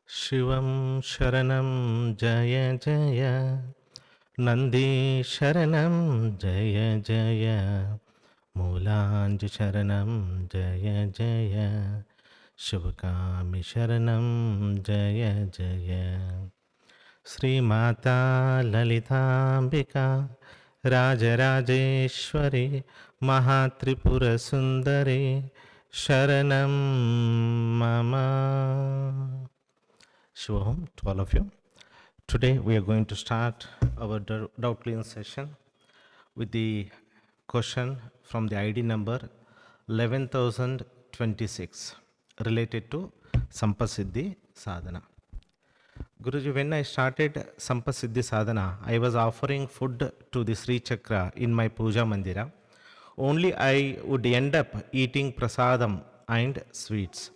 Shivam Sharanam Jaya Jaya Nandi Sharanam Jaya Jaya Mulanji Sharanam Jaya Jaya Shivakami Sharanam Jaya Jaya Sri Mata Lalitambika Rajarajeshwari Mahatripura Sundari Sharanam Mama. Shubham to all of you. Today we are going to start our doubt clean session with the question from the ID number 11026 related to Sampasiddhi Sadhana. Guruji, when I started Sampasiddhi Sadhana, I was offering food to the Sri Chakra in my puja mandira. Only I would end up eating prasadam and sweets.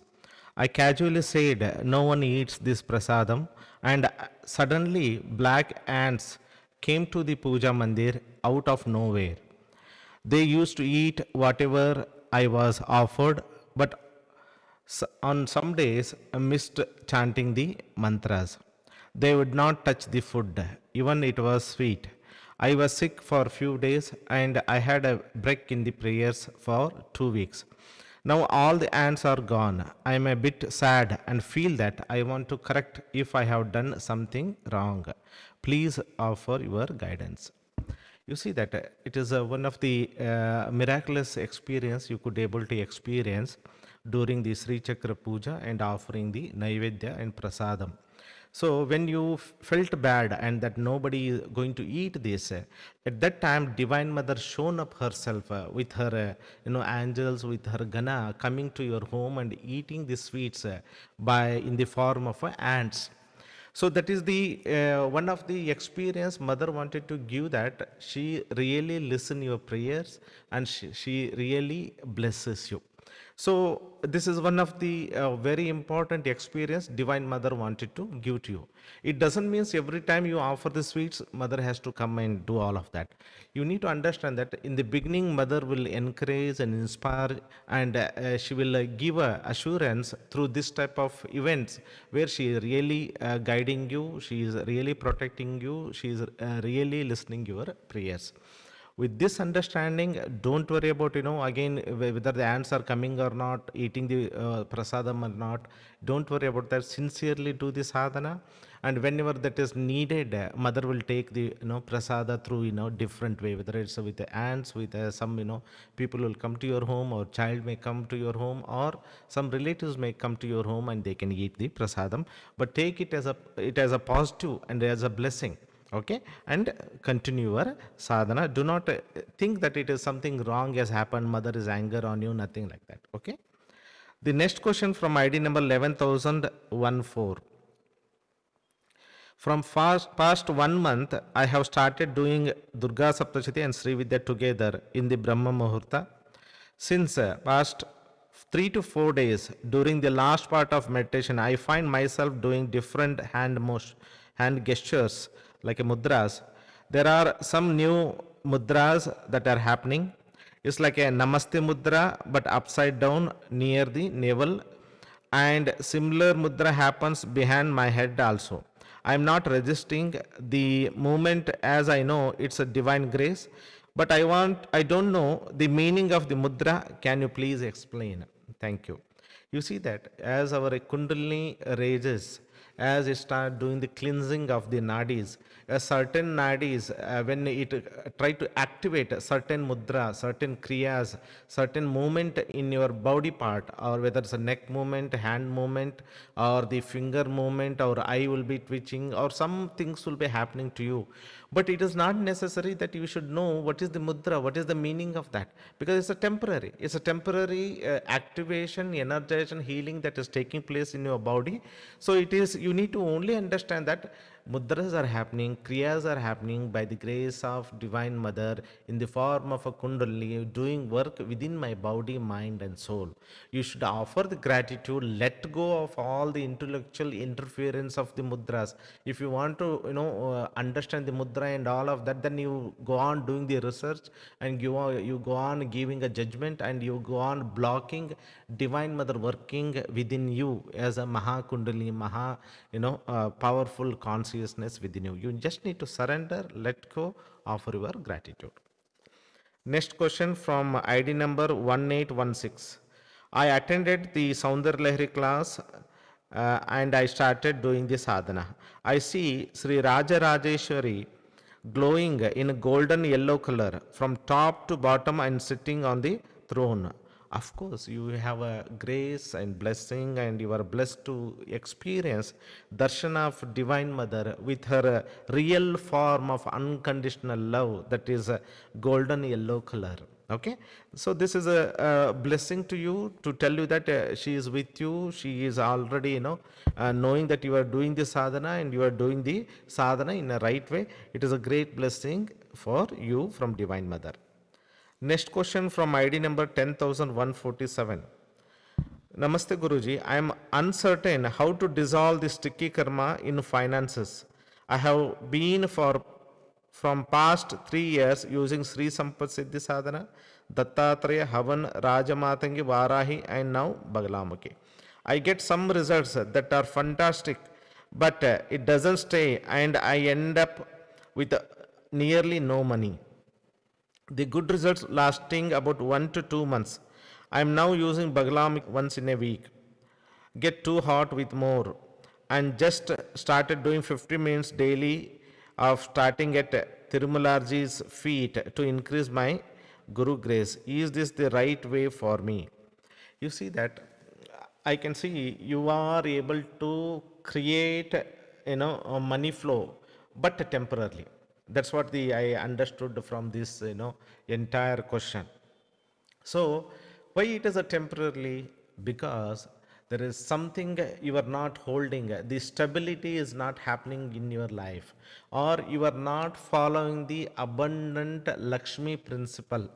I casually said, no one eats this prasadam, and suddenly black ants came to the puja mandir out of nowhere. They used to eat whatever I was offered, but on some days I missed chanting the mantras. They would not touch the food, even it was sweet. I was sick for a few days and I had a break in the prayers for 2 weeks. Now all the ants are gone. I am a bit sad and feel that I want to correct if I have done something wrong. Please offer your guidance. You see that it is one of the miraculous experience you could able to experience during the Sri Chakra Puja and offering the Naivedya and Prasadam. So when you felt bad and that nobody is going to eat this, at that time Divine Mother shown up herself with her angels, with her Gana coming to your home and eating the sweets by in the form of ants. So that is the one of the experience mother wanted to give, that she really listen your prayers and she really blesses you. So this is one of the very important experience Divine Mother wanted to give to you. It doesn't mean every time you offer the sweets, Mother has to come and do all of that. You need to understand that in the beginning, Mother will encourage and inspire, and she will give assurance through this type of events where she is really guiding you, she is really protecting you, she is really listening your prayers. With this understanding, don't worry about again whether the ants are coming or not, eating the prasadam or not. Don't worry about that. Sincerely do the sadhana, and whenever that is needed, mother will take the prasada through different way, whether it's with the ants, with some people will come to your home, or child may come to your home, or some relatives may come to your home and they can eat the prasadam. But take it as a positive and as a blessing. Okay, and continue your sadhana. Do not think that it is something wrong has happened, mother is anger on you, nothing like that. Okay, the next question from ID number 11014. From past 1 month I have started doing Durga Saptashati and Sri Vidya together in the Brahma Muhurta. Since past 3 to 4 days during the last part of meditation, I find myself doing different hand gestures like a mudras. There are some new mudras that are happening. It's like a Namaste mudra but upside down near the navel, and similar mudra happens behind my head also. I am not resisting the movement as I know it's a divine grace, but I don't know the meaning of the mudra. Can you please explain? Thank you. You see that as our Kundalini raises, as it starts doing the cleansing of the nadis, a certain nadis, when it try to activate a certain mudra, certain kriyas, certain movement in your body part, or whether it's a neck movement, hand movement, or the finger movement, or eye will be twitching, or some things will be happening to you. But it is not necessary that you should know what is the mudra, what is the meaning of that, because it's a temporary activation, energization, healing that is taking place in your body. So it is, you need to only understand that Mudras are happening, kriyas are happening by the grace of Divine Mother in the form of a kundalini doing work within my body, mind, and soul. You should offer the gratitude, let go of all the intellectual interference of the mudras. If you want to, understand the mudra and all of that, then you go on doing the research, and you go on giving a judgment, and you go on blocking Divine Mother working within you as a Maha Kundalini, powerful consciousness within you. You just need to surrender, let go, offer your gratitude. Next question from ID number 1816. I attended the Soundar Lahiri class and I started doing the sadhana. I see Sri Raja Rajeshwari glowing in a golden yellow color from top to bottom and sitting on the throne. Of course, you have a grace and blessing, and you are blessed to experience darshan of Divine Mother with her real form of unconditional love, that is a golden yellow color. Okay, so this is a blessing to you, to tell you that she is with you. She is already, knowing that you are doing the sadhana and you are doing the sadhana in a right way. It is a great blessing for you from Divine Mother. Next question from ID number 10147. Namaste Guruji, I am uncertain how to dissolve the sticky karma in finances. I have been from past 3 years using Sri Sampat Siddhi Sadhana, Dattatreya, Havan, Rajamatangi, Varahi, and now Bagalamukhi. I get some results that are fantastic, but it doesn't stay, and I end up with nearly no money. The good results lasting about 1 to 2 months. I am now using Bagalamukhi once in a week. Get too hot with more, and just started doing 50 minutes daily of starting at Tirumalaji's feet to increase my Guru grace. Is this the right way for me? You see that I can see you are able to create, a money flow, but temporarily. That's what I understood from this, entire question. So why it is a temporarily? Because there is something you are not holding. The stability is not happening in your life, or you are not following the abundant Lakshmi principle.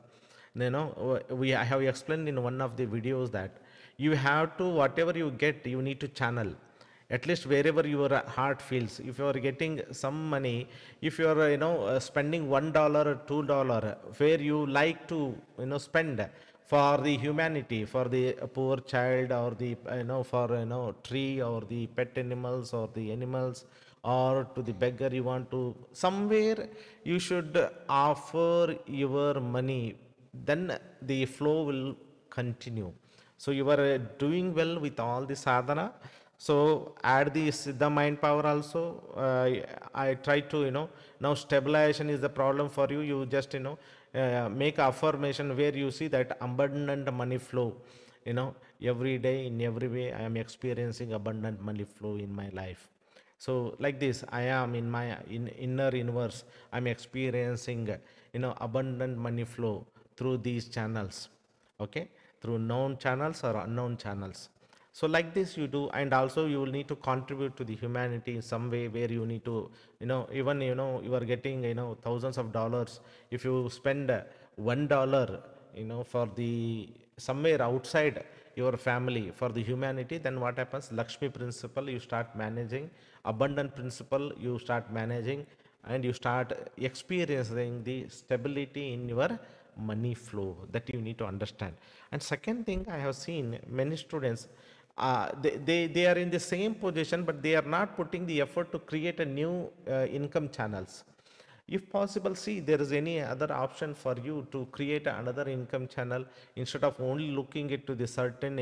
I have explained in one of the videos that you have to, whatever you get, you need to channel at least wherever your heart feels. If you are getting some money, if you are spending $1 or $2, where you like to spend for the humanity, for the poor child, or the for tree, or the pet animals, or the animals, or to the beggar, you want to somewhere, you should offer your money, then the flow will continue. So you are doing well with all the sadhana. So add the Siddha mind power also. I try to, now stabilization is the problem for you. You just, make affirmation where you see that abundant money flow. Every day, in every way, I am experiencing abundant money flow in my life. So like this, I am in my inner universe, I'm experiencing, abundant money flow through these channels. Okay, through known channels or unknown channels. So like this you do, and also you will need to contribute to the humanity in some way, where you need to, even, you are getting, thousands of dollars. If you spend $1, for the somewhere outside your family, for the humanity, then what happens? Lakshmi principle, you start managing. Abundant principle, you start managing, and you start experiencing the stability in your money flow. That you need to understand. And second thing, I have seen many students, they are in the same position, but they are not putting the effort to create a new income channels. If possible, see there is any other option for you to create another income channel, instead of only looking into the certain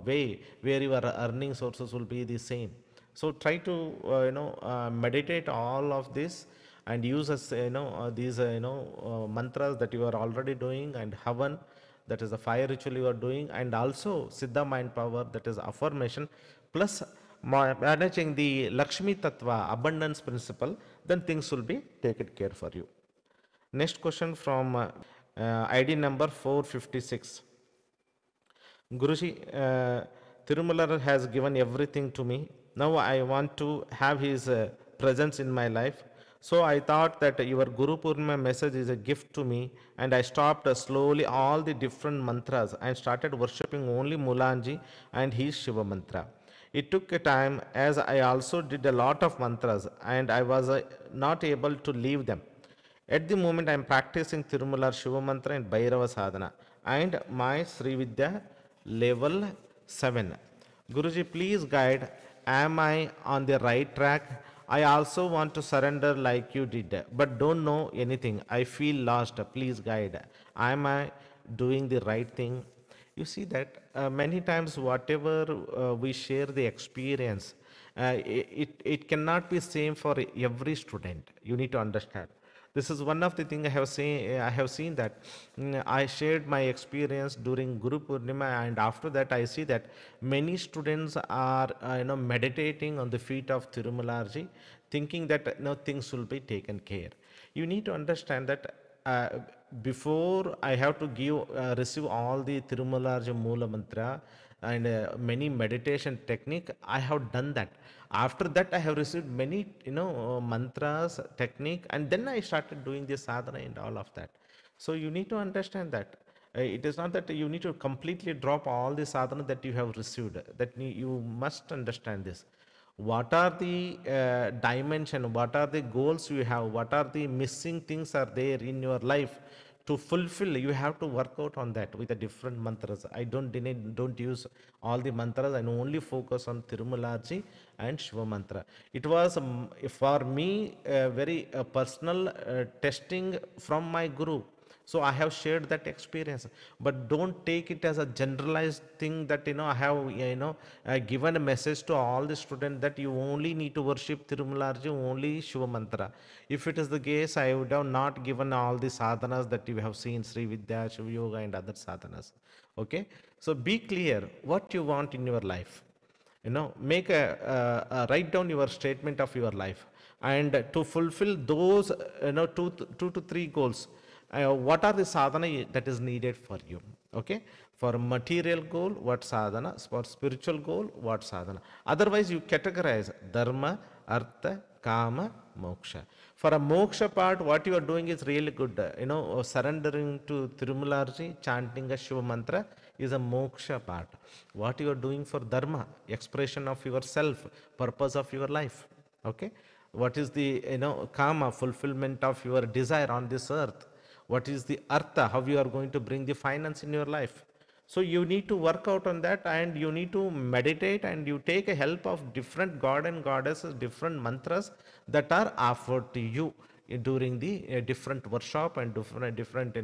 way where your earning sources will be the same. So try to meditate all of this, and use as these mantras that you are already doing, and Havan, that is the fire ritual you are doing, and also Siddha mind power, that is affirmation, plus managing the Lakshmi Tattva, abundance principle, then things will be taken care for you. Next question from ID number 456. Guruji, Tirumala has given everything to me. Now I want to have his presence in my life. So I thought that your Guru Purnima message is a gift to me, and I stopped slowly all the different mantras and started worshipping only Mulanji and his Shiva mantra. It took a time as I also did a lot of mantras and I was not able to leave them. At the moment, I am practicing Tirumala Shiva Mantra and Bhairava Sadhana and my Sri Vidya level 7. Guruji, please guide. Am I on the right track? I also want to surrender like you did, but don't know anything. I feel lost. Please guide. Am I doing the right thing? You see that many times whatever we share the experience, it cannot be same for every student. You need to understand. This is one of the thing I have seen that I shared my experience during Guru Purnima, and after that I see that many students are meditating on the feet of Tirumalarji, thinking that things will be taken care. You need to understand that uh, before I have to receive all the Tirumalarja Moola Mantra and many meditation technique, I have done that. After that, I have received many, mantras, technique, and then I started doing the sadhana and all of that. So you need to understand that. It is not that you need to completely drop all the sadhana that you have received. You must understand this. What are the dimension, what are the goals you have, what are the missing things are there in your life to fulfill. You have to work out on that with the different mantras. I don't use all the mantras, I only focus on Tirumalaji and Shiva mantra. It was for me a very personal testing from my guru. So I have shared that experience, but don't take it as a generalized thing that I have given a message to all the students that you only need to worship Tirumalarji, only Shiva mantra. If it is the case, I would have not given all the sadhanas that you have seen, Sri Vidya, Shiva Yoga, and other sadhanas. Okay, so be clear what you want in your life. Make write down your statement of your life, and to fulfill those two to three goals, what are the sadhana that is needed for you. Okay, for material goal what sadhana, for spiritual goal what sadhana. Otherwise you categorize dharma, artha, kama, moksha. For a moksha part, what you are doing is really good. Surrendering to Tirumalarji, chanting a Shiva mantra is a moksha part. What you are doing for dharma, expression of yourself, purpose of your life. Okay, what is the kama, fulfillment of your desire on this earth. What is the artha, how you are going to bring the finance in your life. So you need to work out on that, and you need to meditate, and you take a help of different god and goddesses, different mantras that are offered to you during the different workshop and different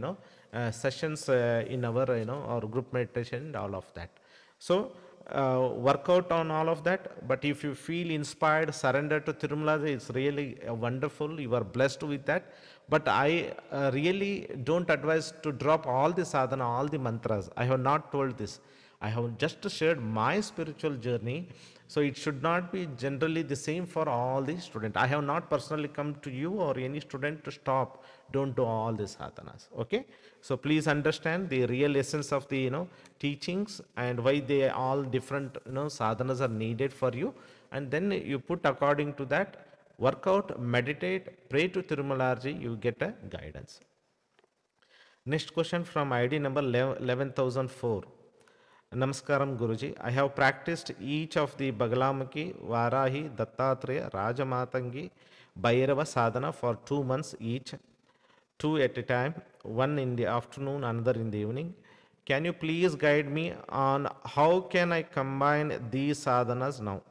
sessions in our or group meditation and all of that. So work out on all of that. But if you feel inspired, surrender to Tirumala, it's really wonderful. You are blessed with that. But I really don't advise to drop all the sadhana, all the mantras. I have not told this. I have just shared my spiritual journey. So it should not be generally the same for all the students. I have not personally come to you or any student to stop. Don't do all the sadhanas. Okay. So please understand the real essence of the teachings and why they all different sadhanas are needed for you. And then you put according to that. Work out, meditate, pray to Tirumalarji, you get a guidance. Next question from ID number 11,004. Namaskaram Guruji. I have practiced each of the Bagalamukhi, Varahi, Dattatreya, Rajamatangi, Bhairava sadhana for 2 months each, 2 at a time, one in the afternoon, another in the evening. Can you please guide me on how can I combine these sadhanas now?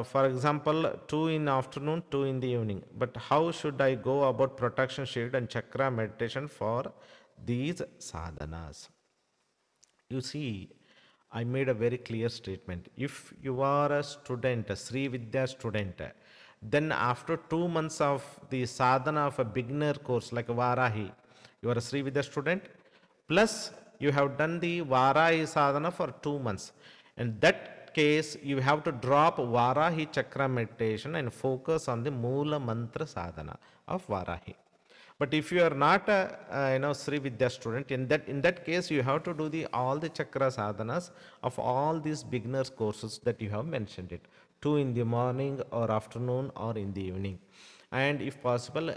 For example, 2 in the afternoon, 2 in the evening. But how should I go about protection shield and chakra meditation for these sadhanas? You see, I made a very clear statement. If you are a student, a Sri Vidya student, then after 2 months of the sadhana of a beginner course like Varahi, you are a Sri Vidya student, plus you have done the Varahi sadhana for 2 months. And that case, you have to drop Varahi chakra meditation and focus on the Moola mantra sadhana of Varahi. But if you are not a Sri Vidya student, in that case you have to do all the chakra sadhanas of all these beginners courses that you have mentioned it. 2 in the morning or afternoon or in the evening. And if possible,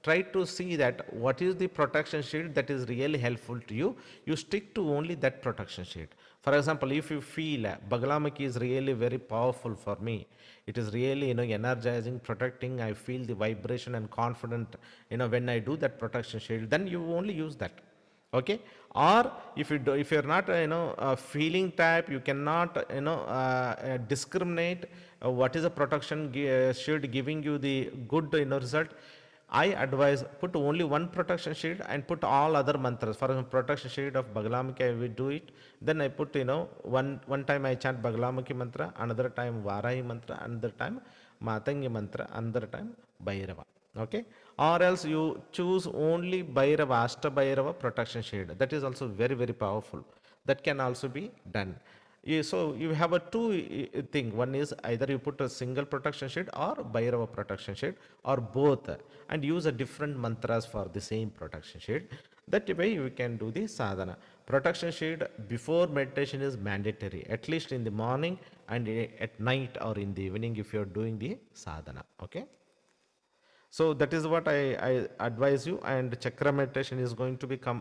try to see that what is the protection sheet that is really helpful to you. You stick to only that protection sheet. For example, if you feel Bagalamaki is really very powerful for me, it is really energizing, protecting, I feel the vibration and confident when I do that protection shield, then you only use that. Okay. Or if you do, if you're not a feeling type, you cannot discriminate what is a protection shield giving you the good result. I advise put only one protection shield and put all other mantras. For example, protection shield of Bagalamaki, I will do it. Then I put one time I chant Bagalamaki mantra, another time Varahi mantra, another time Matangi mantra, another time Bhairava. Okay. Or else you choose only Bhairava, Ashta Bhairava protection shade. That is also very, very powerful. That can also be done. So you have a two thing. One is either you put a single protection shade or Bhairava protection shade or both, and use a different mantras for the same protection shade. That way you can do the sadhana. Protection shade before meditation is mandatory, at least in the morning and at night or in the evening if you are doing the sadhana. Okay. So that is what I advise you. And chakra meditation is going to become,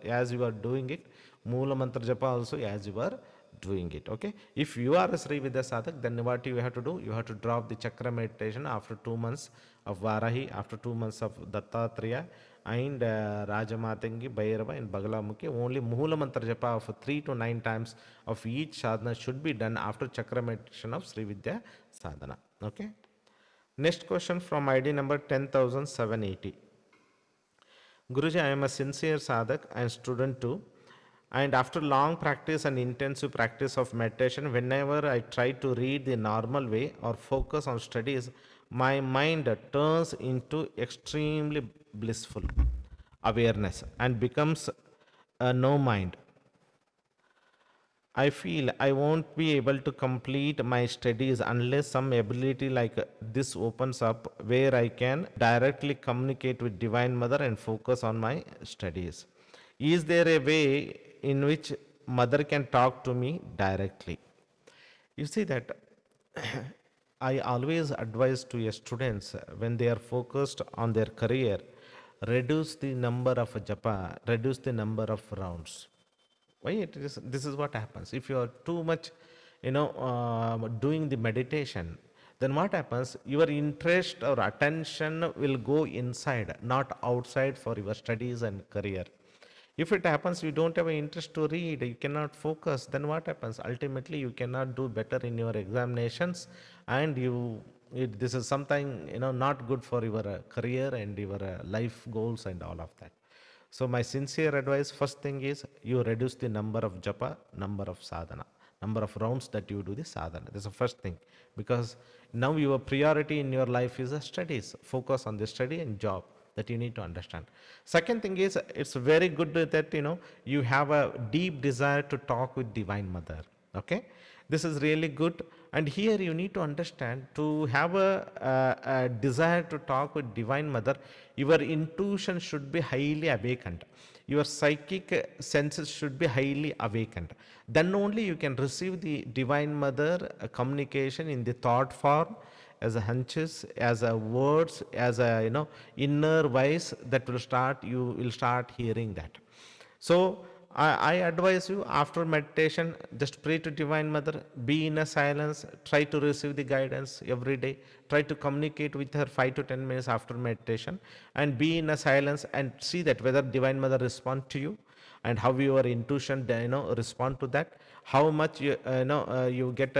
as you are doing it, Moola Mantra Japa also as you are doing it. Okay. If you are a Sri Vidya Sadhak, then what you have to do? You have to drop the chakra meditation after 2 months of Varahi, after 2 months of Dattatreya and Rajamatangi, Bhairava and Bagalamukhi. Only Moola Mantra Japa of 3 to 9 times of each sadhana should be done after chakra meditation of Sri Vidya Sadhana. Okay. Next question from ID number 10,780. Guruji, I am a sincere sadhak and student too. And after long practice and intensive practice of meditation, whenever I try to read the normal way or focus on studies, my mind turns into extremely blissful awareness and becomes a no mind. I feel I won't be able to complete my studies unless some ability like this opens up where I can directly communicate with Divine Mother and focus on my studies. Is there a way in which Mother can talk to me directly? You see that I always advise to your students when they are focused on their career, reduce the number of japa, reduce the number of rounds. Why it is? This is what happens. If you are too much, doing the meditation, then what happens? Your interest or attention will go inside, not outside for your studies and career. If it happens, you don't have an interest to read, you cannot focus, then what happens? Ultimately, you cannot do better in your examinations, and this is something not good for your career and your life goals and all of that. So my sincere advice, first thing is you reduce the number of japa, number of sadhana, number of rounds that you do the sadhana. That's the first thing, because now your priority in your life is the studies. Focus on the study and job. That you need to understand. Second thing is, it's very good that you have a deep desire to talk with Divine Mother. Okay, this is really good. And here you need to understand, to have a desire to talk with Divine Mother, your intuition should be highly awakened. Your psychic senses should be highly awakened. Then only you can receive the Divine Mother communication in the thought form, as a hunches, as a words, as a inner voice that will start. You will start hearing that. So I advise you, after meditation, just pray to Divine Mother, be in a silence, try to receive the guidance every day, try to communicate with her 5 to 10 minutes after meditation, and be in a silence and see that whether Divine Mother respond to you, and how your intuition respond to that, how much you get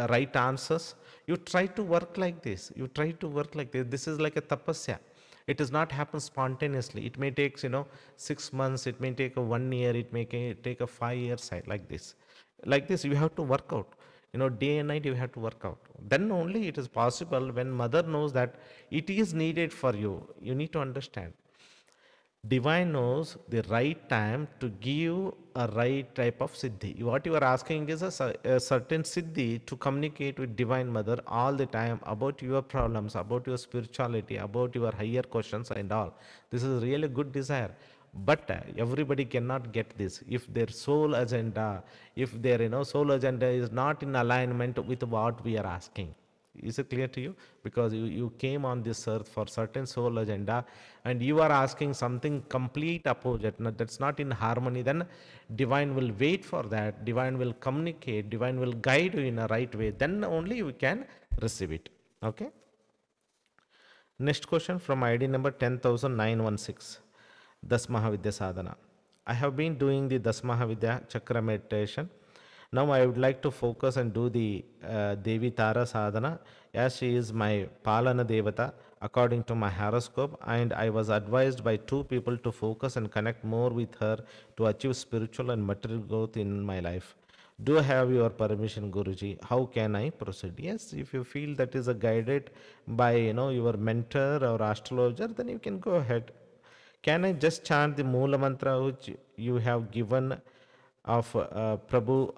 right answers. You try to work like this. You try to work like this. This is like a tapasya. It does not happen spontaneously. It may take 6 months. It may take a 1 year. It may take a 5 years like this. Like this, you have to work out. Day and night you have to work out. Then only it is possible. When Mother knows that it is needed for you, you need to understand. Divine knows the right time to give a right type of siddhi. What you are asking is a certain siddhi to communicate with Divine Mother all the time about your problems, about your spirituality, about your higher questions and all. This is really good desire. But everybody cannot get this if their soul agenda, if their soul agenda is not in alignment with what we are asking. Is it clear to you? Because you came on this earth for certain soul agenda, and you are asking something complete opposite, that's not in harmony. Then divine will wait for that, divine will communicate, divine will guide you in a right way, then only you can receive it. Okay. Next question from ID number 10916. Das Mahavidya Sadhana. I have been doing the Das Mahavidya Chakra meditation. Now I would like to focus and do the Devi Tara Sadhana, as she is my Palana Devata according to my horoscope, and I was advised by two people to focus and connect more with her to achieve spiritual and material growth in my life. Do I have your permission, Guruji? How can I proceed? Yes, if you feel that is a guided by your mentor or astrologer, then you can go ahead. Can I just chant the Moola mantra which you have given of Prabhu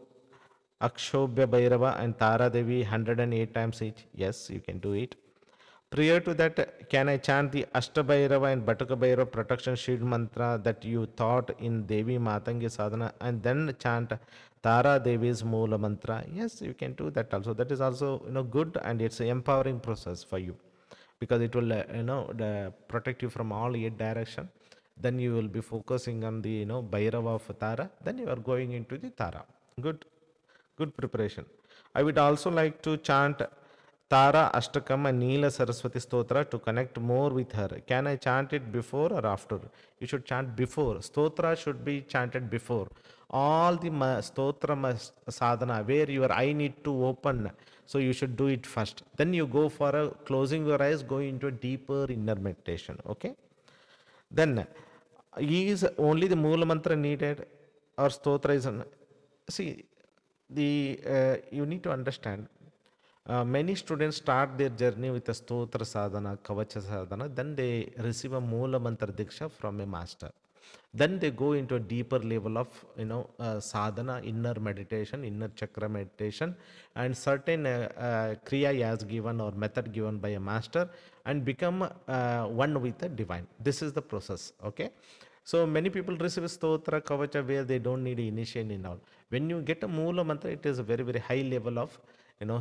Akshobhya Bhairava and Tara Devi 108 times each? Yes, you can do it. Prior to that, can I chant the Ashtabhairava and Bataka Bhairava protection shield mantra that you taught in Devi Matangi Sadhana, and then chant Tara Devi's Moola mantra? Yes, you can do that also. That is also good, and it's an empowering process for you, because it will protect you from all eight direction. Then you will be focusing on the Bhairava of Tara. Then you are going into the Tara. Good preparation. I would also like to chant Tara Ashtakam and Neela Saraswati Stotra to connect more with her. Can I chant it before or after? You should chant before. Stotra should be chanted before. All the Stotra sadhana where your eye need to open, so you should do it first. Then you go for a closing your eyes, go into a deeper inner meditation. Okay. Then is only the Moola mantra needed, or Stotra is see the you need to understand. Many students start their journey with a stotra sadhana, kavacha sadhana, then they receive a moola mantra diksha from a master. Then they go into a deeper level of sadhana, inner meditation, inner chakra meditation, and certain kriya as given or method given by a master, and become one with the divine. This is the process. Okay. So many people receive stotra, kavacha where they don't need initiation in all. When you get a moola mantra, it is a very, very high level of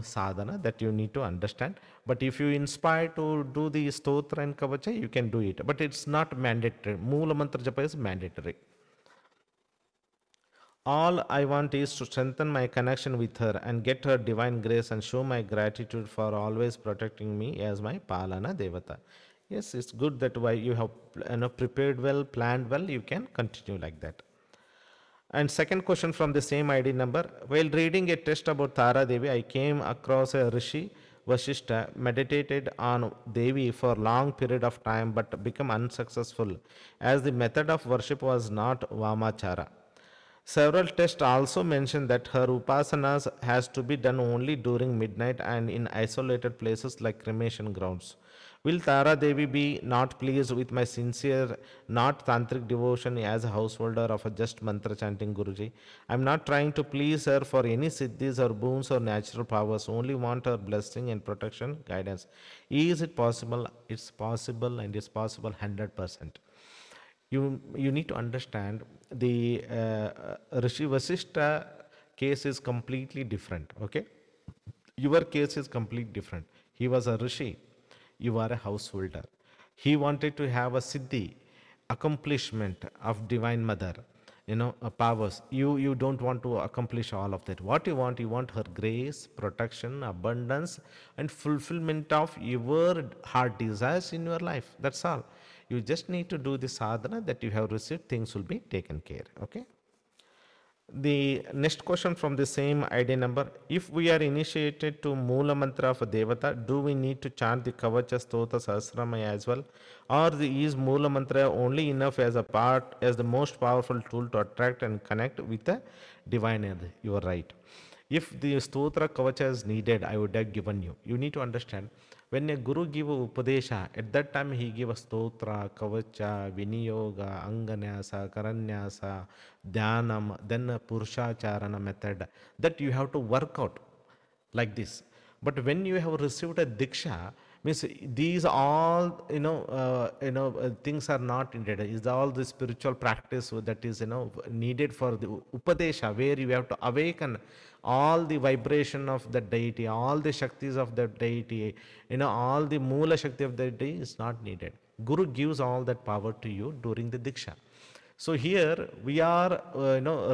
sadhana that you need to understand. But if you inspire to do the stotra and kavacha, you can do it, but it's not mandatory. Moola mantra japa is mandatory. All I want is to strengthen my connection with her and get her divine grace and show my gratitude for always protecting me as my Palana Devata. Yes, it's good that why you have prepared well, planned well, you can continue like that. And second question from the same ID number. While reading a text about Tara Devi, I came across a Rishi Vashishta meditated on Devi for long period of time but became unsuccessful as the method of worship was not Vamachara. Several texts also mention that her upasanas has to be done only during midnight and in isolated places like cremation grounds. Will Tara Devi be not pleased with my sincere, not tantric devotion as a householder of a just mantra chanting Guruji? I am not trying to please her for any siddhis or boons or natural powers, only want her blessing and protection, guidance. Is it possible? It's possible, and it's possible 100%. You need to understand the Rishi Vasishta case is completely different. Okay, your case is completely different. He was a Rishi, you are a householder. He wanted to have a siddhi, accomplishment of divine mother, powers. You don't want to accomplish all of that. What you want her grace, protection, abundance, and fulfillment of your heart desires in your life. That's all. You just need to do the sadhana that you have received, things will be taken care. Okay. The next question from the same ID number. If we are initiated to Moola Mantra of a Devata, do we need to chant the Kavacha Stota Sahasramaya as well? Or is Moola Mantra only enough as a part, as the most powerful tool to attract and connect with the divine energy? You are right. If the Stotra Kavacha is needed, I would have given you. You need to understand, when a Guru give a Upadesha, at that time he give a Stotra, Kavacha, Viniyoga, Anganyasa, Karanyasa, Dhyanam, then a Purushacharana method that you have to work out like this. But when you have received a Diksha, Means these all things are not needed. Is all the spiritual practice that is needed for the upadesha, where you have to awaken all the vibration of the deity, all the shaktis of the deity, all the moola shakti of the deity is not needed. Guru gives all that power to you during the diksha. So here we are,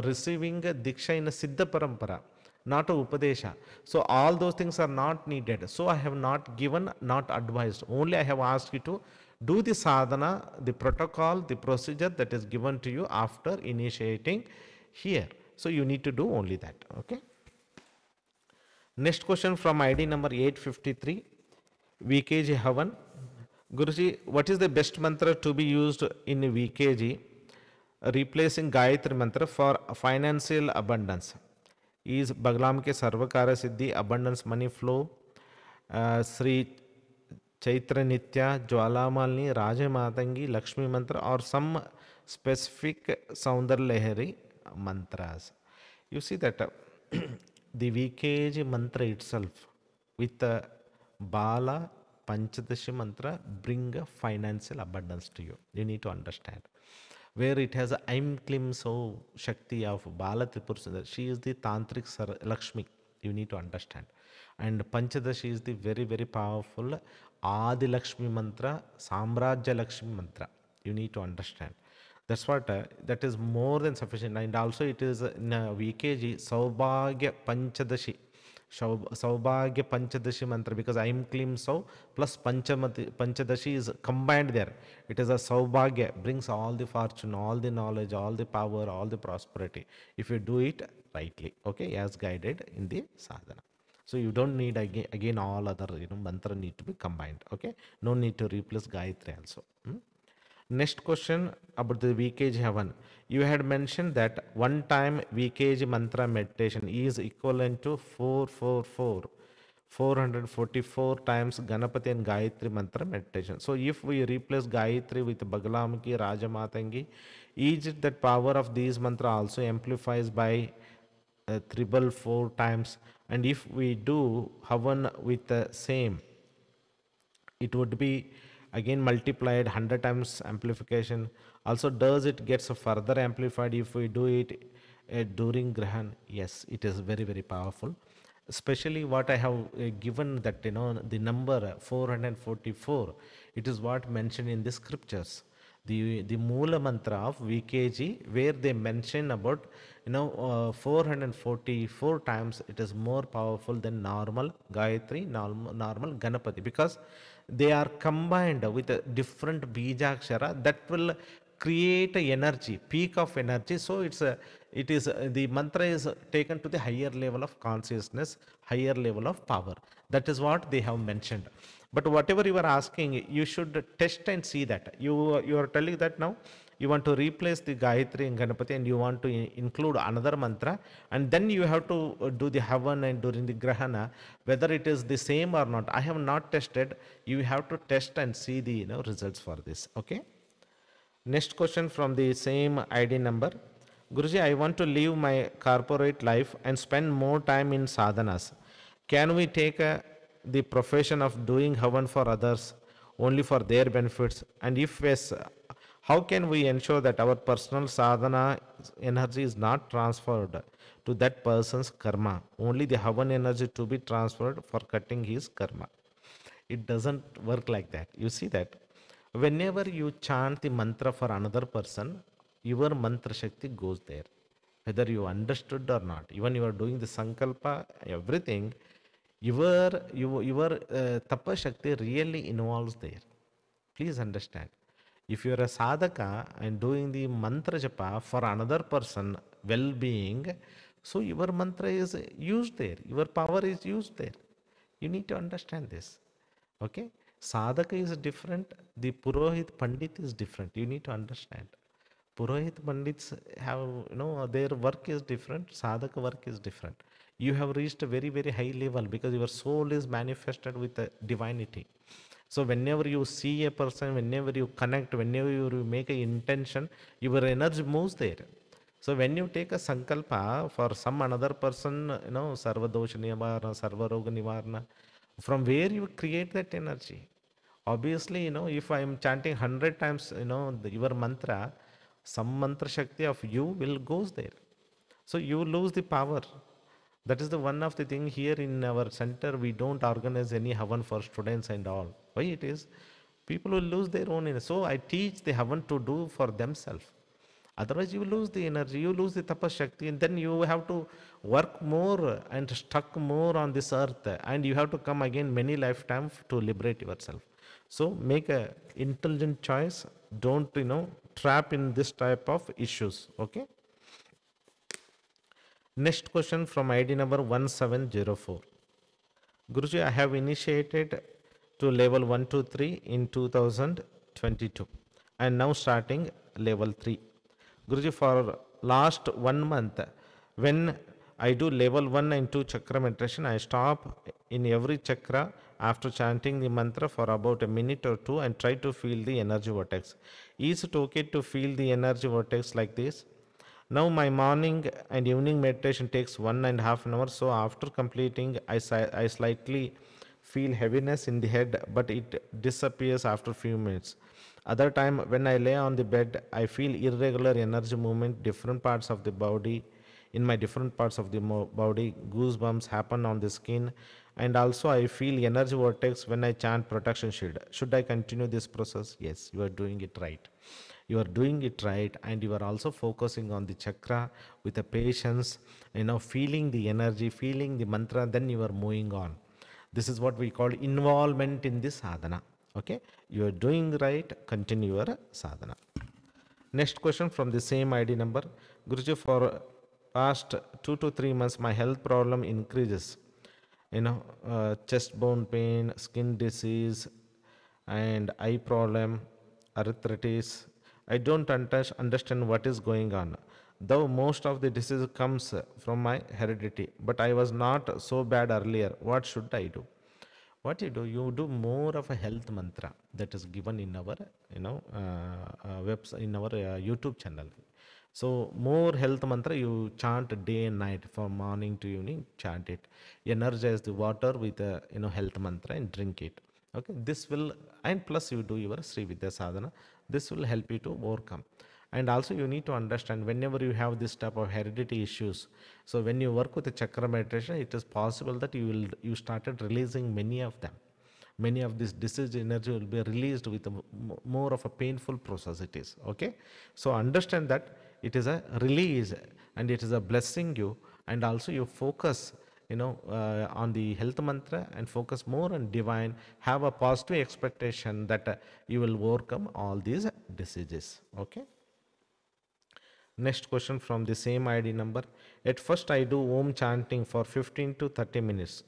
receiving a diksha in a Siddha Parampara, not a Upadesha. So all those things are not needed. So I have not given, not advised. Only I have asked you to do the sadhana, the protocol, the procedure that is given to you after initiating here. So you need to do only that. Okay. Next question from ID number 853, VKG Havan. Guruji, what is the best mantra to be used in VKG, replacing Gayatri mantra for financial abundance? Is Bhaglam ke Sarvakara Siddhi, abundance money flow, Sri Chaitra Nitya, Jwalamalini, Raja Matangi, Lakshmi mantra, or some specific Soundar Lehari mantras? You see that the VKG mantra itself with the Bala Panchadashi mantra bring a financial abundance to you. You need to understand. Where it has a Aim Klim So Shakti of Bala Tripur Sundari. She is the Tantric Lakshmi. You need to understand. And Panchadashi is the very, very powerful Adi Lakshmi mantra, Samrajya Lakshmi mantra. You need to understand. That's what, that is more than sufficient. And also it is in VKG, Saubhagya Panchadashi. Saubhagya Panchadashi mantra, because I am Klim Sau plus Panchadashi is combined there. It is a Saubhagya, brings all the fortune, all the knowledge, all the power, all the prosperity. If you do it rightly, okay, as guided in the sadhana. So you don't need again all other mantra need to be combined. Okay, no need to replace Gayatri also. Next question about the VKG Havan. You had mentioned that one time VKG mantra meditation is equivalent to 444 times Ganapati and Gayatri mantra meditation. So if we replace Gayatri with Bagalamki, Rajamatangi, is it that power of these mantra also amplifies by 444 times? And if we do Havan with the same, it would be again multiplied 100 times amplification. Also, does it gets further amplified if we do it during Grahan? Yes, it is very, very powerful. Especially what I have given that, the number 444, it is what mentioned in the scriptures. The Moola mantra of VKG, where they mention about 444 times, it is more powerful than normal Gayatri, normal Ganapati, because they are combined with a different Bijakshara that will create a energy, peak of energy. So the mantra is taken to the higher level of consciousness, higher level of power. That is what they have mentioned. But whatever you are asking, you should test and see that. You are telling that now you want to replace the Gayatri and Ganapati and you want to include another mantra, and then you have to do the Havan and during the Grahana, whether it is the same or not. I have not tested. You have to test and see the results for this. Okay. Next question from the same ID number. Guruji, I want to live my corporate life and spend more time in sadhanas. Can we take the profession of doing Havan for others only for their benefits? And if yes, how can we ensure that our personal sadhana energy is not transferred to that person's karma? Only the Havan energy to be transferred for cutting his karma. It doesn't work like that. You see that whenever you chant the mantra for another person, your mantra shakti goes there, whether you understood or not. Even you are doing the sankalpa, everything, your tapa shakti really involves there. Please understand. If you are a sadhaka and doing the mantra japa for another person well-being, so your mantra is used there, your power is used there. You need to understand this. Okay, sadhaka is different, the purohit pandit is different. You need to understand. Purohit pandits have, their work is different, sadhaka work is different. You have reached a very, very high level because your soul is manifested with the divinity. So whenever you see a person, whenever you connect, whenever you make an intention, your energy moves there. So when you take a sankalpa for some another person, sarva dosha nivarana, sarva roga nivarana, From where you create that energy? Obviously, if I am chanting 100 times, your mantra, some mantra shakti of you will goes there, so you lose the power. That is the one of the thing here in our center. We don't organize any havan for students and all. Why it is? People will lose their own energy. So I teach the havan to do for themselves. Otherwise, you lose the energy, you lose the tapas shakti, and then you have to work more and stuck more on this earth, and you have to come again many lifetimes to liberate yourself. So make a intelligent choice. Don't trap in this type of issues. Okay. Next question from ID number 1704. Guruji, I have initiated to level 1 to 3 in 2022 and now starting level 3. Guruji, for last 1 month, when I do level 1 and 2 chakra meditation, I stop in every chakra after chanting the mantra for about a minute or two and try to feel the energy vortex. Is it okay to feel the energy vortex like this? Now my morning and evening meditation takes 1.5 hours. So after completing, I slightly feel heaviness in the head, but it disappears after few minutes. Other time when I lay on the bed, I feel irregular energy movement, different parts of the body, in my different parts of the body, goosebumps happen on the skin, and also I feel energy vortex when I chant protection shield. Should I continue this process? Yes, you are doing it right. You are doing it right, and you are also focusing on the chakra with a patience, feeling the energy, feeling the mantra, then you are moving on. This is what we call involvement in the sadhana. Okay, you are doing right, continue your sadhana. Next question from the same ID number. Guruji, for past 2 to 3 months, my health problem increases. Chest bone pain, skin disease, and eye problem, arthritis. I don't understand what is going on. Though most of the disease comes from my heredity, but I was not so bad earlier. What should I do? What you do more of a health mantra that is given in our website, in our YouTube channel. So more health mantra you chant day and night, from morning to evening. Chant it. Energize the water with a health mantra and drink it. Okay, this will, and plus you do your Sri Vidya sadhana. This will help you to overcome. And also you need to understand, whenever you have this type of heredity issues, so when you work with the chakra meditation, it is possible that you started releasing many of them. Many of this disease energy will be released with more of a painful process it is. Okay, so understand that it is a release and it is a blessing you, and also you focus on the health mantra and focus more on divine. Have a positive expectation that you will overcome all these diseases. Okay. Next question from the same ID number. At first I do Om chanting for 15 to 30 minutes,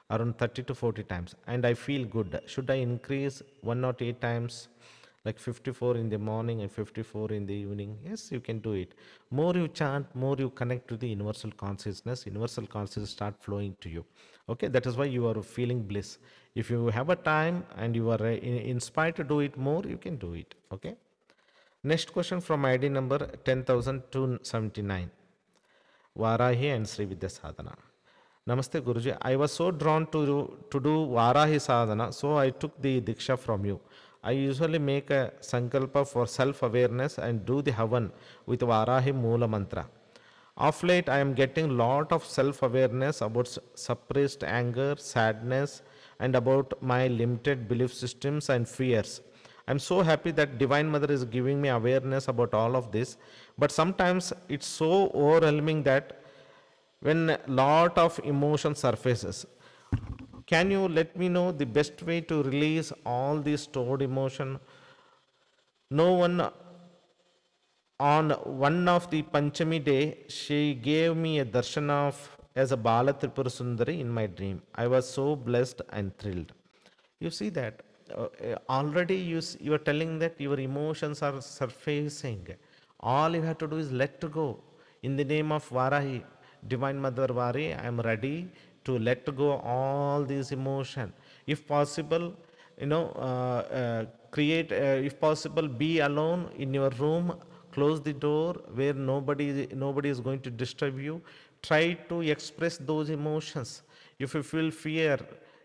around 30 to 40 times, and I feel good. Should I increase 108 times, like 54 in the morning and 54 in the evening? Yes, you can do it. More you chant, more you connect to the universal consciousness. Universal consciousness start flowing to you. Okay, that is why you are feeling bliss. If you have a time and you are inspired to do it more, you can do it. Okay. Next question from ID number 10,279. Varahi and Sri Vidya Sadhana. Namaste Guruji. I was so drawn to do Varahi Sadhana, so I took the Diksha from you. I usually make a sankalpa for self-awareness and do the Havan with Varahi Moola Mantra. Of late, I am getting lot of self-awareness about suppressed anger, sadness, and about my limited belief systems and fears. I'm so happy that Divine Mother is giving me awareness about all of this, but sometimes it's so overwhelming that when a lot of emotion surfaces. Can you let me know the best way to release all these stored emotion? No one On one of the Panchami day, she gave me a darshan of as a Bala Tripura Sundari in my dream. I was so blessed and thrilled. You see that already you are telling that your emotions are surfacing. All you have to do is let go. In the name of Varahi, Divine Mother Vari, I am ready to let go all these emotion. If possible, create, if possible, be alone in your room, close the door where nobody is going to disturb you. Try to express those emotions. If you feel fear,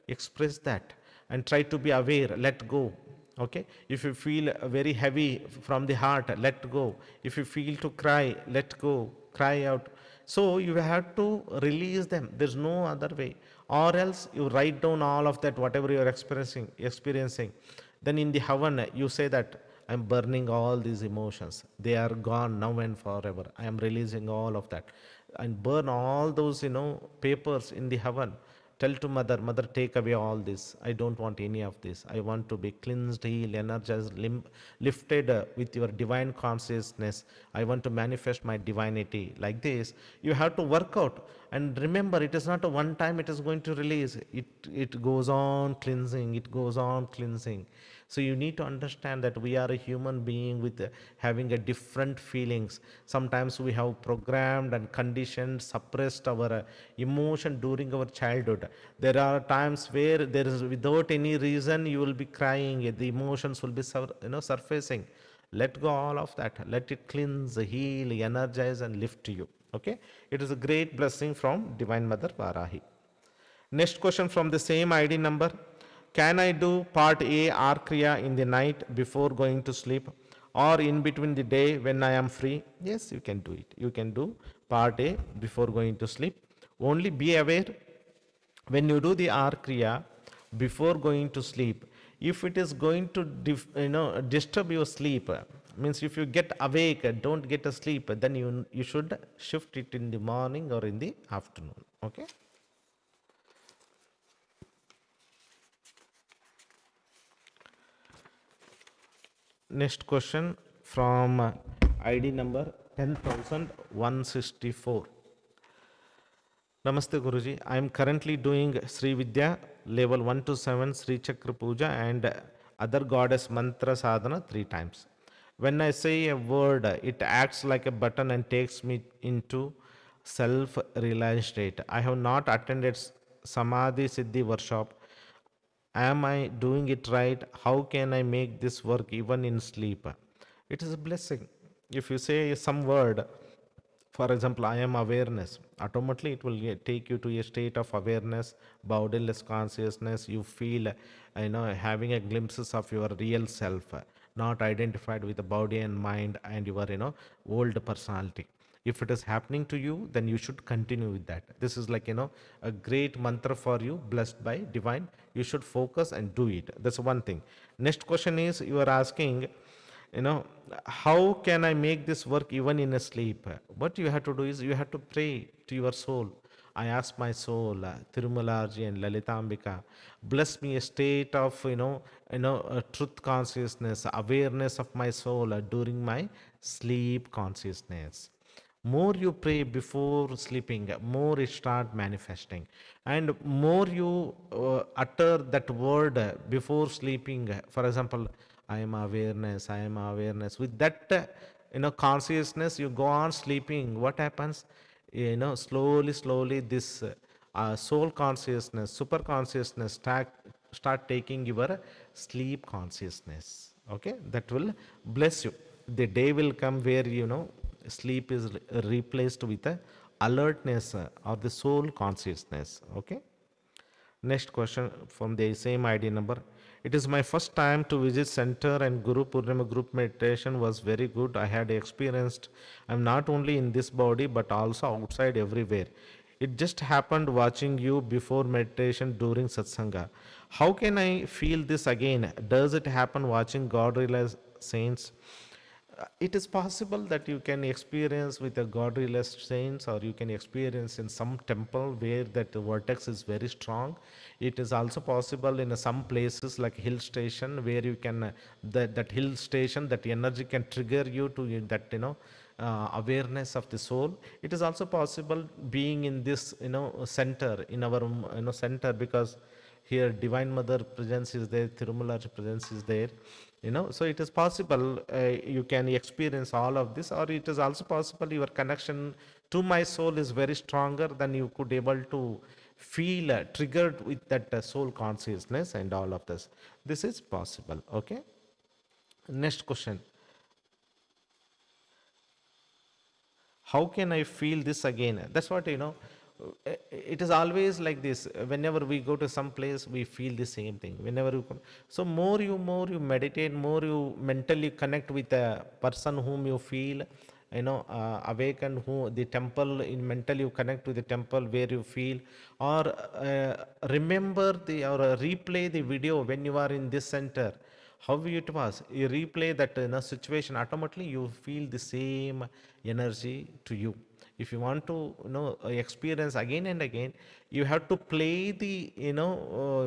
express that and try to be aware, let go. Okay, if you feel very heavy from the heart, let go. If you feel to cry, let go, cry out. So you have to release them, there's no other way. Or else you write down all of that whatever you are experiencing. Then in the heaven you say that I'm burning all these emotions, they are gone now and forever, I am releasing all of that, and burn all those papers in the heaven. Tell to mother, mother, take away all this, I don't want any of this, I want to be cleansed, healed, energized, lifted with your divine consciousness, I want to manifest my divinity. Like this you have to work out. And remember, it is not a one time it is going to release, it goes on cleansing, it goes on cleansing. So you need to understand that we are a human being with having a different feelings. Sometimes we have programmed and conditioned, suppressed our emotion during our childhood. There are times where there is, without any reason, you will be crying, the emotions will be surfacing. Let go all of that, let it cleanse, heal, energize and lift you. Okay, it is a great blessing from Divine Mother Varahi. Next question from the same ID number. Can I do part A or Kriya in the night before going to sleep or in between the day when I am free? Yes, you can do it. You can do part A before going to sleep. Only be aware when you do the R Kriya before going to sleep, if it is going to disturb your sleep, means if you get awake, don't get asleep, then you should shift it in the morning or in the afternoon. Okay. Next question from ID number 10,164. Namaste Guruji. I am currently doing Sri Vidya level 1 to 7 Sri Chakra Puja and other goddess mantra sadhana 3 times. When I say a word, it acts like a button and takes me into self-realized state. I have not attended Samadhi Siddhi workshop. Am I doing it right? How can I make this work even in sleep? It is a blessing. If you say some word, for example, I am awareness, automatically it will take you to a state of awareness, bodiless consciousness. You feel, having a glimpses of your real self, not identified with the body and mind and your, old personality. If it is happening to you, then you should continue with that. This is like, a great mantra for you, blessed by divine. You should focus and do it. That's one thing. Next question is, you are asking, how can I make this work even in a sleep? What you have to do is you have to pray to your soul. I ask my soul, Tirumalarji and Lalitambika, bless me a state of, truth consciousness, awareness of my soul during my sleep consciousness. More you pray before sleeping, more it start manifesting, and more you utter that word before sleeping. For example, I am awareness, I am awareness. With that consciousness, you go on sleeping. What happens? Slowly this soul consciousness, super consciousness start taking your sleep consciousness. Okay, that will bless you. The day will come where sleep is replaced with a alertness or the soul consciousness. Okay. Next question from the same ID number. It is my first time to visit center and Guru Purnima group meditation was very good. I had experienced, I'm not only in this body but also outside everywhere. It just happened watching you before meditation during satsanga. How can I feel this again? Does it happen watching God realized saints? It is possible that you can experience with a god realized saints, or you can experience in some temple where that vortex is very strong. It is also possible in some places like hill station where you can that hill station, that energy can trigger you to that awareness of the soul. It is also possible being in this center, in our center, because here Divine Mother presence is there, Tirumala's presence is there. So it is possible you can experience all of this, or it is also possible your connection to my soul is very stronger than you could able to feel triggered with that soul consciousness and all of this is possible. Okay. Next question. How can I feel this again? That's what it is always like this. Whenever we go to some place, we feel the same thing. Whenever you come, so more you meditate, more you mentally connect with the person whom you feel, awakened, who the temple in mental, you connect to the temple where you feel, or remember the, or replay the video when you are in this center, how it was, you replay that situation, automatically you feel the same energy to you. If you want to experience again and again, you have to play the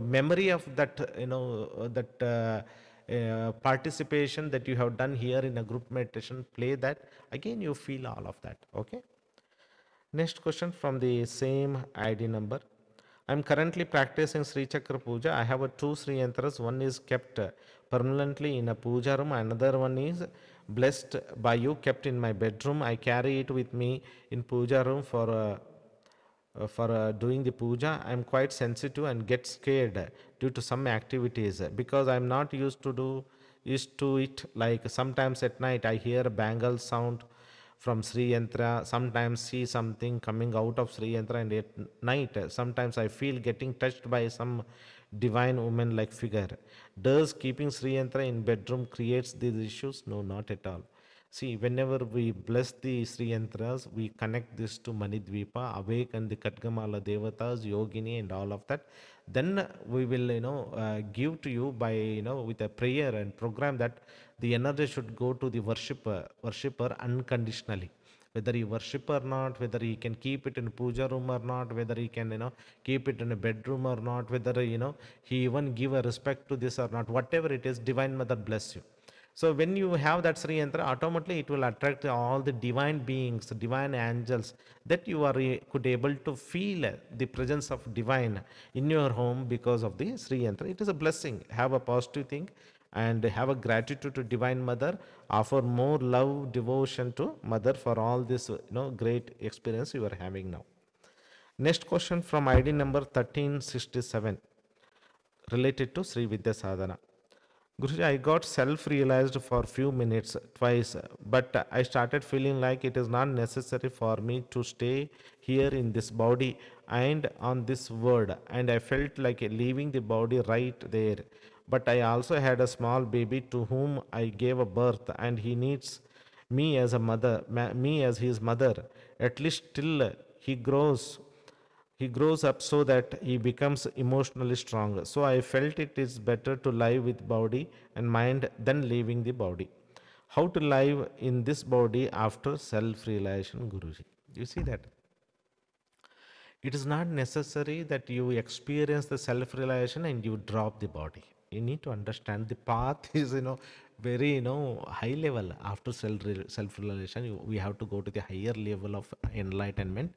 memory of that, that participation that you have done here in a group meditation, play that again, you feel all of that. Okay. Next question from the same ID number. I'm currently practicing Sri Chakra Puja. I have two Sri Yantras. One is kept permanently in a puja room. Another one is blessed by you, kept in my bedroom. I carry it with me in puja room for doing the puja. I'm quite sensitive and get scared due to some activities because I'm not used to it. Like sometimes at night I hear a bangle sound from Sri Yantra, sometimes see something coming out of Sri Yantra, and at night sometimes I feel getting touched by some divine woman like figure. Does keeping Sri Yantra in bedroom creates these issues? No, not at all. See, whenever we bless the Sri Yantras, we connect this to Manidvipa, awaken the Katgamala Devatas, Yogini, and all of that. Then we will, give to you by, with a prayer and program that the energy should go to the worshipper unconditionally. Whether he worship or not, whether he can keep it in a puja room or not, whether he can, keep it in a bedroom or not, whether, he even give a respect to this or not, whatever it is, Divine Mother bless you. So when you have that Sri Yantra, automatically it will attract all the divine beings, divine angels, that you are could able to feel the presence of divine in your home because of the Sri Yantra. It is a blessing. Have a positive thing and have a gratitude to Divine Mother. Offer more love, devotion to Mother for all this great experience you are having now. Next question from ID number 1367 related to Sri Vidya Sadhana. Guruji, I got self-realized for few minutes twice, but I started feeling like it is not necessary for me to stay here in this body and on this world, and I felt like leaving the body right there. But I also had a small baby to whom I gave a birth, and he needs me as a mother, me as his mother, at least till he grows up so that he becomes emotionally strong. So I felt it is better to live with body and mind than leaving the body. How to live in this body after self-realization, Guruji? You see that? It is not necessary that you experience the self-realization and you drop the body. You need to understand the path is, very, high level. After self-realization, we have to go to the higher level of enlightenment,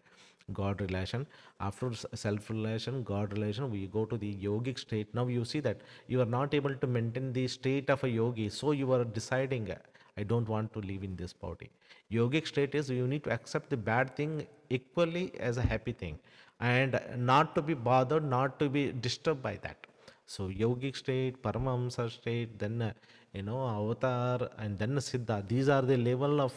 God relation. After self-realization, God relation, we go to the yogic state. Now you see that you are not able to maintain the state of a yogi. So you are deciding, I don't want to live in this body. Yogic state is you need to accept the bad thing equally as a happy thing and not to be bothered, not to be disturbed by that. So yogic state, Paramahamsa state, then avatar, and then Siddha. These are the level of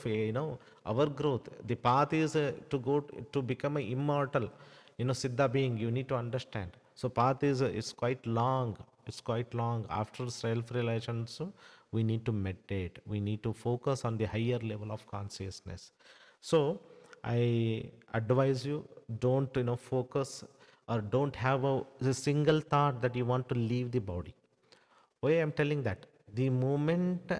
our growth. The path is to go to become an immortal, Siddha being. You need to understand. So path is it's quite long. It's quite long. After self-realization, so we need to meditate. We need to focus on the higher level of consciousness. So I advise you, don't focus or don't have a single thought that you want to leave the body. Why I'm telling that? The moment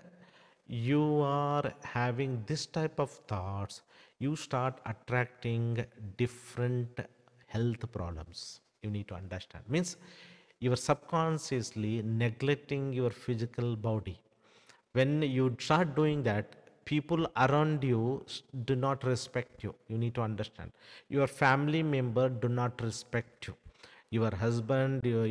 you are having this type of thoughts, you start attracting different health problems. You need to understand. Means you are subconsciously neglecting your physical body. When you start doing that, people around you do not respect you. You need to understand. Your family member do not respect you. Your husband, your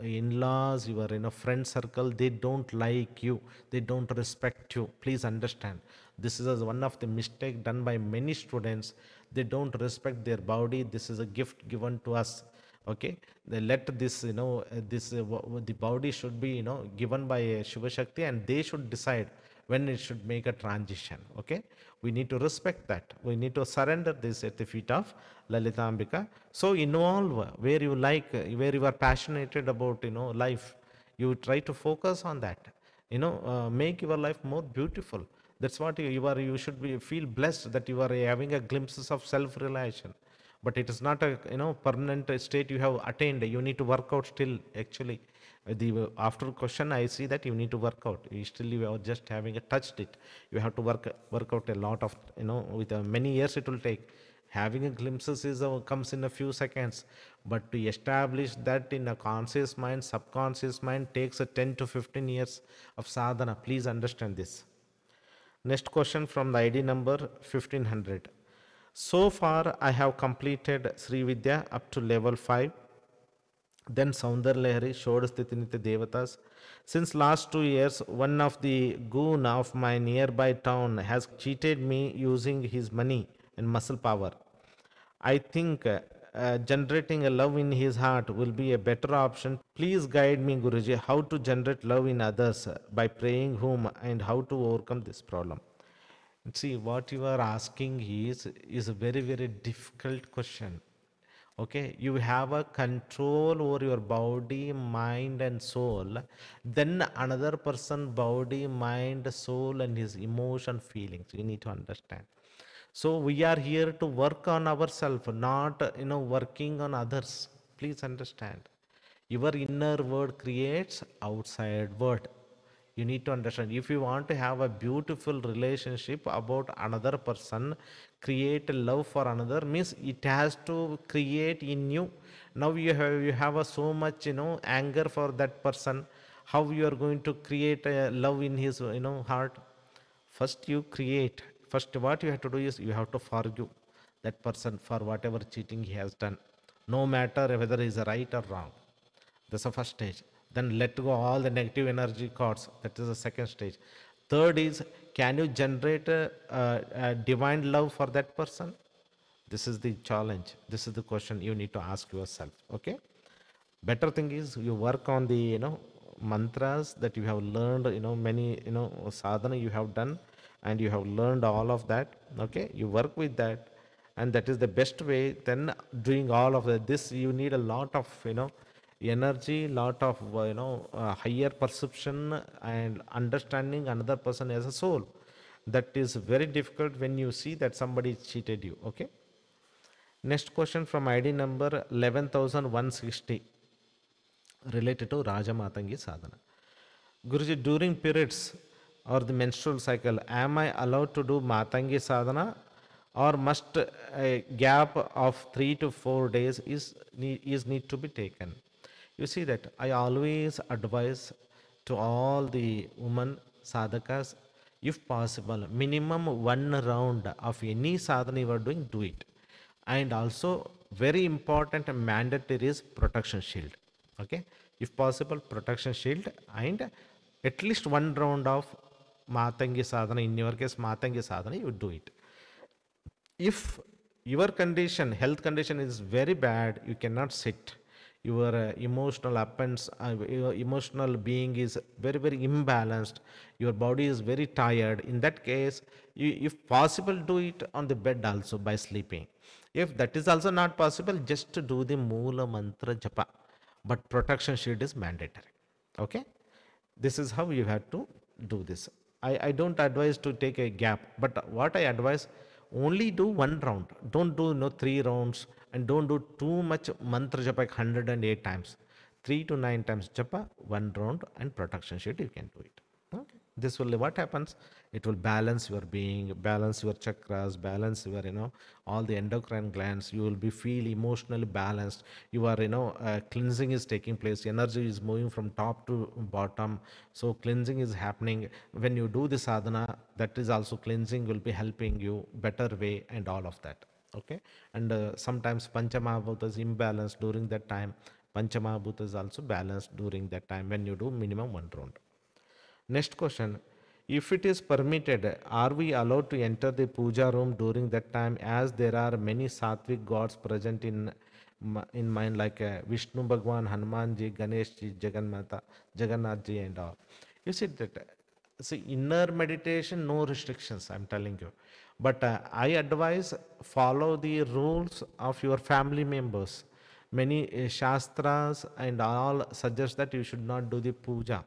in-laws, your friend circle, they don't like you. They don't respect you. Please understand. This is one of the mistake done by many students. They don't respect their body. This is a gift given to us. Okay, they let this the body should be given by Shiva Shakti, and they should decide when it should make a transition. Okay, we need to respect that. We need to surrender this at the feet of Lalitambika. So involve where you like, where you are passionate about, life. You try to focus on that. Make your life more beautiful. That's what you are. You should be feel blessed that you are having a glimpses of self-realization. But it is not a permanent state you have attained. You need to work out still. Actually, the after question I see that you need to work out. You are just having a touched it. You have to work out a lot of, with many years it will take. Having a glimpses is comes in a few seconds, but to establish that in a conscious mind, subconscious mind takes a 10 to 15 years of sadhana. Please understand this. Next question from the ID number 1500. So far, I have completed Sri Vidya up to level 5. Then Saundar Lahari showed Sthitinitya Devatas. Since last 2 years, one of the goon of my nearby town has cheated me using his money and muscle power. I think generating a love in his heart will be a better option. Please guide me, Guruji, how to generate love in others by praying whom and how to overcome this problem. See, what you are asking is a very, very difficult question. Okay, you have a control over your body, mind, and soul. Then another person, body, mind, soul, and his emotion, feelings. You need to understand. So we are here to work on ourselves, not working on others. Please understand. Your inner word creates outside word. You need to understand. If you want to have a beautiful relationship about another person, create a love for another, means it has to create in you. Now you have a so much anger for that person. How you are going to create a love in his heart? First you create. First what you have to do is you have to forgive that person for whatever cheating he has done, no matter whether he is right or wrong. That's the first stage. Then let go all the negative energy cords. That is the second stage. Third is, can you generate a divine love for that person? This is the challenge. This is the question you need to ask yourself. Okay. Better thing is you work on the mantras that you have learned. Many sadhana you have done, and you have learned all of that. Okay. You work with that, and that is the best way. Then doing all of that. This you need a lot of energy, lot of higher perception and understanding another person as a soul. That is very difficult when you see that somebody cheated you. Okay. Next question from ID number 11160, related to Rajamatangi sadhana. Guruji, during periods or the menstrual cycle, am I allowed to do Matangi sadhana, or must a gap of 3 to 4 days is need to be taken? You see that I always advise to all the women sadhakas, if possible, minimum one round of any sadhana you are doing, do it. And also very important and mandatory is protection shield. Okay, if possible, protection shield, and at least one round of Matangi sadhana. In your case, Matangi sadhana, you do it. If your condition, health condition is very bad, you cannot sit, your emotional your emotional being is very, very imbalanced, your body is very tired, in that case, if possible, do it on the bed also by sleeping. If that is also not possible, just to do the Moola Mantra Japa, but protection shield is mandatory. Okay, this is how you have to do this. I don't advise to take a gap, but what I advise, only do one round. Don't do 3 rounds, and don't do too much mantra japa like 108 times. 3 to 9 times japa, one round, and protection shield, you can do it. Okay. This will, what happens, it will balance your being, balance your chakras, balance your all the endocrine glands. You will be feel emotionally balanced. You are cleansing is taking place, energy is moving from top to bottom, so cleansing is happening. When you do the sadhana, that is also cleansing will be helping you better way, and all of that. Okay. And sometimes Panchamahabhuta is imbalanced during that time. Panchamahabhuta is also balanced during that time when you do minimum one round. Next question. If it is permitted, are we allowed to enter the puja room during that time, as there are many sattvic gods present in mind, like Vishnu Bhagwan, Hanuman ji, Ganesh ji, Jagannath ji, and all? You see that See, inner meditation, no restrictions, I'm telling you. But I advise follow the rules of your family members. Many shastras and all suggest that you should not do the puja.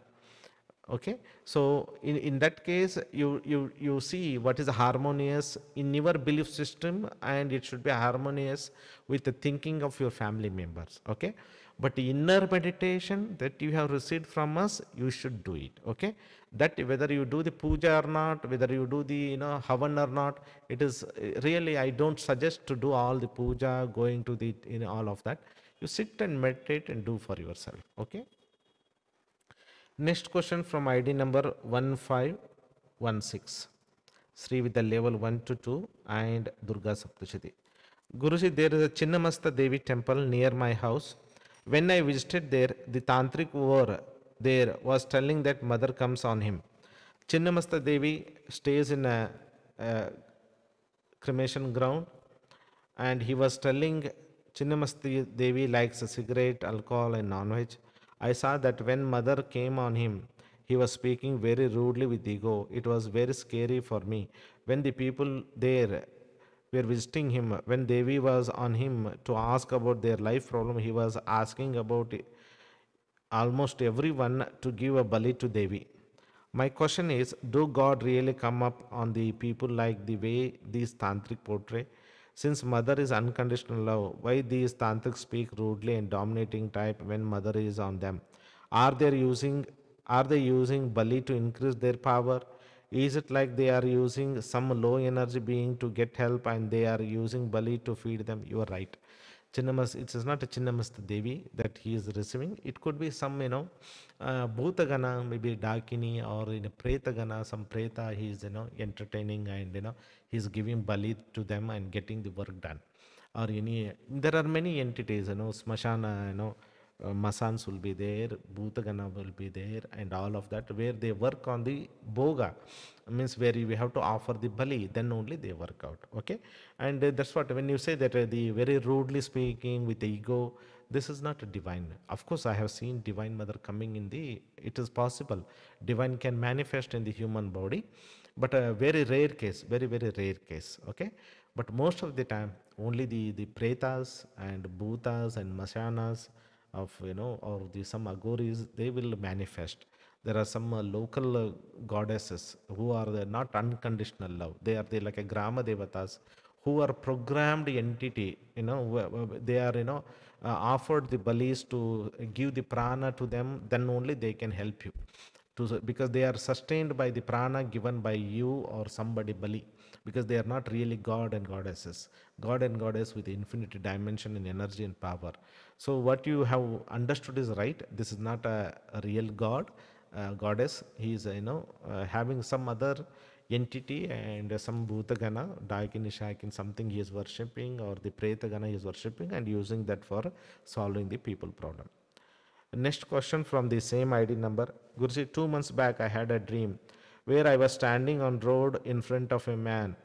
Okay, so in that case, you see what is harmonious in your belief system, and it should be harmonious with the thinking of your family members. Okay, but inner meditation that you have received from us, you should do it. Okay, that whether you do the puja or not, whether you do the havan or not, it is really, I don't suggest to do all the puja, going to the all of that. You sit and meditate and do for yourself. Okay. Next question from ID number 1516. Sri with the level 1 to 2 and Durga Saptashati. Guruji, there is a Chinnamasta Devi temple near my house. When I visited there, the tantric over there was telling that mother comes on him. Chinnamasta Devi stays in a cremation ground, and he was telling Chinnamasti Devi likes a cigarette, alcohol, and non-veg. I saw that when mother came on him, he was speaking very rudely with ego. It was very scary for me. When the people there were visiting him, when Devi was on him to ask about their life problem, he was asking about almost everyone to give a bali to Devi. My question is, do God really come up on the people like the way these tantric portray? Since mother is unconditional love, why these tantrics speak rudely and dominating type when mother is on them? Are they using are they using Bali to increase their power? Is it like they are using some low energy being to get help and they are using Bali to feed them? You are right. Chinnamas, it is not a Chinnamasta Devi that he is receiving. It could be some, Bhutagana, maybe Dakini, or in a Pretagana, some Preta, he is, entertaining, and, he's giving Bali to them and getting the work done. Or any, there are many entities, Smashana, Masans will be there, Bhutagana will be there, and all of that, where they work on the Boga, means where we have to offer the Bali, then only they work out. Okay, and that's what, when you say that the very rudely speaking with the ego, this is not a divine. Of course, I have seen Divine Mother coming in the, it is possible, divine can manifest in the human body, but a very rare case, very, very rare case. Okay, but most of the time, only the Pretas and Bhutas and Masyanas of, or the some agoris, they will manifest. There are some local goddesses who are not unconditional love. They are like a grama devatas who are programmed entity. They are offered the balis to give the prana to them. Then only they can help you. Because they are sustained by the prana given by you or somebody bali, because they are not really god and goddesses, god and goddess with infinite dimension in energy and power. So what you have understood is right. This is not a real god, goddess. He is having some other entity, and some bhutagana, daikini shakin, something he is worshipping, or the pretagana he is worshipping and using that for solving the people problem. Next question from the same ID number. Guruji, 2 months back I had a dream where I was standing on road in front of a man.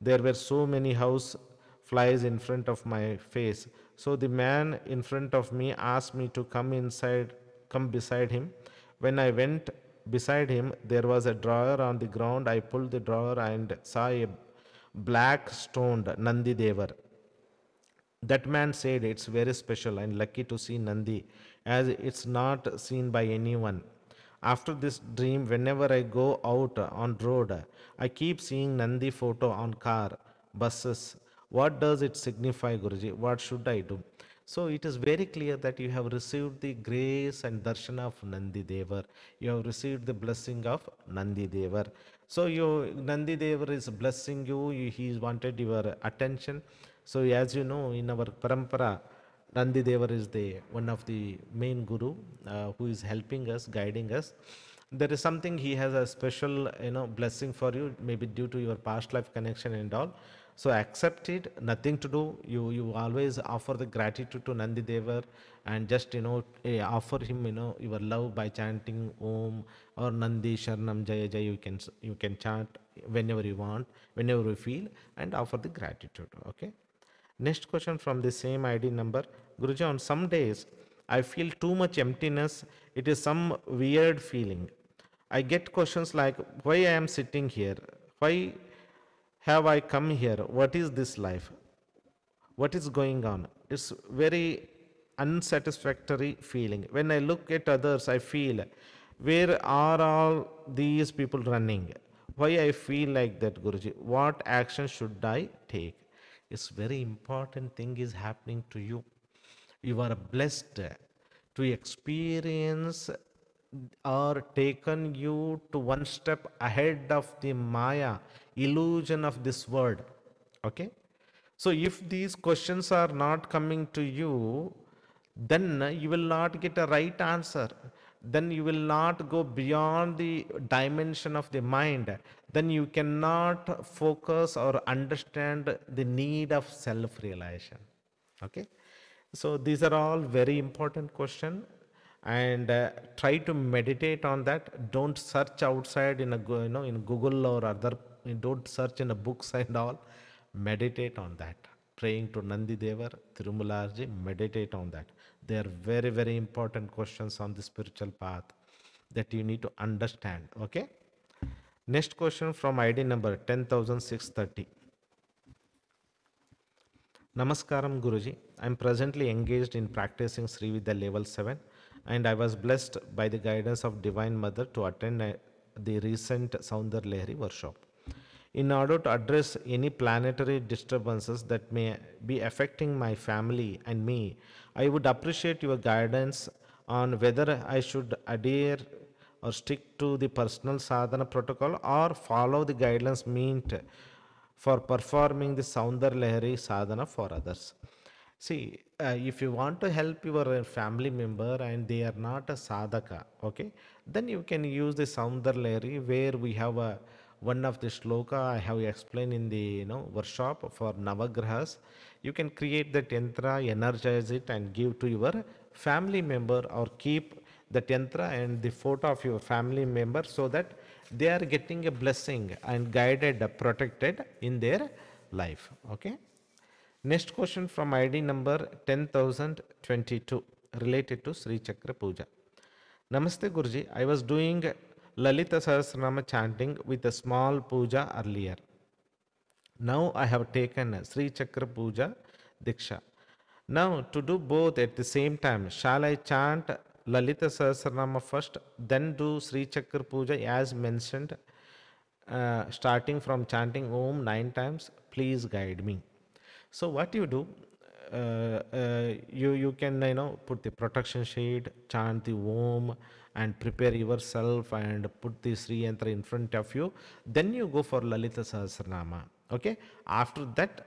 There were so many house flies in front of my face. So the man in front of me asked me to come beside him. When I went beside him, there was a drawer on the ground. I pulled the drawer and saw a black stoned Nandi Devar. That man said it's very special and lucky to see Nandi, as it's not seen by anyone. After this dream, whenever I go out on road, I keep seeing Nandi photo on car, buses. What does it signify, Guruji? What should I do? So it is very clear that you have received the grace and darshan of Nandi Devar. You have received the blessing of Nandi Devar. So Nandi Devar is blessing you. He wanted your attention. So as you know, in our parampara, Nandi Devar is the one of the main guru who is helping us, guiding us. There is something, he has a special blessing for you, maybe due to your past life connection and all. So accept it, nothing to do. You always offer the gratitude to Nandi Devar, and just offer him your love by chanting Om or Nandi Sharanam Jaya Jaya. You can chant whenever you want, whenever you feel, and offer the gratitude. Okay. Next question from the same ID number. Guruji, on some days I feel too much emptiness. It is some weird feeling. I get questions like, why I am sitting here? Why have I come here? What is this life? What is going on? It's very unsatisfactory feeling. When I look at others, I feel, where are all these people running? Why I feel like that, Guruji? What action should I take? It's very important thing is happening to you. You are blessed to experience or taken you to one step ahead of the Maya illusion of this world. Okay, so if these questions are not coming to you, then you will not get a right answer. Then you will not go beyond the dimension of the mind. Then you cannot focus or understand the need of self realization. Okay, so these are all very important questions, and try to meditate on that. Don't search outside in a in Google or other. Don't search in a books and all. Meditate on that. Praying to Nandi Devar, Tirumularji, meditate on that. They are very, very important questions on the spiritual path that you need to understand. Okay. Next question from ID number 10,630. Namaskaram Guruji. I am presently engaged in practicing Sri Vidya level 7, and I was blessed by the guidance of Divine Mother to attend the recent Saundar Lehari workshop. In order to address any planetary disturbances that may be affecting my family and me, I would appreciate your guidance on whether I should adhere or stick to the personal sadhana protocol or follow the guidelines meant for performing the Saundar Lehari sadhana for others. See, if you want to help your family member and they are not a sadhaka, okay, then you can use the Saundar Lehari, where we have a one of the shloka I have explained in the workshop for Navagrahas. You can create that yantra, energize it, and give to your family member, or keep that yantra and the photo of your family member, so that they are getting a blessing and guided, protected in their life. Okay. Next question from ID number 10,022 related to Sri Chakra Puja. Namaste Guruji. I was doing Lalita Sahasranama chanting with a small puja earlier. Now I have taken Sri Chakra Puja Diksha. Now to do both at the same time, shall I chant Lalita Sahasranama first, then do Sri Chakra Puja as mentioned, starting from chanting Om 9 times? Please guide me. So what you do, you can put the protection shade, chant the Om, and prepare yourself and put the Sri Yantra in front of you. Then you go for Lalita Sahasranama. Okay. After that,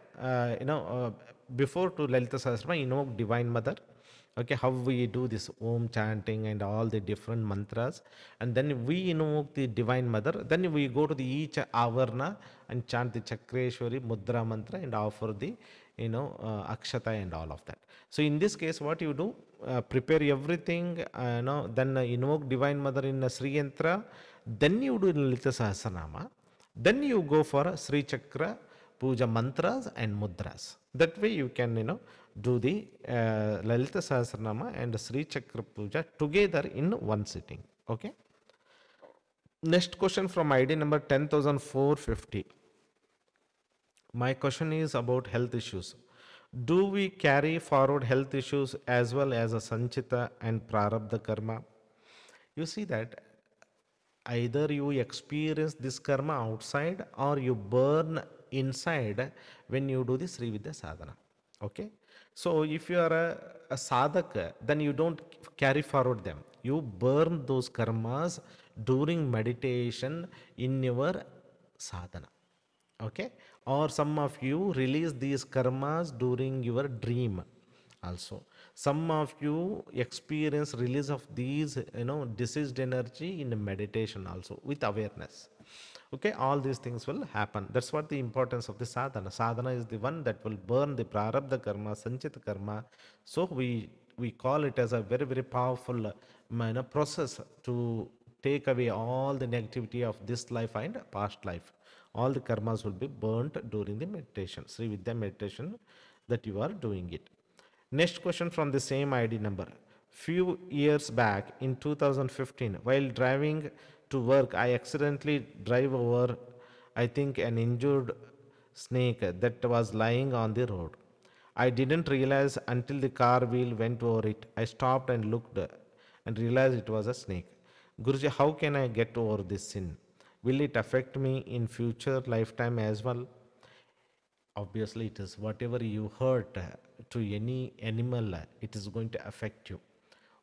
before to Lalita Sahasranama, invoke Divine Mother. Okay, how we do this Om chanting and all the different mantras, and then we invoke the Divine Mother. Then we go to the each avarna and chant the Chakreshwari Mudra mantra and offer the akshata and all of that. So in this case, what you do, prepare everything, then invoke Divine Mother in Sri Yantra, then you do Lalita Sahasranama, then you go for Sri Chakra Puja mantras and mudras. That way you can do the Lalita Sahasranama and Sri Chakra Puja together in one sitting. Okay. Next question from ID number 10,450. My question is about health issues. Do we carry forward health issues as well as a Sanchita and Prarabdha karma? You see that either you experience this karma outside or you burn inside when you do the Sri Vidya sadhana. Okay. So if you are a sadhaka, then you don't carry forward them. You burn those karmas during meditation in your sadhana. Okay. Or some of you release these karmas during your dream also. Some of you experience release of these diseased energy in meditation also with awareness. Okay, all these things will happen. That's what the importance of the sadhana. Sadhana is the one that will burn the prarabdha karma, sanchita karma. So we call it as a very, very powerful process to take away all the negativity of this life and past life. All the karmas will be burnt during the meditation, Sri Vidya meditation that you are doing it. Next question from the same ID number. Few years back in 2015, while driving to work, I accidentally drive over, I think, an injured snake that was lying on the road. I didn't realize until the car wheel went over it. I stopped and looked and realized it was a snake. Guruji, how can I get over this sin? Will it affect me in future lifetime as well? Obviously it is. Whatever you hurt to any animal, it is going to affect you.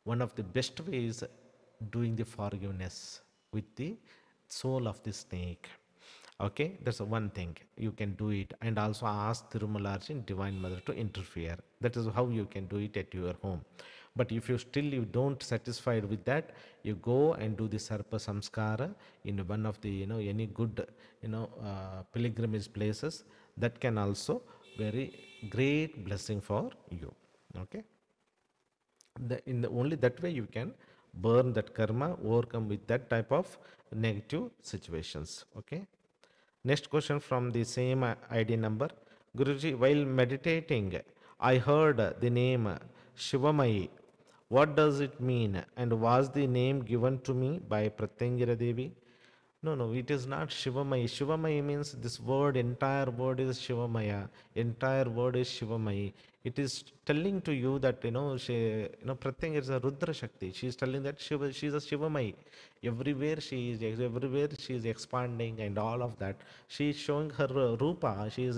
One of the best ways, doing the forgiveness with the soul of the snake. Okay, that's one thing you can do it, and also ask Tirumalarji, Divine Mother, to interfere. That is how you can do it at your home. But if you still you don't satisfied with that, you go and do the sarpa samskara in one of the any good pilgrimage places. That can also very great blessing for you. Okay, only that way you can burn that karma, overcome with that type of negative situations. Okay, next question from the same ID number. Guruji, while meditating, I heard the name Shivamai. What does it mean, and was the name given to me by Pratyangira Devi? No, no, it is not Shivamai. Shivamai means this word, entire word is Shivamaya. Entire word is Shivamai. It is telling to you that, Pratyanga is a Rudra Shakti. She is telling that she is a Shivamai. Everywhere she is expanding and all of that. She is showing her Rupa. She is,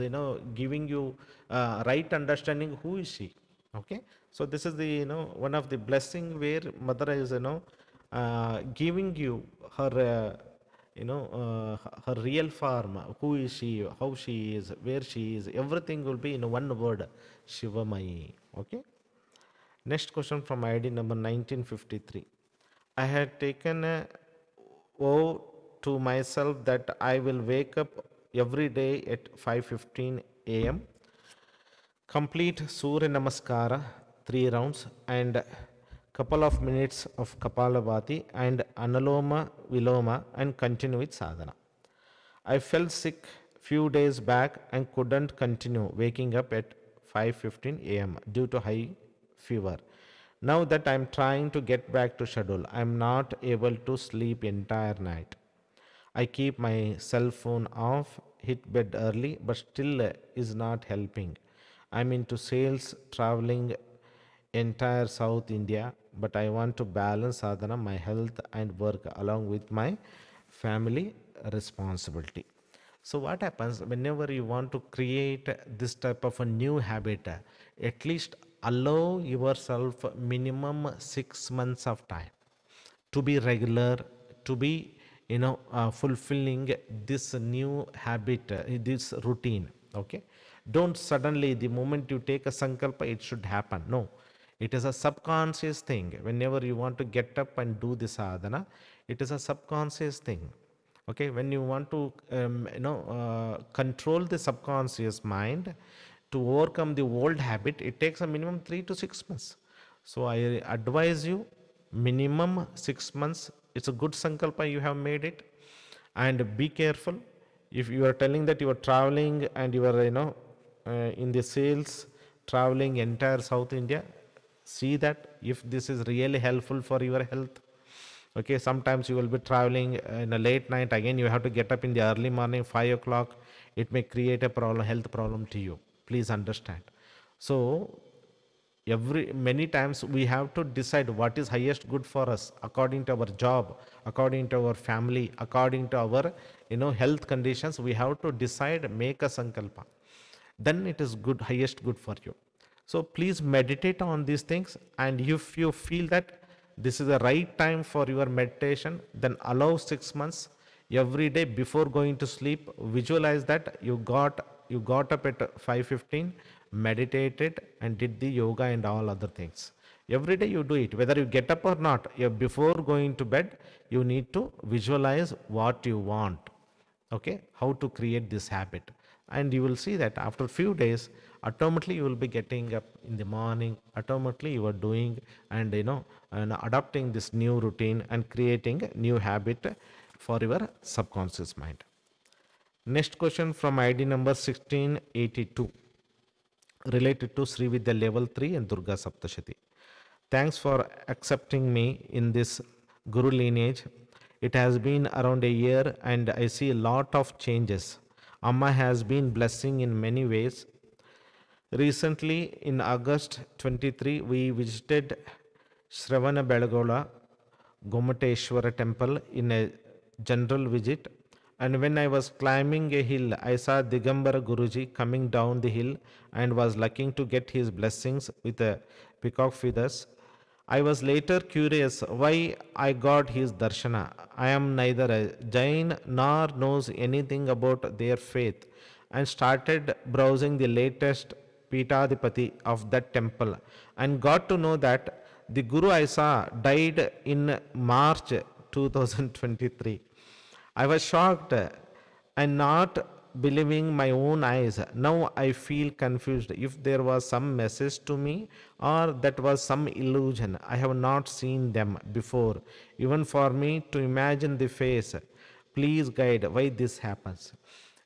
giving you right understanding who is she. Okay. So this is the, one of the blessing where Mother is, giving you her, her real form, who is she, how she is, where she is, everything will be in one word, Shivamai. Okay. Next question from ID number 1953. I had taken a vow to myself that I will wake up every day at 5:15 a.m., complete Surya Namaskara 3 rounds and couple of minutes of Kapalabhati and Analoma Viloma and continue with sadhana. I felt sick few days back and couldn't continue waking up at 5:15 a.m. due to high fever. Now that I'm trying to get back to schedule, I'm not able to sleep entire night. I keep my cell phone off, hit bed early, but still is not helping. I'm into sales, traveling entire South India, but I want to balance sadhana, my health and work along with my family responsibility. So what happens whenever you want to create this type of a new habit, at least allow yourself minimum 6 months of time to be regular, to be fulfilling this new habit, this routine. Okay, don't suddenly the moment you take a sankalpa it should happen. No, it is a subconscious thing. Whenever you want to get up and do the sadhana, it is a subconscious thing. Okay, when you want to control the subconscious mind to overcome the old habit, it takes a minimum 3 to 6 months. So I advise you minimum 6 months. It's a good sankalpa, you have made it. And be careful. If you are telling that you are traveling and you are in the sales, traveling entire South India, see that if this is really helpful for your health. Okay, sometimes you will be traveling in a late night, again you have to get up in the early morning 5 o'clock. It may create a problem, health problem to you. Please understand. So many times we have to decide what is highest good for us according to our job, according to our family, according to our health conditions. We have to decide, make a sankalpa, then it is good, highest good for you. So please meditate on these things, and if you feel that this is the right time for your meditation, then allow 6 months every day before going to sleep. Visualize that you got up at 5:15, meditated and did the yoga and all other things. Every day you do it, whether you get up or not. Before going to bed, you need to visualize what you want. Okay, how to create this habit, and you will see that after few days automatically you will be getting up in the morning, automatically you are doing and adopting this new routine and creating a new habit for your subconscious mind. Next question from ID number 1682, related to Sri Vidya level 3 and Durga Saptashati. Thanks for accepting me in this Guru lineage. It has been around a year and I see a lot of changes. Amma has been blessing in many ways. Recently, in August 23, we visited Shravana Belagola Gomateshwara temple in a general visit. And when I was climbing a hill, I saw Digambara Guruji coming down the hill and was lucky to get his blessings with a peacock feathers. I was later curious why I got his darshana. I am neither a Jain nor knows anything about their faith and started browsing the latest Pitadipati of that temple and got to know that the Guru I saw died in March 2023. I was shocked and not believing my own eyes. Now I feel confused if there was some message to me or that was some illusion. I have not seen them before. Even for me to imagine the face, please guide why this happens.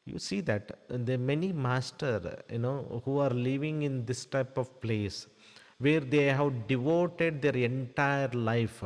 You see that the many master, who are living in this type of place where they have devoted their entire life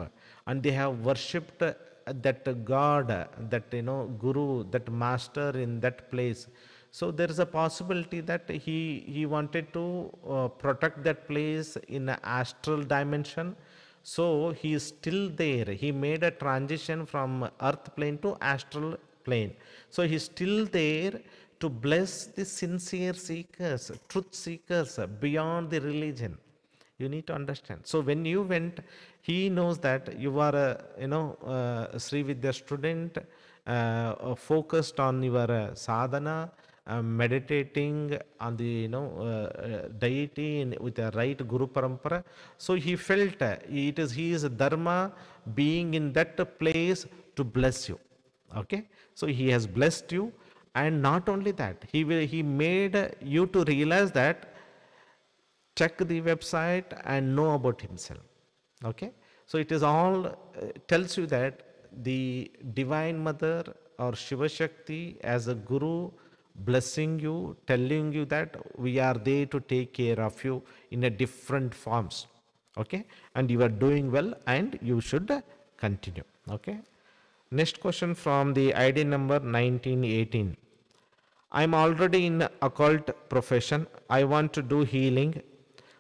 and they have worshipped that God, that Guru, that master in that place. So there is a possibility that he wanted to protect that place in an astral dimension. So he is still there. He made a transition from earth plane to astral plane. So he is still there to bless the sincere seekers, truth seekers beyond the religion. You need to understand. So when you went, he knows that you are a Sri Vidya student, focused on your sadhana, meditating on the deity with the right Guru Parampara. So he felt it is his dharma being in that place to bless you. Okay, so he has blessed you, and not only that, he made you to realize that check the website and know about himself. Okay, so it is all tells you that the divine mother or Shiva Shakti as a guru blessing you, telling you that we are there to take care of you in a different forms. Okay, and you are doing well and you should continue. Okay, next question from the ID number 1918. I'm already in occult profession. I want to do healing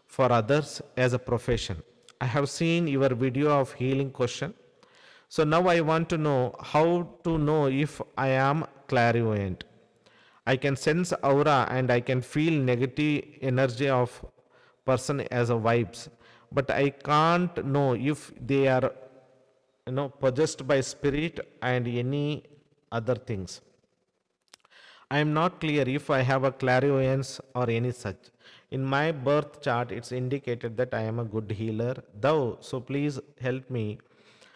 for others as a profession. I have seen your video of healing question. So now I want to know how to know if I am clairvoyant. I can sense aura and I can feel negative energy of person as a vibes, but I can't know if they are possessed by spirit and any other things. I am not clear if I have a clairvoyance or any such. In my birth chart, it's indicated that I am a good healer. Thou, so please help me.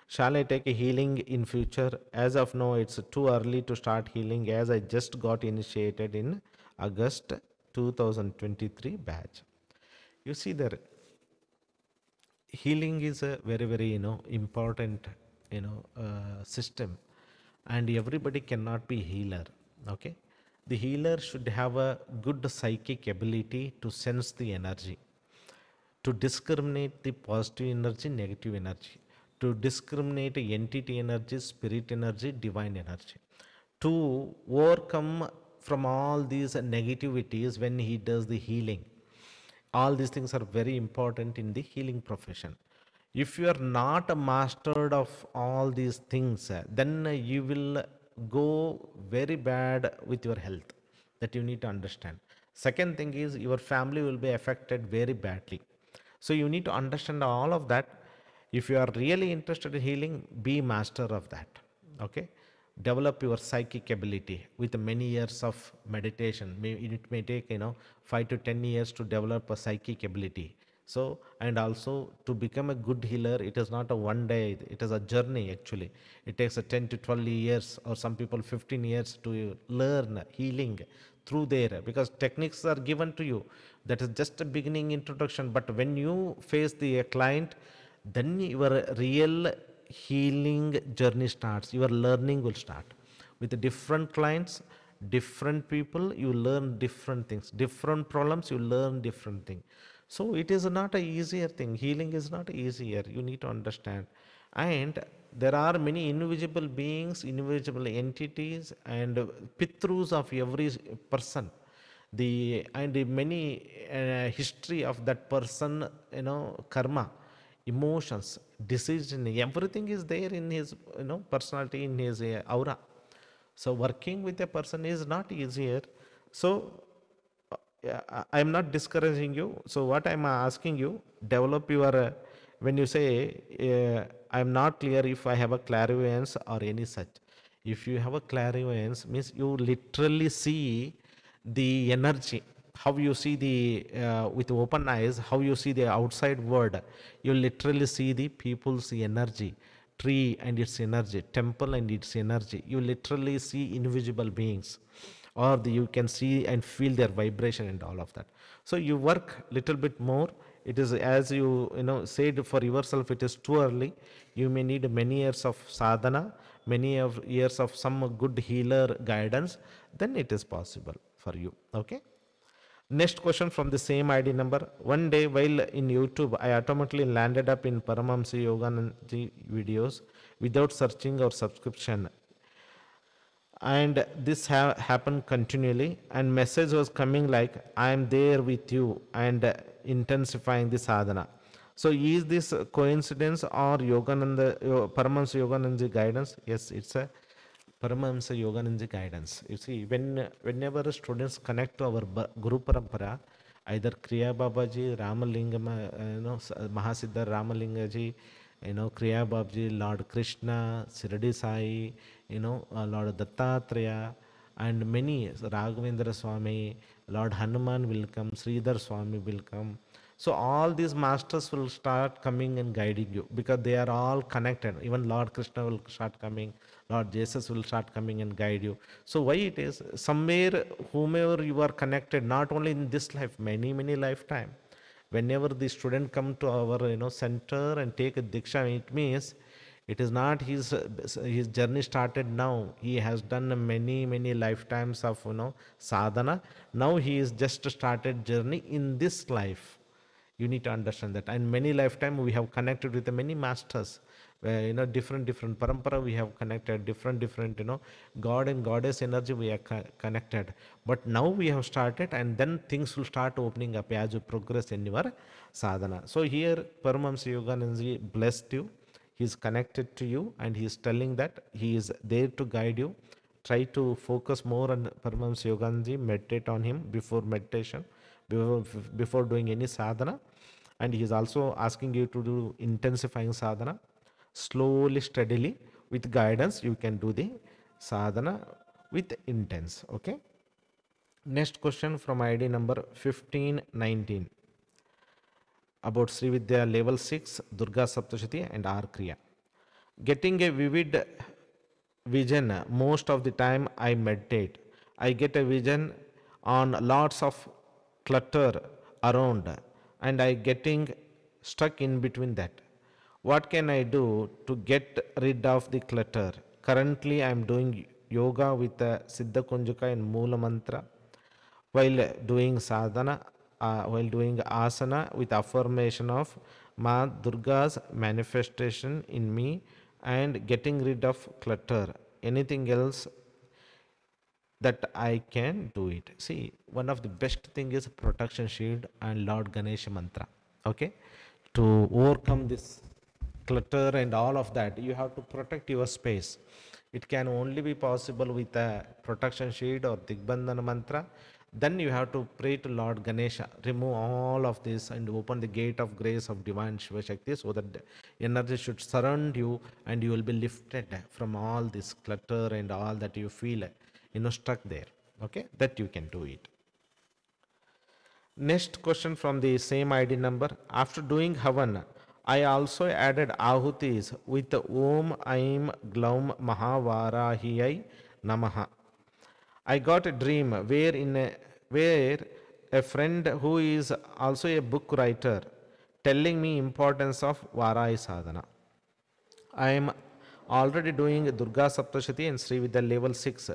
Shall I take a healing in future? As of now, it's too early to start healing as I just got initiated in August 2023 batch. You see there, healing is a very, very, important, system, and everybody cannot be healer. Okay, the healer should have a good psychic ability to sense the energy, to discriminate the positive energy, negative energy, to discriminate entity energy, spirit energy, divine energy, to overcome from all these negativities when he does the healing. All these things are very important in the healing profession. If you are not mastered of all these things, then you will go very bad with your health. That you need to understand. Second thing is your family will be affected very badly. So you need to understand all of that. If you are really interested in healing, be master of that. Okay, develop your psychic ability with many years of meditation. It may take 5 to 10 years to develop a psychic ability. So, and also to become a good healer, it is not a one day, it is a journey actually. It takes a 10 to 12 years or some people 15 years to learn healing through there, because techniques are given to you. That is just a beginning introduction. But when you face the client, then your real healing journey starts. Your learning will start with the different clients, different people. You learn different things, different problems, you learn different thing. So it is not a easier thing. Healing is not easier, you need to understand. And there are many invisible beings, invisible entities, and pitrus of every person, the and the many history of that person, karma, emotions, decision, everything is there in his personality, in his aura. So working with a person is not easier. So yeah, I'm not discouraging you. So what I'm asking you, develop your when you say I'm not clear if I have a clairvoyance or any such. If you have a clairvoyance, means you literally see the energy, how you see the with open eyes, how you see the outside world. You literally see the people's energy, tree and its energy, temple and its energy. You literally see invisible beings, or you can see and feel their vibration and all of that. So you work little bit more. It is, as you said, for yourself it is too early. You may need many years of sadhana, many of years of some good healer guidance, then it is possible for you. Okay. Next question from the same ID number. One day while in YouTube, I automatically landed up in Paramahamsa Yoganandaji videos without searching or subscription. And this happened continually, and message was coming like, I am there with you, and intensifying the sadhana. So is this a coincidence or Paramahamsa Yoganandaji guidance? Yes, it's a Paramahamsa Yoganandaji guidance. You see, whenever students connect to our Guru Parampara, either Kriya Babaji, Ramalingam, Mahasiddha Ramalingaji, Kriya Babaji, Lord Krishna, Siradi Sai, Lord Dattatreya, and many, Raghavendra Swami, Lord Hanuman will come, Sridhar Swami will come. So all these masters will start coming and guiding you, because they are all connected. Even Lord Krishna will start coming, Lord Jesus will start coming and guide you. So why it is, somewhere, whomever you are connected, not only in this life, many, many lifetime. Whenever the student come to our center and take a diksha, it means it is not his journey started now. He has done many, many lifetimes of sadhana. Now he is just started journey in this life. You need to understand that. And many lifetime we have connected with many masters, where different parampara we have connected, different god and goddess energy we are connected. But now we have started, and then things will start opening up as you progress in your sadhana. So here Paramahamsa Yoganandaji blessed you. He is connected to you, and he is telling that he is there to guide you. Try to focus more on Paramahamsa Yoganandaji, meditate on him before meditation, before doing any sadhana. And he is also asking you to do intensifying sadhana. Slowly, steadily, with guidance, you can do the sadhana with intense. Okay. Next question from ID number 1519 about Sri Vidya level 6, Durga Saptashati and R Kriya. Getting a vivid vision most of the time I meditate. I get a vision on lots of clutter around, and I getting stuck in between that. What can I do to get rid of the clutter? Currently I am doing yoga with the Siddha Kunjaka and Moola Mantra, while doing sadhana, while doing asana with affirmation of Ma Durga's manifestation in me, and getting rid of clutter. Anything else that I can do it? See, one of the best thing is protection shield and Lord Ganesha mantra. Okay, to overcome this clutter and all of that, you have to protect your space. It can only be possible with a protection shield or Digbandhana mantra. Then you have to pray to Lord Ganesha, remove all of this and open the gate of grace of divine Shiva Shakti, so that the energy should surround you and you will be lifted from all this clutter and all that you feel stuck there. Okay, that you can do it. Next question from the same ID number. After doing Havan, I also added Ahutis with Om Aim Glaum Mahavarahiyai Namaha. I got a dream where a friend who is also a book writer telling me importance of Varahi Sadhana. I am already doing Durga Saptashati and Sri Vidya level 6.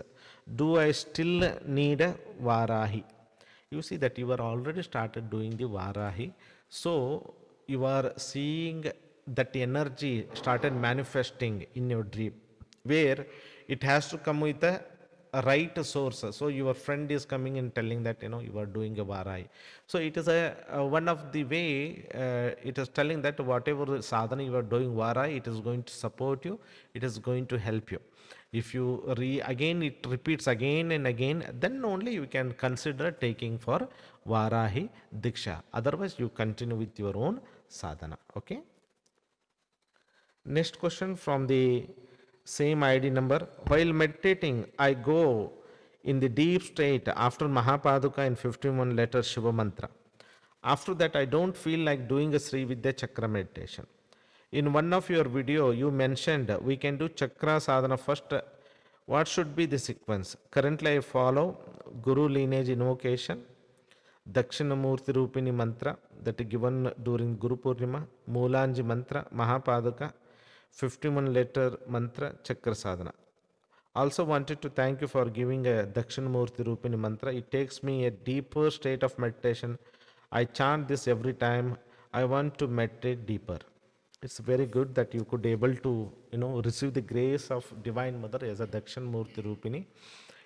Do I still need a Varahi? You see that you are already started doing the Varahi. So you are seeing that energy started manifesting in your dream, where it has to come with a right source. So your friend is coming and telling that you are doing a varai. So it is a one of the way, it is telling that whatever sadhana you are doing varai, it is going to support you, it is going to help you. If you again it repeats again and again, then only you can consider taking for varahi diksha. Otherwise you continue with your own sadhana. Okay. Next question from the same ID number. While meditating, I go in the deep state after Mahapaduka and 51 letter Shiva mantra. After that, I don't feel like doing a Sri Vidya Chakra meditation. In one of your video, you mentioned we can do Chakra sadhana first. What should be the sequence? Currently, I follow Guru lineage invocation, Dakshinamurti Rupini mantra that is given during Guru Purnima, Moolanji mantra, Mahapaduka, 51 letter mantra, Chakra sadhana. Also wanted to thank you for giving a Dakshinamurti Rupini mantra. It takes me a deeper state of meditation. I chant this every time I want to meditate deeper. It's very good that you could able to receive the grace of Divine Mother as a Dakshinamurti Rupini.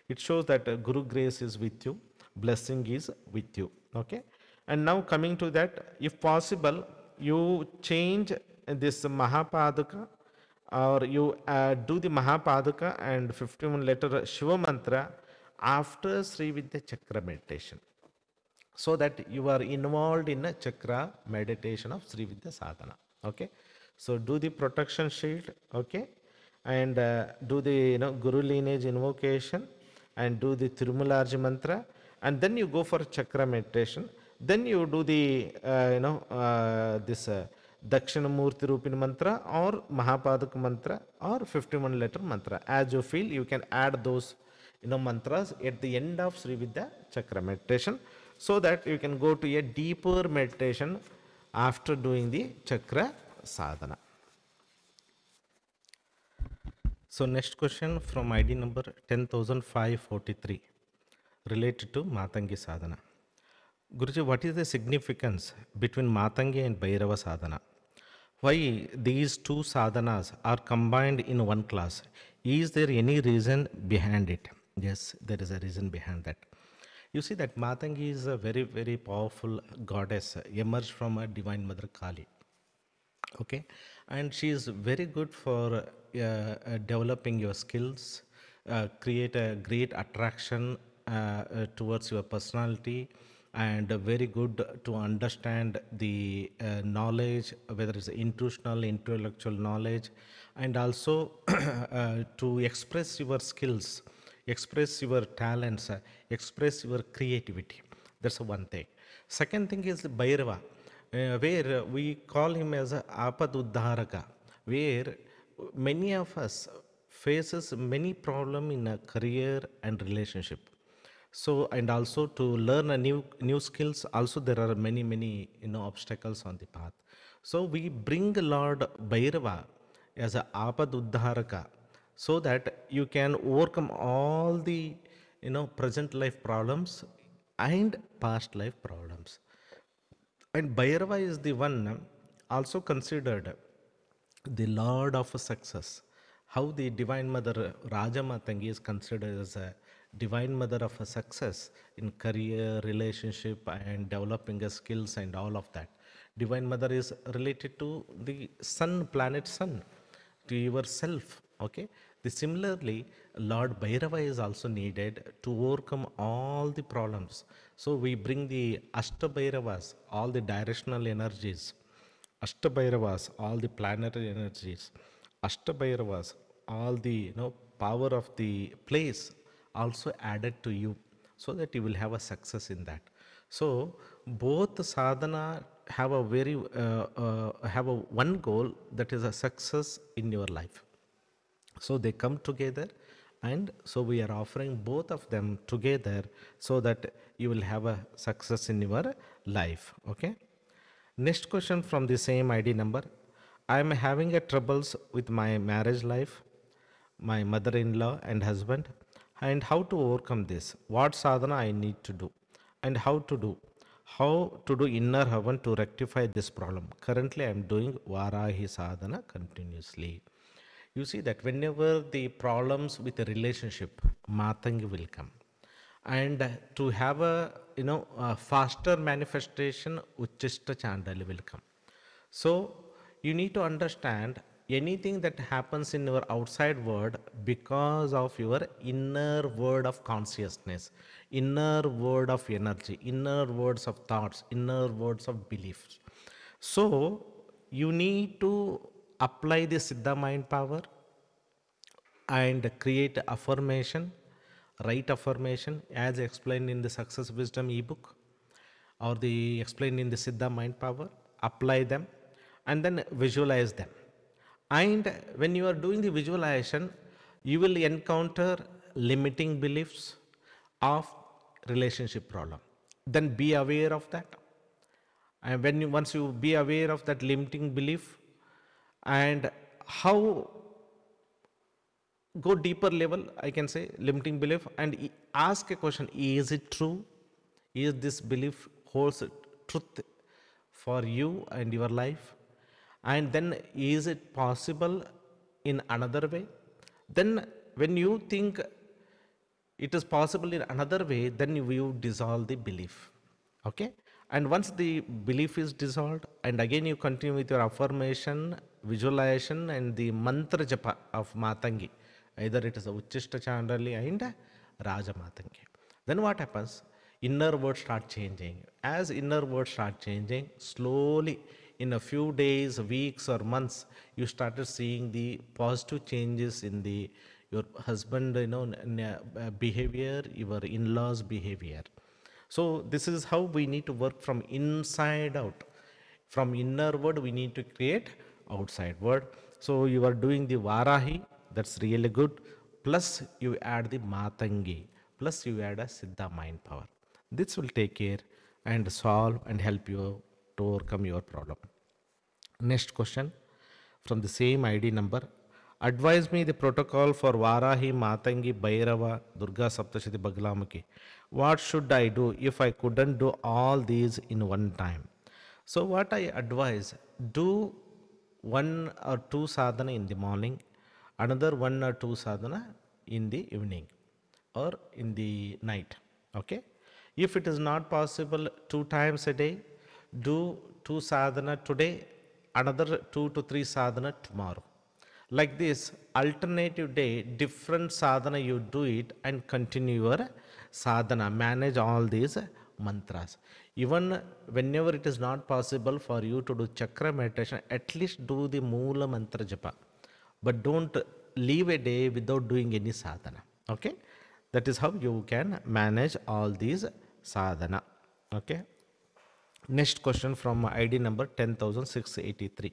It shows that Guru grace is with you, blessing is with you. Okay. And now coming to that, if possible, you change this Mahapaduka, or you do the Mahapaduka and 51 letter Shiva mantra after Sri Vidya Chakra meditation, so that you are involved in a chakra meditation of Sri Vidya sadhana. Okay. So do the protection shield. Okay. And do the Guru lineage invocation and do the Tirumalarji mantra, and then you go for chakra meditation. Then you do the this Dakshinamurti Rupini mantra or Mahapaduka mantra or 51 letter mantra. As you feel, you can add those mantras at the end of Sri Vidya Chakra meditation, so that you can go to a deeper meditation after doing the chakra sadhana. So next question from ID number 10,543 related to Matangi sadhana. Guruji, what is the significance between Matangi and Bhairava sadhana? Why these two sadhanas are combined in one class? Is there any reason behind it? Yes, there is a reason behind that. You see that Matangi is a very, very powerful goddess, emerged from a Divine Mother Kali. Okay, and she is very good for developing your skills, create a great attraction towards your personality, and very good to understand the knowledge, whether it's intuitional, intellectual knowledge, and also to express your skills, express your talents, express your creativity. That's one thing. Second thing is Bhairava, where we call him as a Apad where many of us faces many problem in a career and relationship. So, and also to learn a new skills, also there are many obstacles on the path. So we bring Lord Bhairava as a Apad so that you can overcome all the present life problems and past life problems. And Bhairava is the one also considered the Lord of success. How the Divine Mother Rajamatangi is considered as a Divine Mother of success in career, relationship, and developing skills and all of that. Divine Mother is related to the sun, planet sun, to yourself. Okay. Similarly, Lord Bhairava is also needed to overcome all the problems. So we bring the Ashtabhairavas, all the directional energies, Ashtabhairavas, all the planetary energies, Ashtabhairavas, all the power of the place also added to you, so that you will have a success in that. So both sadhana have a very have a one goal, that is a success in your life. So they come together, and so we are offering both of them together so that you will have a success in your life. Okay. Next question from the same ID number. I am having a troubles with my marriage life, my mother-in-law and husband, and how to overcome this. What sadhana I need to do and how to do. how to do inner havan to rectify this problem. Currently I am doing varahi sadhana continuously. You see that whenever the problems with the relationship, matangi will come. And to have a faster manifestation, uchishta chandali will come. So you need to understand anything that happens in your outside world because of your inner word of consciousness, inner word of energy, inner words of thoughts, inner words of beliefs. So you need to apply the Siddha mind power and create affirmation, right affirmation as explained in the Success Wisdom ebook or the explained in the Siddha mind power. Apply them and then visualize them. And when you are doing the visualization, you will encounter limiting beliefs of relationship problem. Then be aware of that. And when you, once you be aware of that limiting belief and how go deeper level, I can say limiting belief and ask a question: is it true? Is this belief holds truth for you and your life? And then is it possible in another way? Then when you think it is possible in another way, then you dissolve the belief. Okay? And once the belief is dissolved, and again you continue with your affirmation, visualization, and the mantra japa of Matangi, either it is a Uchishta Chandali and Raja Matangi. Then what happens? Inner words start changing. As inner words start changing, slowly in a few days, weeks, or months, you started seeing the positive changes in the your husband, behavior, your in-laws' behavior. So this is how we need to work from inside out. From inner word, we need to create outside word. So you are doing the Varahi, that's really good. Plus you add the Matangi. Plus you add a Siddha mind power. This will take care and solve and help you to overcome your problem. Next question from the same ID number. Advise me the protocol for Varahi, Matangi, Bhairava, Durga Saptashati, Baglamaki. What should I do if I couldn't do all these in one time? So what I advise, do one or two sadhana in the morning, another one or two sadhana in the evening or in the night. Okay? If it is not possible 2 times a day, do 2 sadhana today, another 2 to 3 sadhana tomorrow. Like this, alternative day, different sadhana you do it and continue your sadhana, manage all these mantras. Even whenever it is not possible for you to do chakra meditation, at least do the Moola mantra japa. But don't leave a day without doing any sadhana. Okay? That is how you can manage all these sadhana. Okay? Next question from ID number 10,683.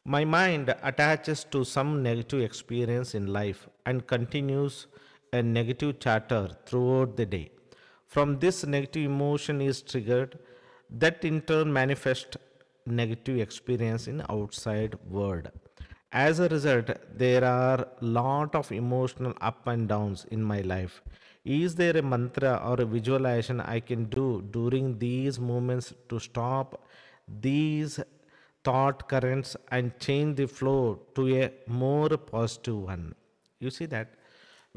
My mind attaches to some negative experience in life and continues a negative chatter throughout the day. From this negative emotion is triggered, that in turn manifests negative experience in outside world. As a result, there are lot of emotional up and downs in my life. Is there a mantra or a visualization I can do during these moments to stop these thought currents and change the flow to a more positive one? You see that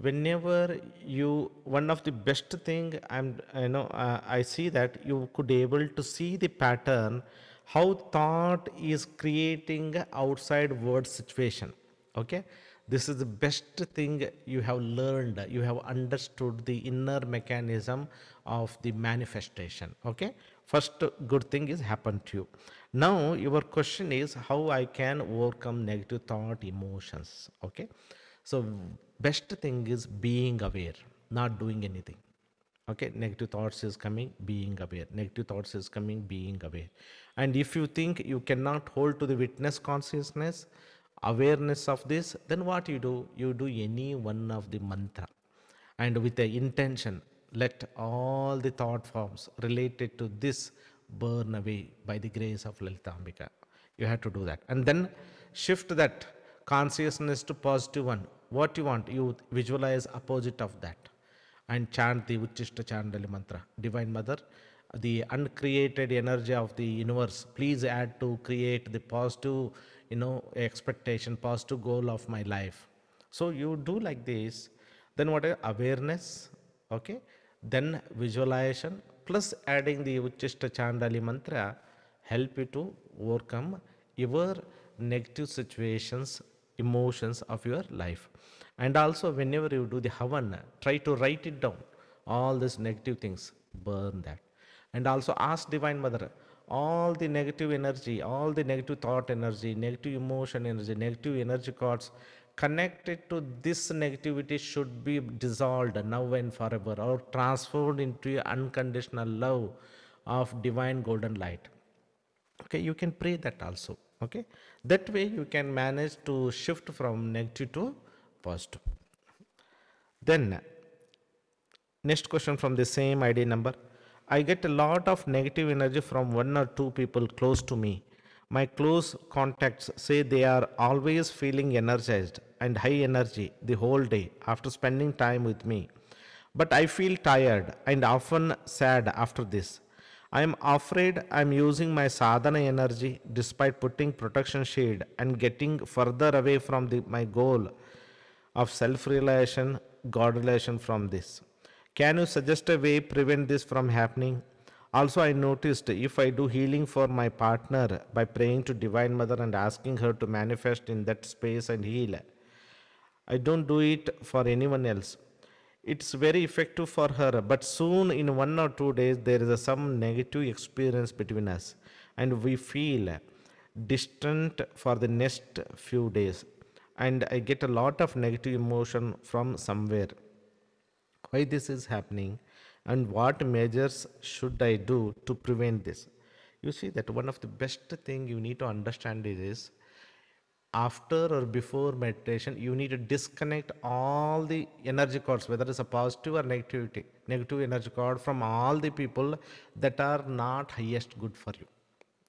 whenever you, one of the best thing I see that you could able to see the pattern how thought is creating outside world situation. Okay, this is the best thing you have learned, you have understood the inner mechanism of the manifestation. Okay, first good thing is happened to you. Now your question is how I can overcome negative thought emotions. Okay, so best thing is being aware, not doing anything. Okay, negative thoughts is coming, being aware. Negative thoughts is coming, being aware. And if you think you cannot hold to the witness consciousness, awareness of this, then what you do? You do any one of the mantra. And with the intention, let all the thought forms related to this burn away by the grace of Lalitambika. You have to do that. And then shift that consciousness to positive one. What you want, you visualize opposite of that and chant the Uchishta Chandali mantra. Divine Mother, the uncreated energy of the universe, please add to create the positive, expectation, positive goal of my life. So you do like this. Then what is awareness? Okay. Then visualization plus adding the uchishta chandali mantra help you to overcome your negative situations, emotions of your life. And also whenever you do the havan, try to write it down, all these negative things, burn that. And also ask divine mother, all the negative energy, all the negative thought energy, negative emotion energy, negative energy cords connected to this negativity should be dissolved now and forever, or transformed into unconditional love of divine golden light. Okay, you can pray that also. Okay, that way you can manage to shift from negative to positive. Then next question from the same ID number. I get a lot of negative energy from one or two people close to me. My close contacts say they are always feeling energized and high energy the whole day after spending time with me. But I feel tired and often sad after this. I am afraid I am using my sadhana energy despite putting protection shade and getting further away from my goal of self-realization, God relation from this. Can you suggest a way prevent this from happening? Also, I noticed if I do healing for my partner by praying to Divine Mother and asking her to manifest in that space and heal, I don't do it for anyone else. It's very effective for her, but soon in 1 or 2 days there is some negative experience between us, and we feel distant for the next few days, and I get a lot of negative emotion from somewhere. Why this is happening, and what measures should I do to prevent this? You see that one of the best thing you need to understand is after or before meditation, you need to disconnect all the energy cords, whether it's a positive or negative energy cord, from all the people that are not highest good for you.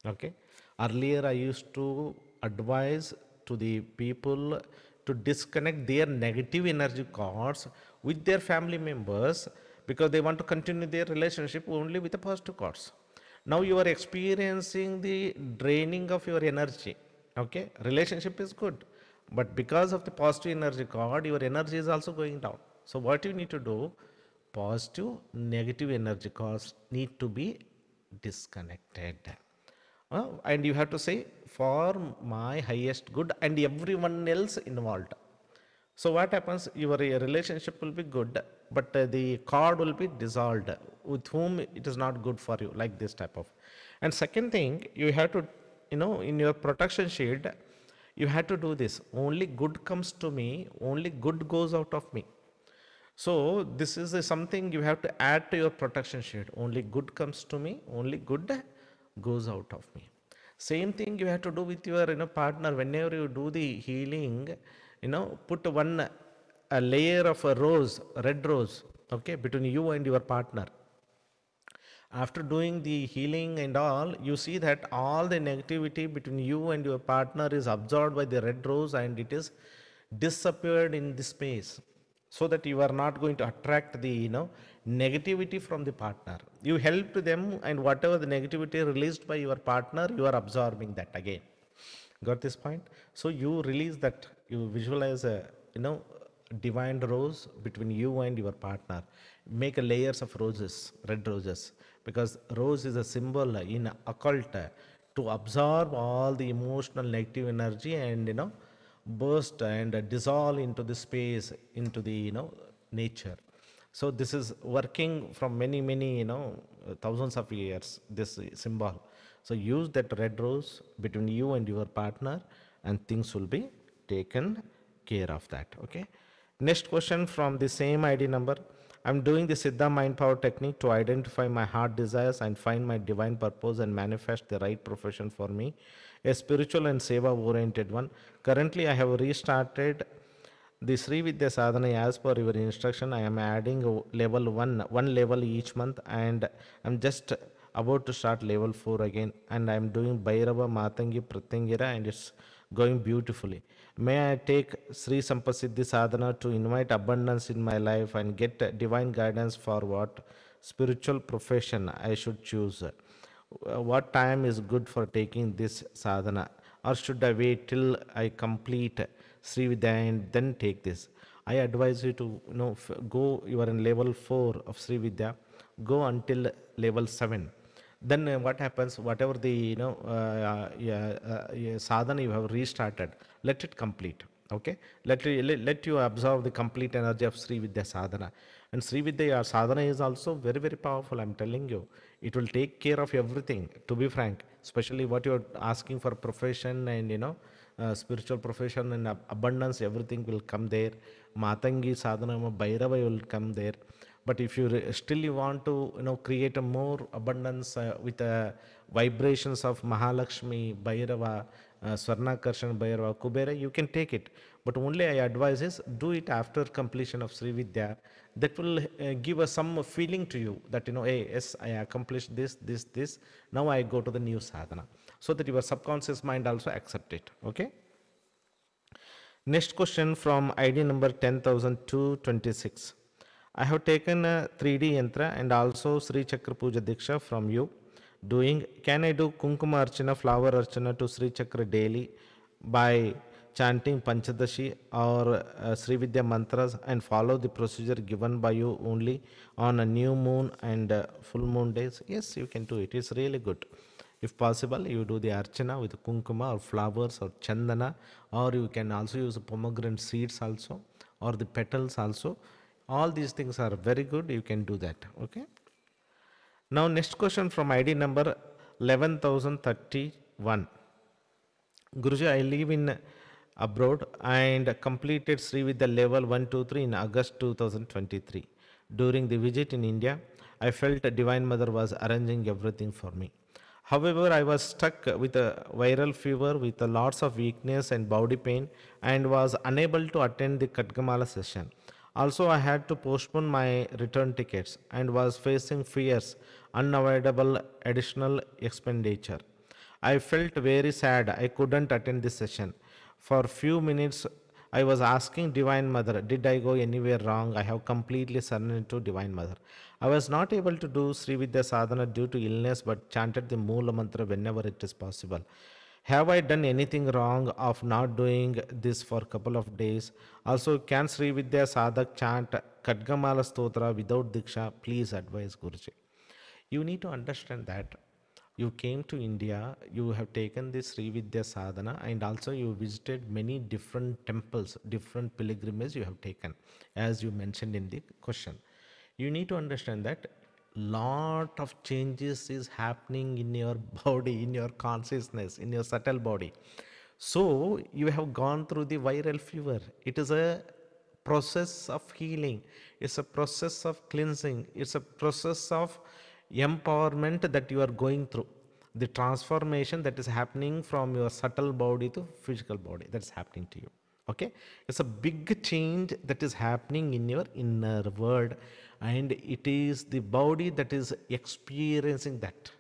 Okay. Earlier, I used to advise to the people to disconnect their negative energy cords with their family members because they want to continue their relationship only with the positive cords. Now you are experiencing the draining of your energy. Okay, relationship is good, but because of the positive energy cord, your energy is also going down. So what you need to do, positive, negative energy cords need to be disconnected. And you have to say for my highest good and everyone else involved. So what happens, your relationship will be good, but the cord will be dissolved with whom it is not good for you, like this type of. And second thing, you have to, in your protection shield, you have to do this. Only good comes to me, only good goes out of me. So this is something you have to add to your protection shield. Only good comes to me, only good goes out of me. Same thing you have to do with your partner. Whenever you do the healing, put one a layer of a rose, red rose, okay, between you and your partner. After doing the healing and all, you see that all the negativity between you and your partner is absorbed by the red rose and it is disappeared in the space, so that you are not going to attract the negativity from the partner. You help to them, and whatever the negativity released by your partner, you are absorbing that again. Got this point? So you release that, you visualize a divine rose between you and your partner. Make a layers of roses, red roses, because rose is a symbol in occult to absorb all the emotional negative energy and burst and dissolve into the space, into the nature. So this is working from many thousands of years, this symbol. So use that red rose between you and your partner and things will be taken care of that. Okay. Next question from the same ID number. I'm doing the Siddha Mind Power technique to identify my heart desires and find my divine purpose and manifest the right profession for me, a spiritual and seva oriented one. Currently, I have restarted the Sri Vidya Sadhana as per your instruction. I am adding level one level each month, and I'm just about to start level 4 again. And I'm doing Bhairava, Matangi, Pratyangira, and it's going beautifully. May I take Sri Sampasiddhi Sadhana to invite abundance in my life and get divine guidance for what spiritual profession I should choose? What time is good for taking this sadhana? Or should I wait till I complete Sri Vidya and then take this? I advise you to, go, you are in level 4 of Sri Vidya, go until level 7. Then what happens, whatever the, yeah, sadhana you have restarted, let it complete. Okay, let you absorb the complete energy of Sri Vidya sadhana. And Sri Vidya sadhana is also very, very powerful. I'm telling you, it will take care of everything. To be frank, especially what you're asking for profession and spiritual profession and abundance, everything will come there. Matangi sadhana, Bhairava will come there. But if you still you want to create a more abundance with vibrations of Mahalakshmi, Bhairava, Swarnakarshan, Bhairava, Kubera, you can take it. But only I advise is do it after completion of Sri Vidya. That will give us some feeling to you that hey, yes, I accomplished this. Now I go to the new sadhana, so that your subconscious mind also accept it. Okay. Next question from ID number 10,226. I have taken a 3D yantra and also Sri Chakra Puja Diksha from you. Can I do Kunkuma Archana, flower Archana to Sri Chakra daily by chanting Panchadashi or Sri Vidya mantras and follow the procedure given by you only on a new moon and full moon days? Yes, you can do it. It's really good. If possible, you do the archana with kunkuma or flowers or chandana, or you can also use pomegranate seeds also, or the petals also. All these things are very good. You can do that. Okay. Now, next question from ID number 11,031. Guruji, I live in abroad and completed Sri Vidya level 1, 2, 3 in August 2023. During the visit in India, I felt Divine Mother was arranging everything for me. However, I was stuck with a viral fever with a lots of weakness and body pain and was unable to attend the Kadgamala session. Also, I had to postpone my return tickets and was facing fierce, unavoidable additional expenditure. I felt very sad I couldn't attend this session. For few minutes, I was asking Divine Mother, did I go anywhere wrong? I have completely surrendered to Divine Mother. I was not able to do Sri Vidya Sadhana due to illness but chanted the Moola Mantra whenever it is possible. Have I done anything wrong of not doing this for a couple of days? Also, can Sri Vidya Sadhak chant Kadgamala Stotra without Diksha? Please advise Guruji. You need to understand that you came to India, you have taken this Sri Vidya Sadhana, and also you visited many different temples, different pilgrimages you have taken, as you mentioned in the question. You need to understand that lot of changes is happening in your body, in your consciousness, in your subtle body. So you have gone through the viral fever. It is a process of healing. It's a process of cleansing. It's a process of empowerment that you are going through. The transformation that is happening from your subtle body to physical body, that's happening to you. Okay, it's a big change that is happening in your inner world, and it is the body that is experiencing that.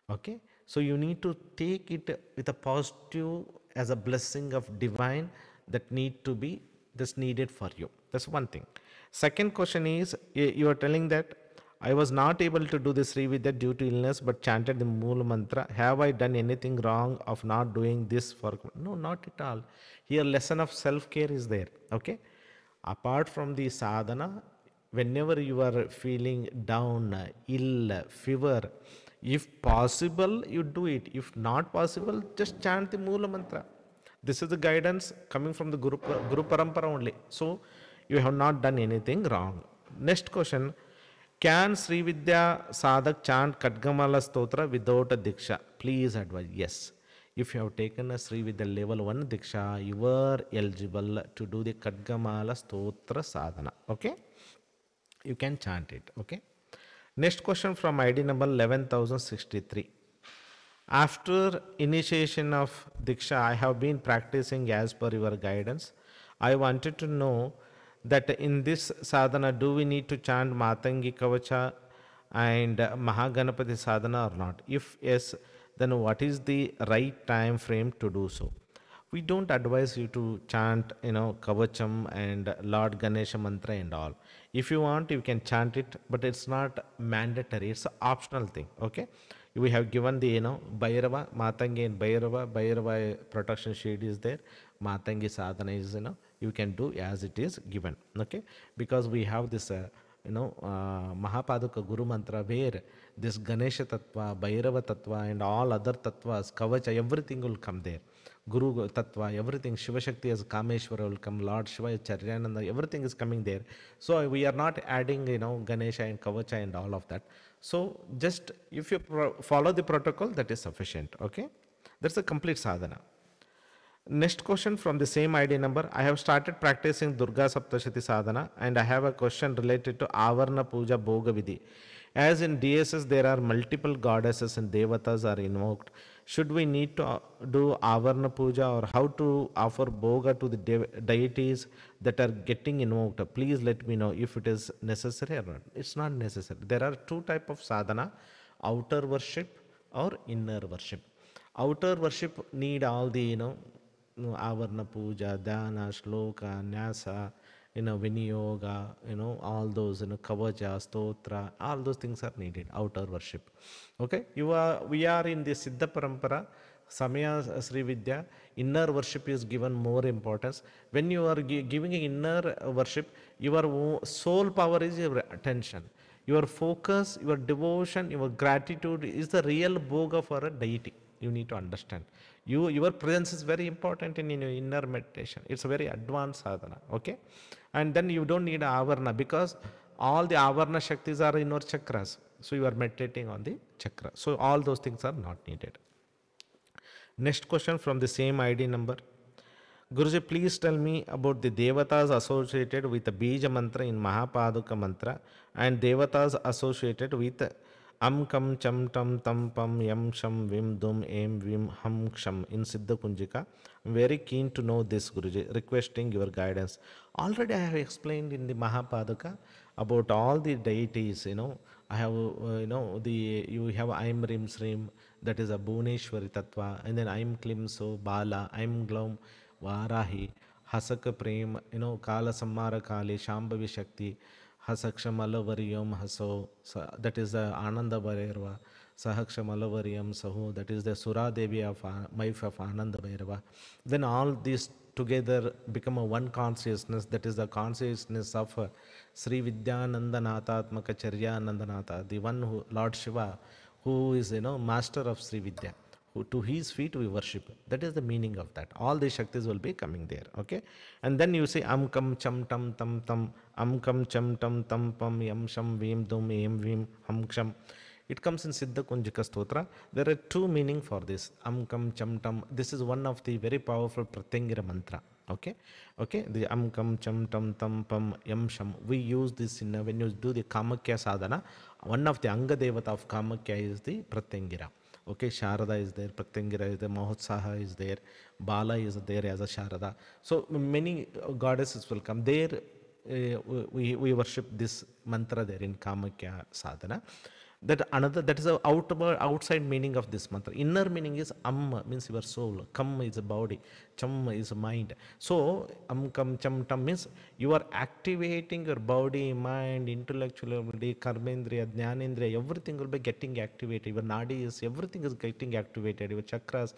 Okay, so you need to take it with a positive, as a blessing of divine that need to be this needed for you. That's one thing. Second question is, you are telling that I was not able to do this Sri Vidya due to illness but chanted the Moola Mantra. Have I done anything wrong of not doing this for? No, not at all. Here lesson of self-care is there. Okay. Apart from the sadhana, whenever you are feeling down, ill, fever, if possible, you do it. If not possible, just chant the Moola Mantra. This is the guidance coming from the Guru Parampara only. So you have not done anything wrong. Next question. Can Sri Vidya Sadhak chant Kadgamala Stotra without a Diksha? Please advise. Yes. If you have taken a Sri Vidya level 1 Diksha, you are eligible to do the Kadgamala Stotra Sadhana. Okay? You can chant it. Okay? Next question from ID number 11,063. After initiation of Diksha, I have been practicing as per your guidance. I wanted to know that in this sadhana, do we need to chant Matangi Kavacha and Mahaganapati sadhana or not? If yes, then what is the right time frame to do so? We don't advise you to chant, Kavacham and Lord Ganesha mantra and all. If you want, you can chant it, but it's not mandatory. It's an optional thing. Okay, we have given the Bhairava, Matangi and Bhairava protection shield is there. Matangi sadhana is you can do as it is given. Okay, because we have this Mahapaduka Guru Mantra where this Ganesha Tattva, Bhairava Tattva, and all other Tattvas, Kavacha, everything will come there. Guru Tattva, everything, Shiva Shakti as Kameshwara will come, Lord Shiva, Charyananda, everything is coming there. So we are not adding, Ganesha and Kavacha and all of that. So just if you follow the protocol, that is sufficient. Okay, that's a complete sadhana. Next question from the same ID number. I have started practicing Durga Saptashati sadhana and I have a question related to Avarna Puja Bhoga Vidhi. As in DSS there are multiple goddesses and devatas are invoked. Should we need to do Avarna Puja or how to offer Bhoga to the deities that are getting invoked? Please let me know if it is necessary or not. It's not necessary. There are two types of sadhana, outer worship or inner worship. Outer worship need all the Avarna Puja, Dhyana, Shloka, Nyasa, Viniyoga, all those, Kavacha, Stotra, all those things are needed, outer worship. Okay, we are in the Siddha Parampara, Samaya Sri Vidya, inner worship is given more importance. When you are giving inner worship, your soul power is your attention. Your focus, your devotion, your gratitude is the real bhoga for a deity. You need to understand. Your presence is very important in your inner meditation. It's a very advanced sadhana. Okay, and then you don't need avarna because all the avarna shaktis are in your chakras. So you are meditating on the chakra. So all those things are not needed. Next question from the same ID number. Guruji, please tell me about the devatas associated with the Bija mantra in Mahapaduka mantra and devatas associated with Am Kam Cham Tam Tam Pam Yam Sham Vim Dum Em Vim Ham Ksham in Siddha Kunjika. I'm very keen to know this, Guruji, requesting your guidance. Already I have explained in the Mahapaduka about all the deities, I have, you have Aim Rim Srim, that is a Bhuneshwari Tattva, and then Aim Klim So, Bala, Aim Glom, Varahi, Hasaka Prem, Kala Sammara Kali, Shambhavi Shakti, Hasakshamalavariyam Haso, that is the Ananda Bhairava, Sahakshamalavariyam Saho, that is the Sura Devi of wife of Ananda Bhairava. Then all these together become a one consciousness, that is the consciousness of Sri Vidyanandanatha Atmaka Charyanandanatha, the one who, Lord Shiva, who is master of Sri Vidya. Who, to his feet we worship. That is the meaning of that. All the Shaktis will be coming there. Okay. And then you say Am Kam Cham Tam Tam Tam, Am Kam Cham Tam Tam Pam Yam Sham Vim Dum Em Vim Ham Ksham. It comes in Siddha Kunjika Stotra. There are two meanings for this. Am Kam Cham Tam. This is one of the very powerful Pratyangara mantra. Okay. Okay. The Am Kam Cham Tam Tam Pam Yam Sham. We use this in when you do the Kamakya sadhana. One of the Anga Devata of Kamakya is the Pratyangara. Okay, Sharada is there, Pratyangara is there, Mahotsaha is there, Bala is there as a Sharada. So many goddesses will come there. We worship this mantra there in Kamakya sadhana. That is a outside meaning of this mantra. Inner meaning is means your soul, Kam is a body, Cham is a mind. So Kam Cham Tam means you are activating your body, mind, intellectual ability, karmendriya, jnanendriya, everything will be getting activated. Your nadi is, everything is getting activated. Your chakras,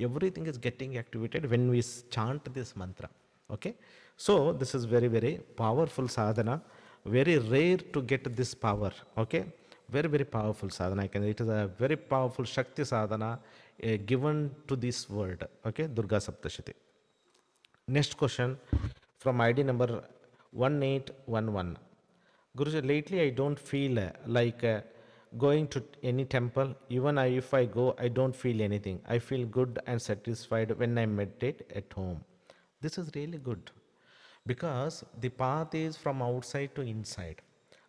everything is getting activated when we chant this mantra. Okay, so this is very, very powerful sadhana. Very rare to get this power. Okay. Very, very powerful sadhana. It is a very powerful Shakti sadhana given to this world. Okay, Durga Saptashati. Next question from ID number 1811. Guruji, lately I don't feel like going to any temple. Even if I go, I don't feel anything. I feel good and satisfied when I meditate at home. This is really good because the path is from outside to inside.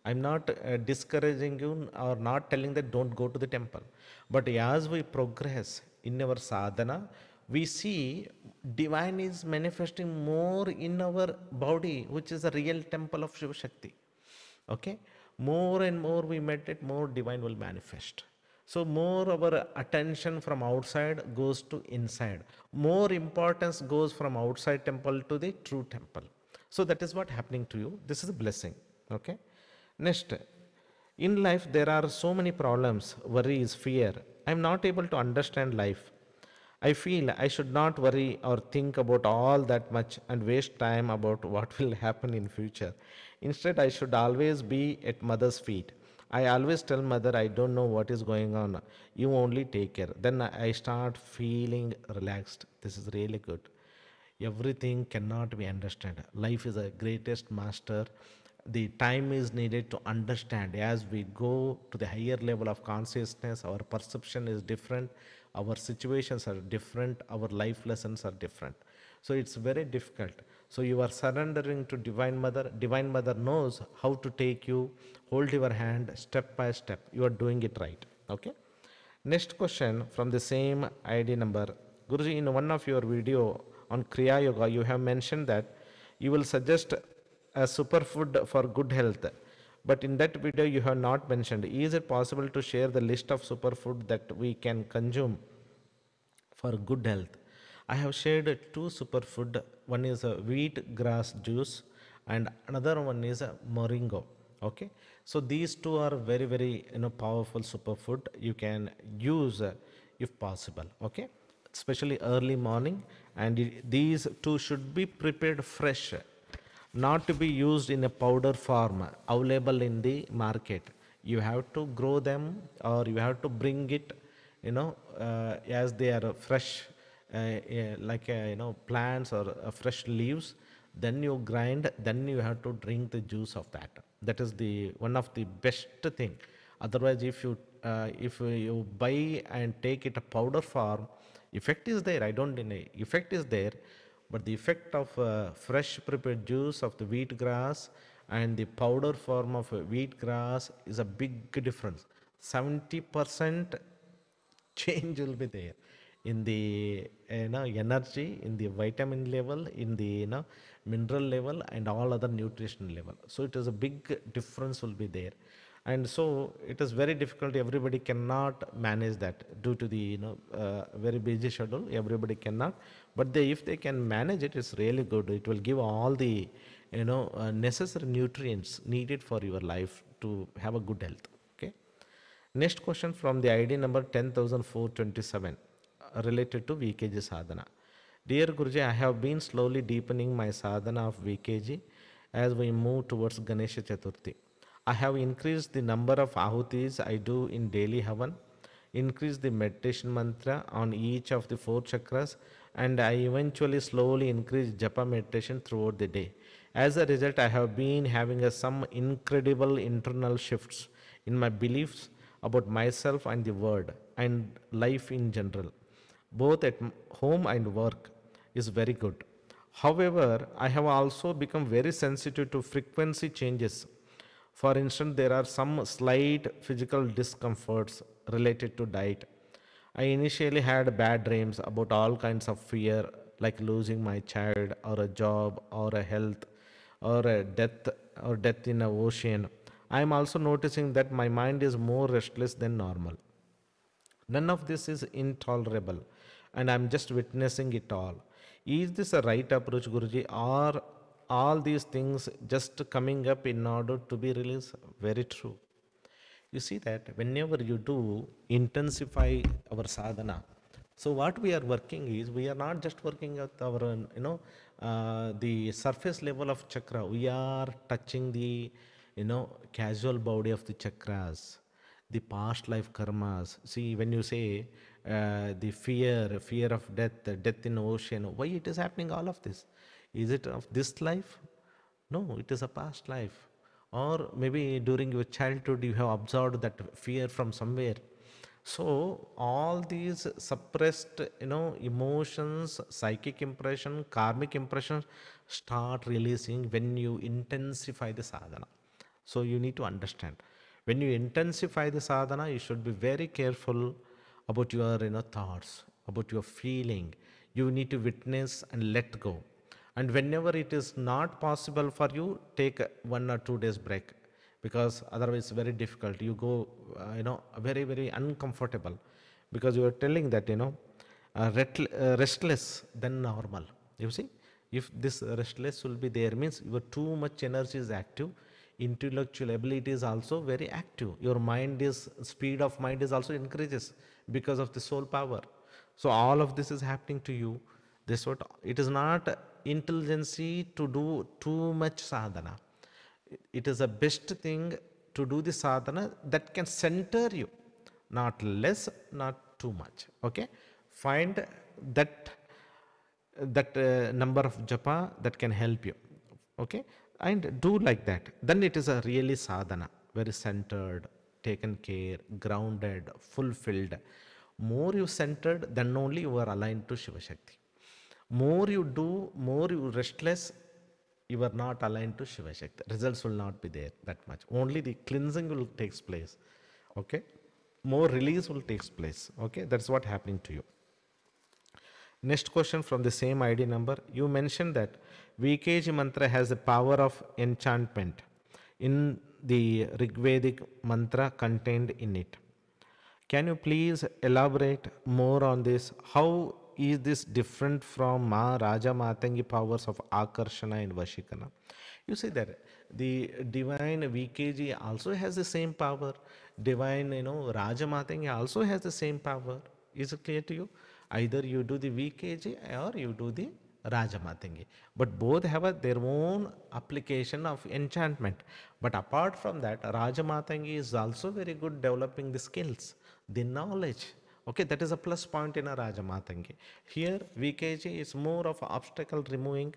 I'm not discouraging you or not telling that don't go to the temple. But as we progress in our sadhana, we see divine is manifesting more in our body, which is a real temple of Shiva Shakti. Okay? More and more we meditate, more divine will manifest. So more our attention from outside goes to inside. More importance goes from outside temple to the true temple. So that is what happening to you. This is a blessing. Okay. Next, in life there are so many problems, worries, fear. I'm not able to understand life. I feel I should not worry or think about all that much and waste time about what will happen in future. Instead, I should always be at mother's feet. I always tell mother I don't know what is going on. You only take care. Then I start feeling relaxed. This is really good. Everything cannot be understood. Life is a greatest master. The time is needed to understand. As we go to the higher level of consciousness, our perception is different, our situations are different, our life lessons are different. So it's very difficult. So you are surrendering to Divine Mother. Divine Mother knows how to take you, hold your hand step by step. You are doing it right. Okay. Next question from the same ID number. Guruji, in one of your video on Kriya Yoga, you have mentioned that you will suggest a superfood for good health. But in that video, you have not mentioned. Is it possible to share the list of superfood that we can consume for good health? I have shared two superfood. One is a wheat grass juice, and another one is a moringa. Okay, so these two are very very powerful superfood you can use if possible. Okay, especially early morning, and these two should be prepared fresh, not to be used in a powder form available in the market. You have to grow them or you have to bring it, as they are fresh, like plants or plants or fresh leaves. Then you grind, then you have to drink the juice of that. That is the one of the best thing. Otherwise, if you buy and take it a powder form, effect is there, I don't deny, effect is there, but the effect of fresh prepared juice of the wheat grass and the powder form of wheat grass is a big difference. 70% change will be there in the energy, in the vitamin level, in the mineral level, and all other nutrition level. So it is a big difference will be there, and so it is very difficult. Everybody cannot manage that due to the very busy schedule. Everybody cannot, but if they can manage it, it's really good. It will give all the necessary nutrients needed for your life to have a good health. Okay. Next question from the ID number 10,427, related to VKG sadhana. Dear Guruji, I have been slowly deepening my sadhana of VKG as we move towards Ganesha Chaturthi. I have increased the number of ahutis I do in daily havan, increased the meditation mantra on each of the four chakras, and I eventually slowly increased japa meditation throughout the day. As a result, I have been having some incredible internal shifts in my beliefs about myself and the world and life in general, both at home and work, is very good. However, I have also become very sensitive to frequency changes. For instance, there are some slight physical discomforts related to diet. I initially had bad dreams about all kinds of fear, like losing my child, or a job, or a health, or a death, or death in an ocean. I am also noticing that my mind is more restless than normal. None of this is intolerable, and I'm just witnessing it all. Is this a right approach, Guruji, or all these things just coming up in order to be released? Very true. You see that whenever you do intensify our sadhana, so what we are working is, we are not just working at our the surface level of chakra. We are touching the casual body of the chakras, the past life karmas. See, when you say the fear of death, death in ocean, why it is happening all of this? Is it of this life? No, it is a past life. Or maybe during your childhood you have absorbed that fear from somewhere. So all these suppressed, emotions, psychic impression, karmic impressions start releasing when you intensify the sadhana. So you need to understand. When you intensify the sadhana, you should be very careful about your thoughts, about your feeling. You need to witness and let go. And whenever it is not possible for you, take 1 or 2 days break, because otherwise it's very difficult. You go, very very uncomfortable, because you are telling that restless than normal. You see, if this restless will be there, means your too much energy is active intellectual ability is also very active. Your mind is, speed of mind is also increases because of the soul power. So all of this is happening to you. This what it is not intelligency to do too much sadhana. It is the best thing to do the sadhana that can center you, not less, not too much. Okay, find that number of japa that can help you. Okay, and do like that, then it is a really sadhana, very centered, taken care, grounded, fulfilled. More you centered, then only you are aligned to Shiva Shakti. More you do, more you restless, you are not aligned to Shiva Shakti. Results will not be there that much. Only the cleansing will takes place. Okay, more release will takes place. Okay, that's what happening to you. Next question from the same ID number. You mentioned that VKG mantra has the power of enchantment in the Rigvedic mantra contained in it. Can you please elaborate more on this? How is this different from Ma Raja Matangi powers of Akarshana and Vashikana? You see that the divine VKG also has the same power. Divine, Raja Matangi also has the same power. Is it clear to you? Either you do the VKG or you do the Rajamatangi. But both have their own application of enchantment. But apart from that, Rajamatangi is also very good developing the skills, the knowledge. Okay, that is a plus point in a Rajamatangi. Here, VKG is more of obstacle removing,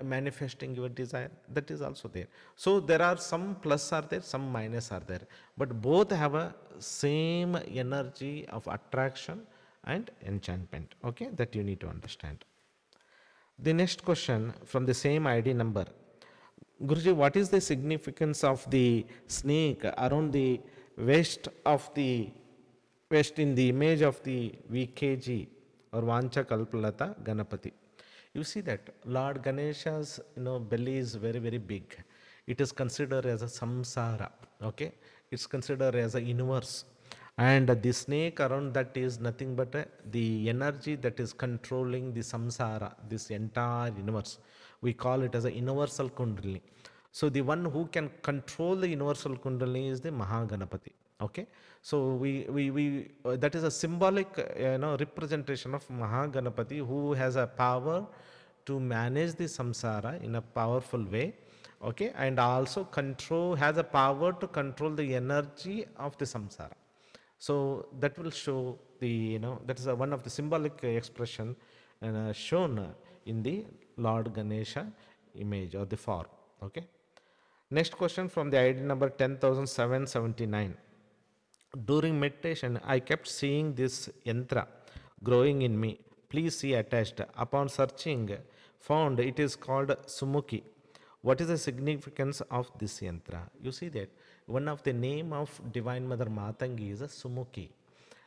manifesting your desire. That is also there. So there are some plus are there, some minus are there. But both have a same energy of attraction and enchantment. Okay, that you need to understand. The next question from the same ID number. Guruji, what is the significance of the snake around the waist in the image of the VKG or Vancha Kalpalata Ganapati? You see that Lord Ganesha's belly is very, very big. It is considered as a samsara. Okay, it's considered as a universe. And the snake around that is nothing but the energy that is controlling the samsara, this entire universe. We call it as a universal kundalini. So the one who can control the universal kundalini is the Mahaganapati. Okay, so we that is a symbolic representation of Mahaganapati, who has a power to manage the samsara in a powerful way. Okay, and also has a power to control the energy of the samsara. So that will show the, that is one of the symbolic expression shown in the Lord Ganesha image or the form. Okay. Next question from the ID number 10,779. During meditation, I kept seeing this yantra growing in me. Please see attached. Upon searching, found it is called Sumukhi. What is the significance of this yantra? You see that one of the name of Divine Mother Matangi is a Sumukhi.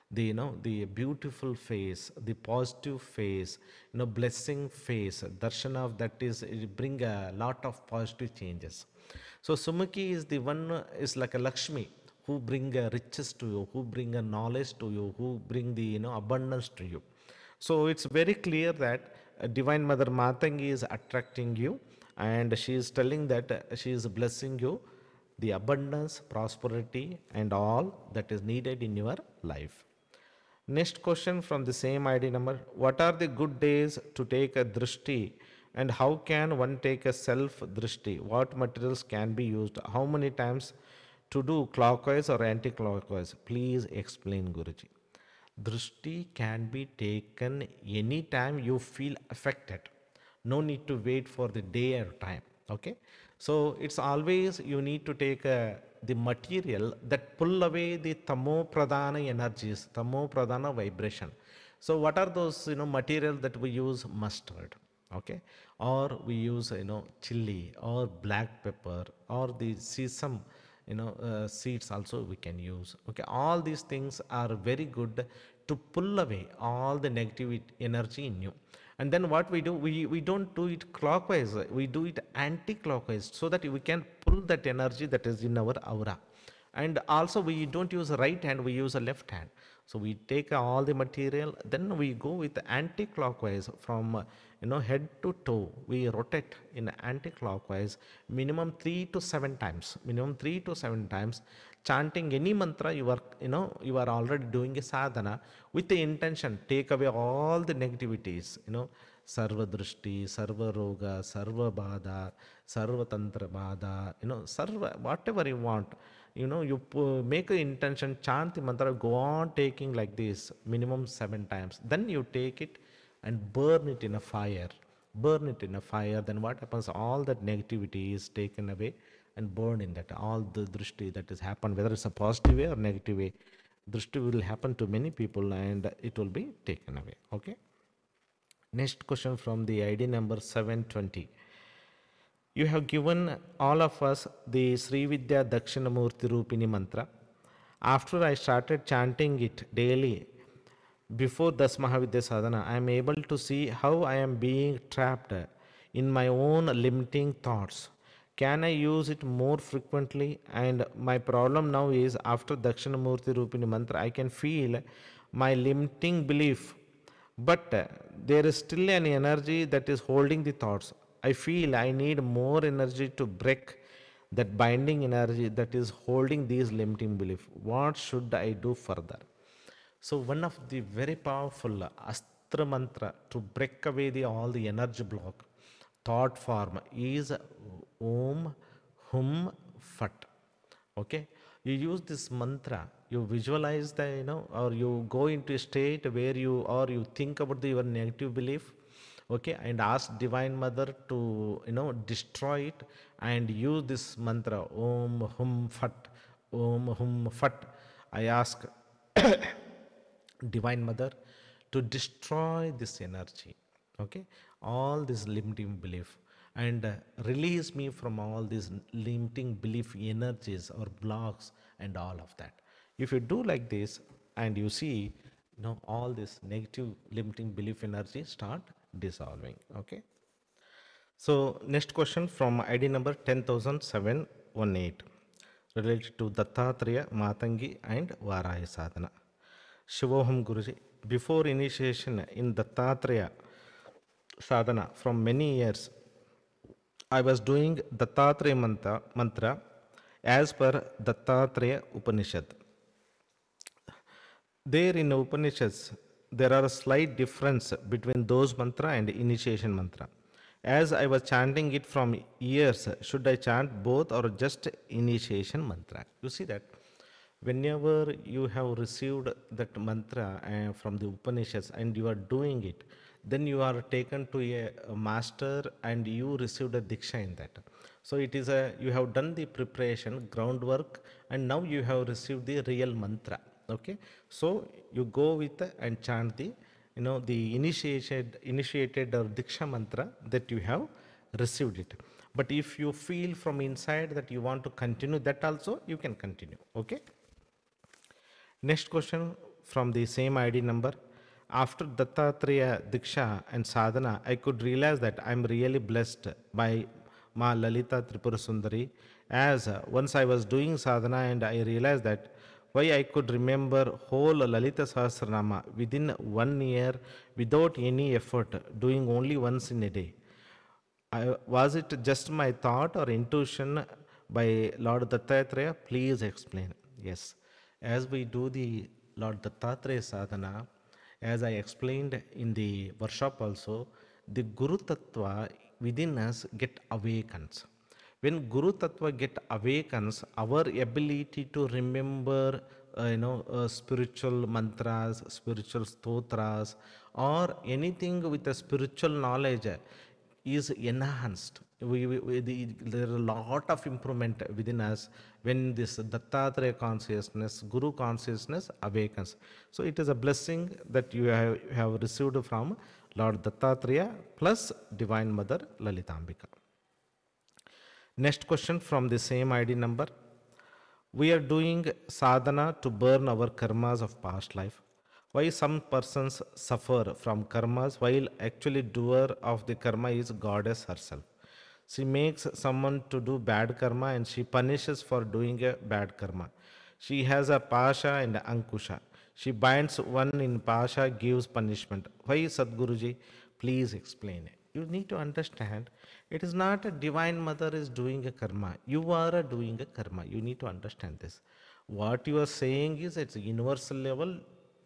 The beautiful face, the positive face, blessing face, darshana of that is bring a lot of positive changes. So Sumukhi is the one, is like a Lakshmi, who bring riches to you, who bring a knowledge to you, who bring the abundance to you. So it's very clear that Divine Mother Matangi is attracting you, and she is telling that she is blessing you the abundance, prosperity, and all that is needed in your life. Next question from the same ID number. What are the good days to take a drishti, and how can one take a self drishti? What materials can be used? How many times to do clockwise or anti-clockwise? Please explain, Guruji. Drishti can be taken anytime you feel affected. No need to wait for the day or time. Okay, so it's always you need to take the material that pull away the tamo pradhana energies, tamo pradhana vibration. So what are those material that we use? Mustard, okay, or we use chili or black pepper or the sesame seeds also we can use. Okay, all these things are very good to pull away all the negative energy in you. And then what we do, we don't do it clockwise, we do it anti-clockwise, so that we can pull that energy that is in our aura. And also we don't use a right hand, we use a left hand. So we take all the material, then we go with anti-clockwise from head to toe. We rotate in anti-clockwise minimum 3 to 7 times. Minimum 3 to 7 times, chanting any mantra. You are already doing a sadhana with the intention take away all the negativities. Sarva drishti, sarva roga, sarva bada, sarva tantra bada. Sarva whatever you want. You make an intention, chant the mantra, go on taking like this minimum 7 times. Then you take it and burn it in a fire. Burn it in a fire. Then what happens? All that negativity is taken away and burned in that. All the drishti that has happened, whether it's a positive way or negative way, drishti will happen to many people and it will be taken away. Okay. Next question from the ID number 720. You have given all of us the Sri Vidya Dakshinamurti Rupini mantra. After I started chanting it daily before Das Mahavidya Sadhana, I am able to see how I am being trapped in my own limiting thoughts. Can I use it more frequently? And my problem now is after Dakshinamurti Rupini mantra, I can feel my limiting belief, but there is still an energy that is holding the thoughts. I feel I need more energy to break that binding energy that is holding these limiting beliefs. What should I do further? So one of the very powerful astra mantra to break away all the energy block, thought form is Om Hum Fat. Okay, you use this mantra, you visualize or you go into a state where you think about your negative belief. Okay, and ask Divine Mother to destroy it, and use this mantra Om Hum Fat, Om Hum Fat. I ask Divine Mother to destroy this energy, okay, all this limiting belief, and release me from all these limiting belief energies or blocks and all of that. If you do like this and you see all this negative limiting belief energy start dissolving. Okay, so next question from ID number 10718 related to Dattatreya, Matangi and Varahi Sadhana. Shivoham Guruji, before initiation in Dattatreya Sadhana from many years, I was doing Dattatreya mantra as per Dattatreya Upanishad. There in Upanishads, there are a slight difference between those mantra and initiation mantra. As I was chanting it from years, should I chant both or just initiation mantra? You see that whenever you have received that mantra from the Upanishads and you are doing it, then you are taken to a master and you received a diksha in that. So it is you have done the preparation, groundwork, and now you have received the real mantra. Okay, so you go with and chant the the initiated or diksha mantra that you have received it. But if you feel from inside that you want to continue that also, you can continue. Okay, next question from the same ID number. After Dattatreya Diksha and Sadhana, I could realize that I am really blessed by Ma Lalita Tripura Sundari, as once I was doing sadhana and I realized that why I could remember whole Lalita Sahasranama within 1 year without any effort, doing only once in a day. Was it just my thought or intuition by Lord Dattatreya? Please explain. Yes, as we do the Lord Dattatreya sadhana, as I explained in the workshop also, the Guru Tattva within us get awakens. When Guru Tattva get awakens, our ability to remember spiritual mantras, spiritual stotras, or anything with a spiritual knowledge is enhanced. There are a lot of improvement within us when this Dattatreya consciousness, Guru consciousness awakens. So it is a blessing that you have received from Lord Dattatreya plus Divine Mother Lalitambika. Next question from the same ID number. We are doing sadhana to burn our karmas of past life. Why some persons suffer from karmas while actually doer of the karma is goddess herself? She makes someone to do bad karma and she punishes for doing a bad karma. She has a Pasha and Ankusha. She binds one in Pasha, gives punishment. Why, Sadguruji? Please explain. You need to understand, it is not a divine mother is doing a karma. You are doing a karma. You need to understand this. What you are saying is it's a universal level.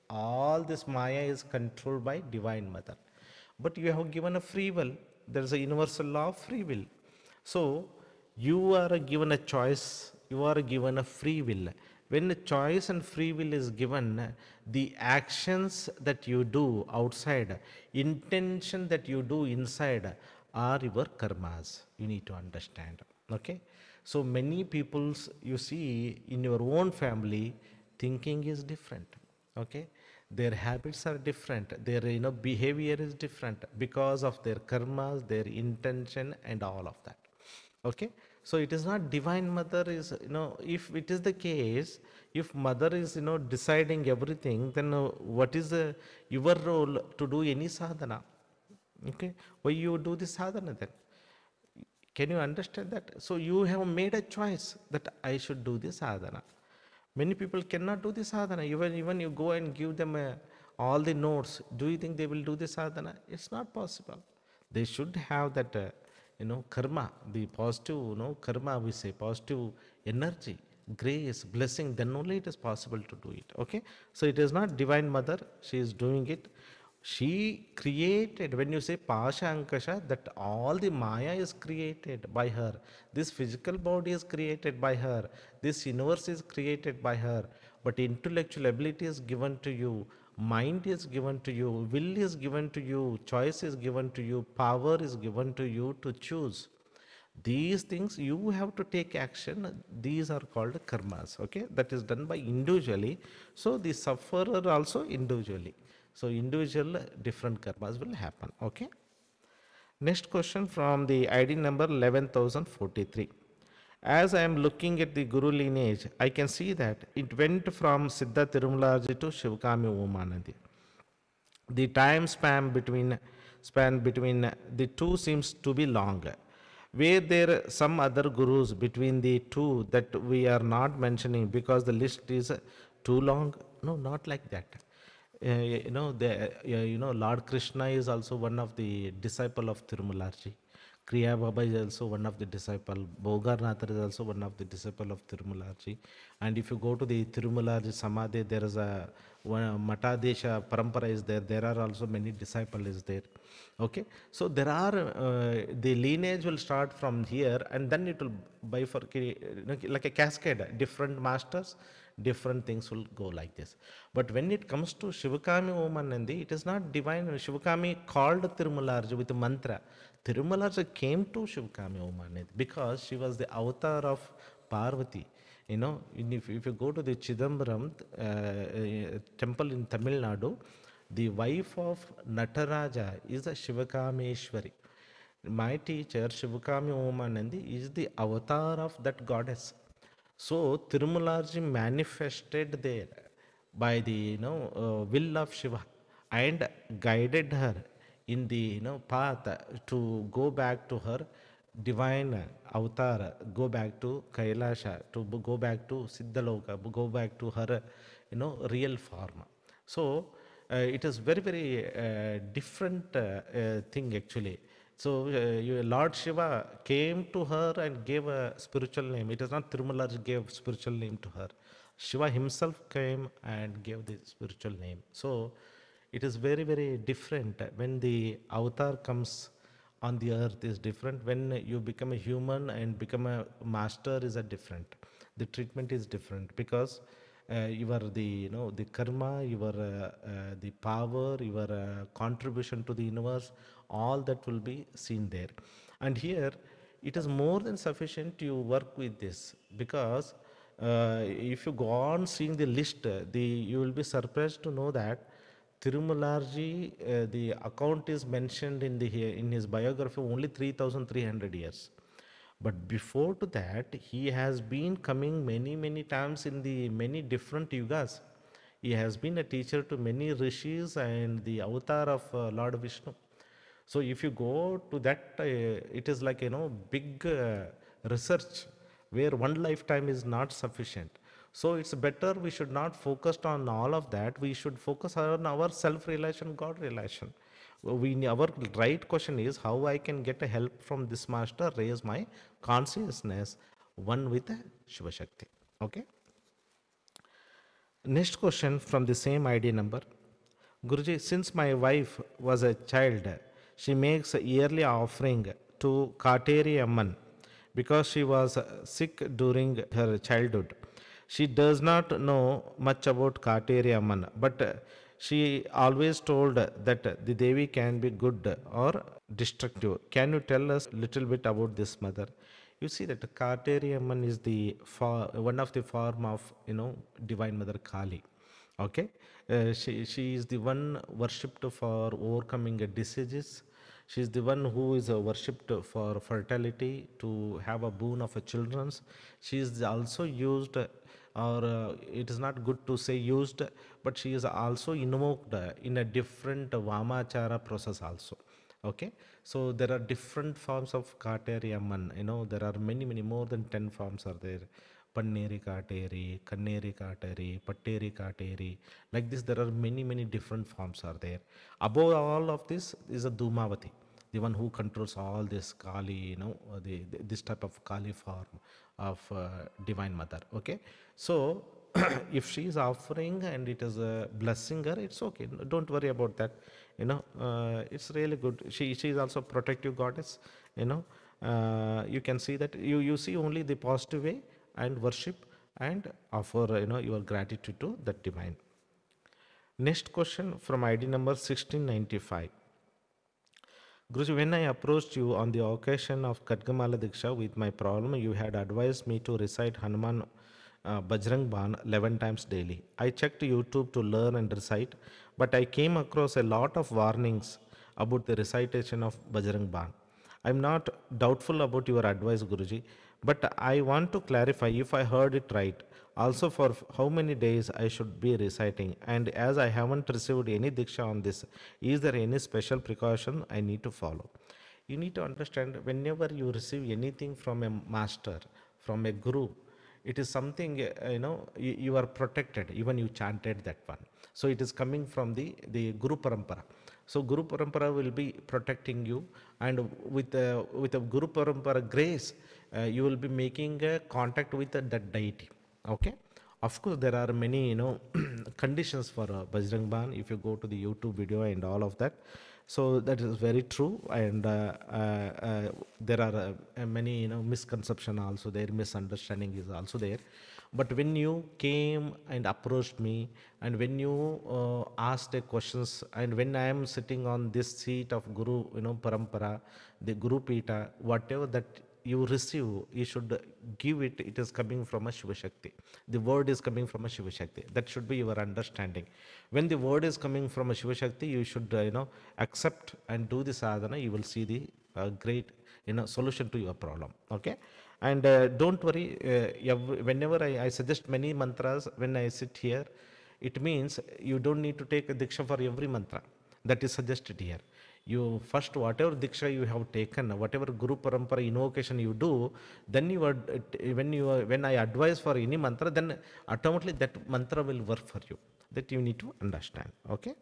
All this Maya is controlled by divine mother. But you have given a free will. There is a universal law of free will. So you are given a choice, you are given a free will. When the choice and free will is given, the actions that you do outside, intention that you do inside are your karmas. You need to understand. Okay? So many people's you see in your own family, thinking is different. Okay? Their habits are different, their behavior is different because of their karmas, their intention and all of that. Okay, so it is not divine mother is if it is the case, if mother is deciding everything, then what is your role to do any sadhana? Okay, why you do this sadhana then? Can you understand that? So you have made a choice that I should do this sadhana. Many people cannot do the sadhana. Even you go and give them all the notes. Do you think they will do the sadhana? It's not possible. They should have that, karma, the positive, karma we say, positive energy, grace, blessing. Then only it is possible to do it. Okay. So it is not divine mother. She is doing it. She created, when you say Pasha Ankasha, that all the Maya is created by her. This physical body is created by her. This universe is created by her. But intellectual ability is given to you. Mind is given to you. Will is given to you. Choice is given to you. Power is given to you to choose. These things you have to take action. These are called karmas. Okay, that is done by individually. So the sufferer also individually. So individual different karmas will happen. Okay. Next question from the ID number 11,043. As I am looking at the Guru lineage, I can see that it went from Siddha Tirumalaji to Shivkami Umanandi. The time span between the two seems to be long. Were there some other gurus between the two that we are not mentioning because the list is too long? No, not like that. Lord Krishna is also one of the disciple of Tirumularji. Kriya Baba is also one of the disciple. Bogarnathar is also one of the disciple of Tirumularji. And if you go to the Tirumularji Samadhi, there is a Matadesha Parampara is there. There are also many disciples is there. Okay, so there are the lineage will start from here, and then it will bifurcate like a cascade. Different masters, different things will go like this. But when it comes to Shivakami Omanandi, it is not divine. Shivakami called Tirumularji with mantra. Tirumularji came to Shivakami Omanandi because she was the avatar of Parvati. If you go to the Chidambaram temple in Tamil Nadu, the wife of Nataraja is a Shivakameshwari. My teacher, Shivakami Omanandi, is the avatar of that goddess. So Tirumularji manifested there by the will of Shiva and guided her in the path to go back to her divine avatar, go back to Kailasha, to go back to Siddhaloka, go back to her real form. So it is very very different thing actually. So Lord Shiva came to her and gave a spiritual name. It is not Tirumularji gave spiritual name to her. Shiva himself came and gave the spiritual name. So it is very very different when the avatar comes on the earth is different. When you become a human and become a master is a different. The treatment is different because your the karma, your the power, your contribution to the universe, all that will be seen there. And here it is more than sufficient to work with this because if you go on seeing the list, you will be surprised to know that Tirumularji, the account is mentioned in his biography only 3,300 years. But before to that, he has been coming many, many times in the many different yugas. He has been a teacher to many rishis and the avatar of Lord Vishnu. So if you go to that, it is like big research where one lifetime is not sufficient. So it's better we should not focus on all of that. We should focus on our self relation, God relation. Our right question is how I can get a help from this master, raise my consciousness one with Shiva Shakti. Okay. Next question from the same ID number. Guruji, since my wife was a child, she makes a yearly offering to Kateri Amman because she was sick during her childhood. She does not know much about Kateri Amman, but she always told that the Devi can be good or destructive. Can you tell us a little bit about this mother? You see that Kateri Amman is one of the form of Divine Mother Kali. Okay, she is the one worshipped for overcoming diseases. She is the one who is worshipped for fertility, to have a boon of a children's. She is also used, or it is not good to say used, but she is also invoked in a different Vamachara process also. Okay, so there are different forms of Kateri Amman. There are many more than 10 forms are there. Panneri Kateri, Kanneri Kateri, Patteri Kateri. Like this, there are many different forms are there. Above all of this is a Dhumavati, the one who controls all this Kali, this type of Kali form of Divine Mother. Okay, so if she is offering and it is blessing her, it's okay. Don't worry about that. It's really good. She is also protective goddess. You can see that you see only the positive way and worship and offer your gratitude to that divine. Next question from ID number 1695. Guruji, when I approached you on the occasion of Kadgamala Diksha with my problem, you had advised me to recite Hanuman Bajrang Ban 11 times daily. I checked YouTube to learn and recite, but I came across a lot of warnings about the recitation of Bajrang Ban. I'm not doubtful about your advice, Guruji, but I want to clarify if I heard it right. Also, for how many days I should be reciting, and as I haven't received any diksha on this, is there any special precaution I need to follow? You need to understand, whenever you receive anything from a master, from a guru, it is something you are protected. Even you chanted that one, so it is coming from the Guru Parampara. So Guru Parampara will be protecting you, and with a Guru Parampara grace, you will be making a contact with that deity. Okay. Of course, there are many conditions for Bajrang Ban. If you go to the YouTube video and all of that, so that is very true. And there are many misconception also there, misunderstanding is also there. But when you came and approached me, and when you asked the questions, and when I am sitting on this seat of Guru Parampara, the Guru Pita, whatever that you receive, you should give it. It is coming from a Shiva Shakti. The word is coming from a Shiva Shakti. That should be your understanding. When the word is coming from a Shiva Shakti, you should accept and do the sadhana. You will see the great solution to your problem. Okay. And don't worry. Whenever I suggest many mantras when I sit here, it means you don't need to take a diksha for every mantra that is suggested here. You first, whatever diksha you have taken, whatever Guru Parampara invocation you do, then when I advise for any mantra, then automatically that mantra will work for you. That you need to understand. Okay.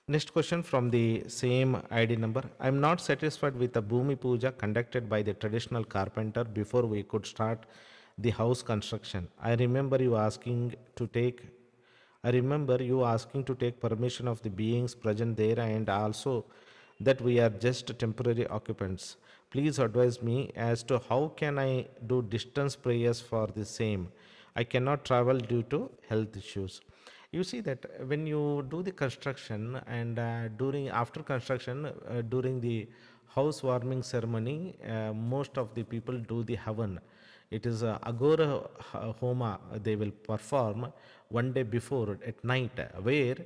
Next question from the same ID number. I am not satisfied with the Bhumi Puja conducted by the traditional carpenter before we could start the house construction. I remember you asking to take permission of the beings present there, and also that we are just temporary occupants. Please advise me as to how can I do distance prayers for the same. I cannot travel due to health issues. You see that when you do the construction, and after construction, during the house warming ceremony, most of the people do the havan. It is Agora Homa they will perform one day before at night, where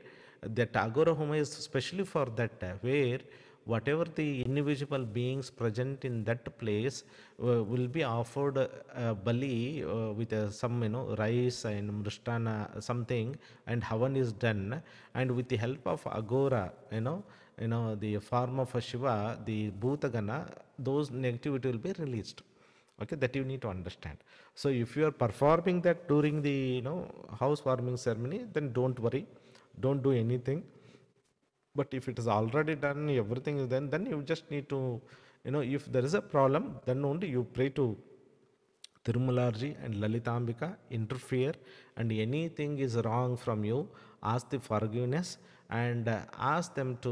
that Agora Homa is specially for that, where whatever the individual beings present in that place will be offered bali with some rice and mristana something, and havan is done, and with the help of Agora, the form of a Shiva, the Bhutagana, those negativity will be released. Okay, that you need to understand. So if you are performing that during the housewarming ceremony, then don't worry, don't do anything. But if it is already done, everything is done, then you just need to, if there is a problem, then only you pray to Tirumalarji and Lalitambika, interfere, and anything is wrong from you, ask the forgiveness, and ask them to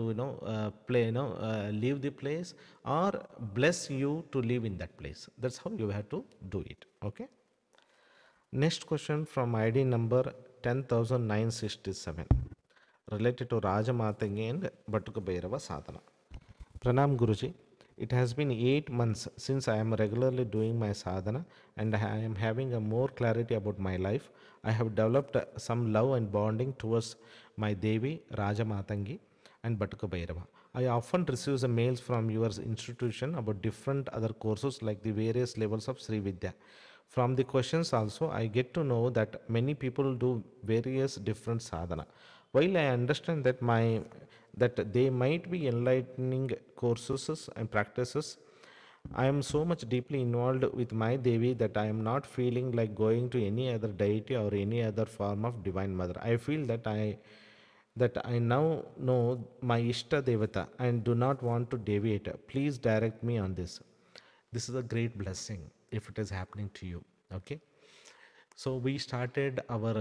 leave the place, or bless you to live in that place. That's how you have to do it. Okay. Next question from ID number 10,967, related to Rajamatangi and Batuka Bhairava Sadhana. Pranam Guruji, it has been 8 months since I am regularly doing my sadhana and I am having a more clarity about my life. I have developed some love and bonding towards my Devi, Rajamatangi and Batuka Bhairava. I often receive the mails from your institution about different other courses like the various levels of Sri Vidya. From the questions also, I get to know that many people do various different sadhana. While I understand that they might be enlightening courses and practices, I am so much deeply involved with my Devi that I am not feeling like going to any other deity or any other form of divine mother. I feel that I now know my Ishta Devata and do not want to deviate. Please direct me on this. This is a great blessing if it is happening to you. Okay. So we started our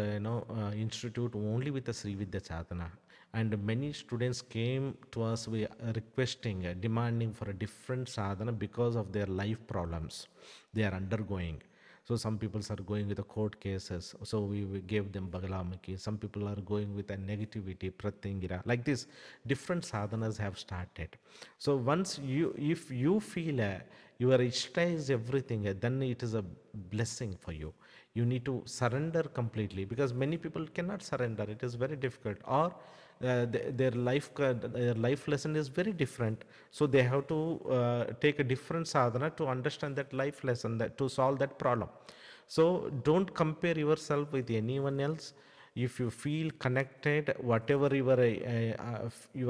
institute only with the Sri Vidya Sadhana, and many students came to us requesting, demanding for a different sadhana because of their life problems they are undergoing. So some people are going with the court cases, so we gave them Bagalamaki. Some people are going with a negativity, Pratyangira. Like this, different sadhanas have started. So if you feel your Ishta is everything, then it is a blessing for you. You need to surrender completely, because many people cannot surrender. It is very difficult, or their life lesson is very different, so they have to take a different sadhana to understand that life lesson, that to solve that problem. So don't compare yourself with anyone else. If you feel connected, whatever you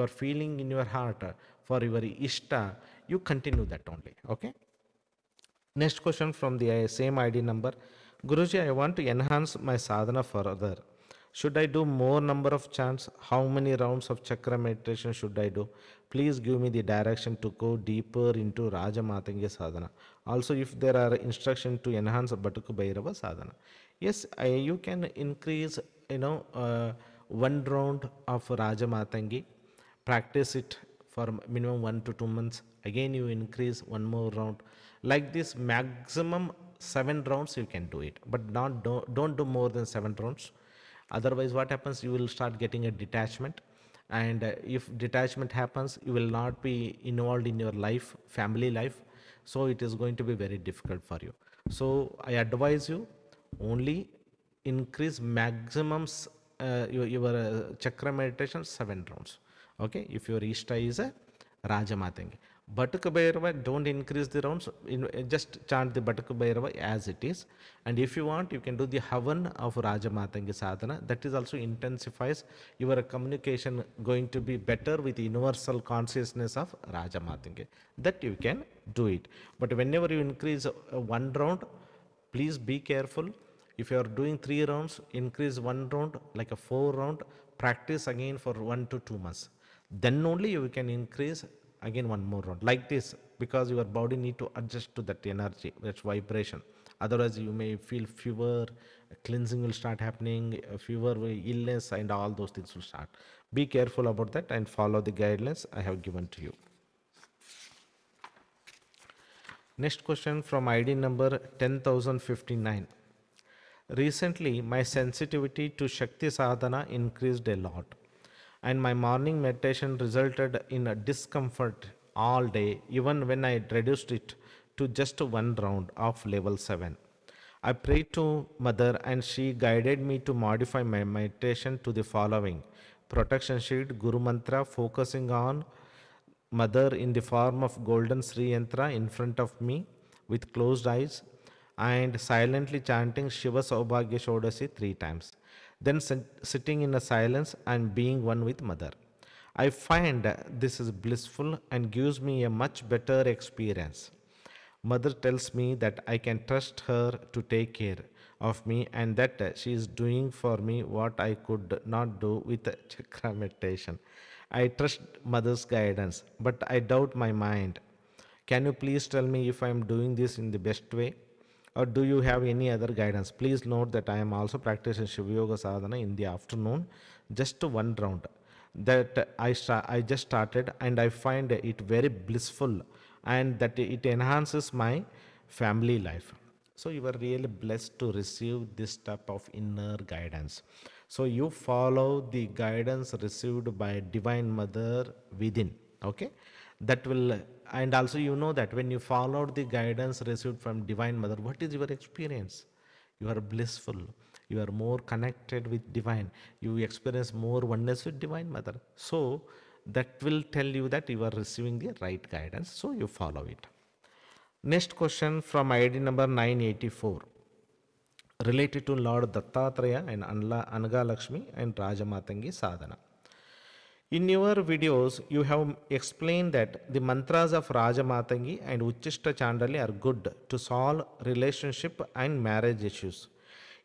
are feeling in your heart for your Ishta, you continue that only. Okay. Next question from the same ID number. Guruji, I want to enhance my sadhana further. Should I do more number of chants? How many rounds of chakra meditation should I do? Please give me the direction to go deeper into Raja Matangi sadhana. Also, if there are instructions to enhance Batuku Bhairava sadhana. Yes, you can increase, one round of Raja Matangi. Practice it for minimum 1 to 2 months. Again, you increase one more round. Like this, maximum 7 rounds you can do it, but don't do more than 7 rounds. Otherwise, what happens, you will start getting a detachment, and if detachment happens, you will not be involved in your life, family life, so it is going to be very difficult for you. So I advise you, only increase maximums your chakra meditation 7 rounds. Okay, if your Ishta is a Rajamatangi. Batuka Bhairava, don't increase the rounds, just chant the Batuka Bhairava as it is. And if you want, you can do the Havan of Rajamatangi Sadhana. That is also intensifies your communication, going to be better with the universal consciousness of Rajamatangi. That you can do it. But whenever you increase one round, please be careful. If you are doing 3 rounds, increase one round, like a 4 round, practice again for 1 to 2 months. Then only you can increase again one more round, like this, because your body need to adjust to that energy, that's vibration. Otherwise, you may feel fever, cleansing will start happening, fever, illness, and all those things will start. Be careful about that and follow the guidelines I have given to you. Next question from ID number 10,059. Recently, my sensitivity to Shakti sadhana increased a lot, and my morning meditation resulted in a discomfort all day, even when I reduced it to just one round of level 7. I prayed to Mother, and she guided me to modify my meditation to the following: protection sheet, Guru Mantra, focusing on Mother in the form of golden Sri Yantra in front of me with closed eyes, and silently chanting Shiva Saubhagya Shodasi 3 times. Then sitting in a silence and being one with Mother. I find this is blissful and gives me a much better experience. Mother tells me that I can trust her to take care of me and that she is doing for me what I could not do with chakra meditation. I trust mother's guidance, but I doubt my mind. Can you please tell me if I am doing this in the best way? Or do you have any other guidance? Please note that I am also practicing Shiva Yoga Sadhana in the afternoon, just one round. That I just started and I find it very blissful and that it enhances my family life. So you are really blessed to receive this type of inner guidance. So you follow the guidance received by Divine Mother within. Okay, that will, and also you know that when you followed the guidance received from Divine Mother, what is your experience? You are blissful, you are more connected with divine, you experience more oneness with Divine Mother. So that will tell you that you are receiving the right guidance, so you follow it. Next question from ID number 984, related to Lord Dattatreya and Anaga Lakshmi and Rajamatangi Sadhana. In your videos, you have explained that the mantras of Rajamatangi and Uchishta Chandali are good to solve relationship and marriage issues.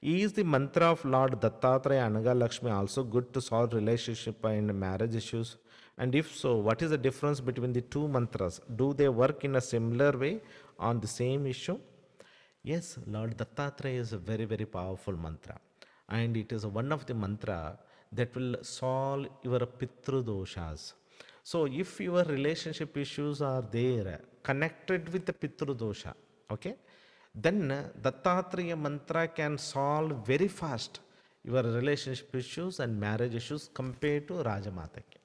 Is the mantra of Lord Dattatreya Anaga Lakshmi also good to solve relationship and marriage issues? And if so, what is the difference between the two mantras? Do they work in a similar way on the same issue? Yes, Lord Dattatreya is a very, very powerful mantra. And it is one of the mantra that will solve your Pitru doshas. So if your relationship issues are there connected with the Pitru dosha, okay, then Dattatreya mantra can solve very fast your relationship issues and marriage issues compared to Rajamataki.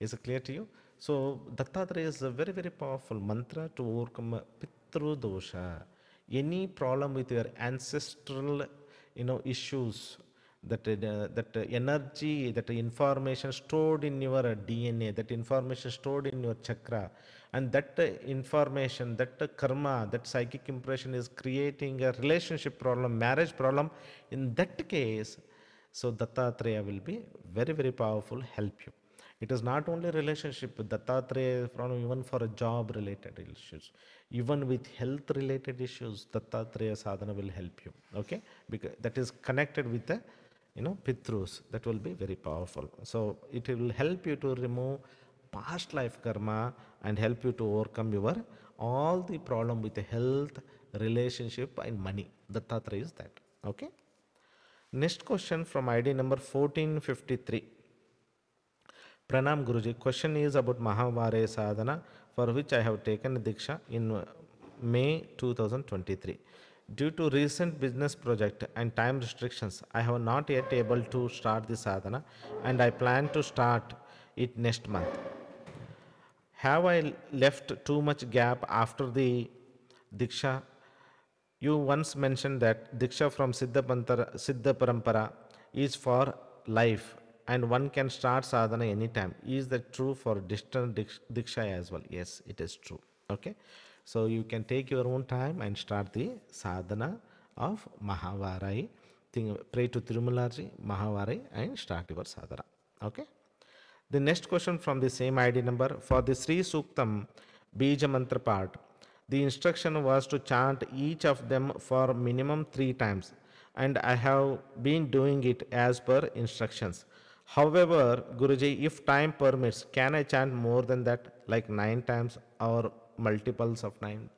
Is it clear to you? So Dattatreya is a very, very powerful mantra to overcome Pitru dosha. Any problem with your ancestral, issues, that energy, that information stored in your DNA, that information stored in your chakra, and that information, that karma, that psychic impression is creating a relationship problem, marriage problem. In that case, so Dattatreya will be very, very powerful, help you. It is not only relationship with Dattatreya problem, even for a job related issues, even with health related issues, Dattatreya sadhana will help you. Okay, because that is connected with the Pitrus, that will be very powerful. So it will help you to remove past life karma and help you to overcome your all the problem with the health, relationship and money. Dattatreya is that. Okay. Next question from ID number 1453. Pranam Guruji. Question is about Mahavare Sadhana, for which I have taken Diksha in May 2023. Due to recent business project and time restrictions, I have not yet able to start the sadhana and I plan to start it next month. Have I left too much gap after the Diksha? You once mentioned that Diksha from Siddha Parampara is for life and one can start sadhana anytime. Is that true for distant Diksha as well? Yes, it is true. Okay. So you can take your own time and start the sadhana of Mahavarai. Pray to Tirumalaji, Mahavarai and start your sadhana. Okay. The next question from the same ID number, for the Sri Suktam Bija Mantra part, the instruction was to chant each of them for minimum 3 times and I have been doing it as per instructions. However, Guruji, if time permits, can I chant more than that, like 9 times or multiples of 9?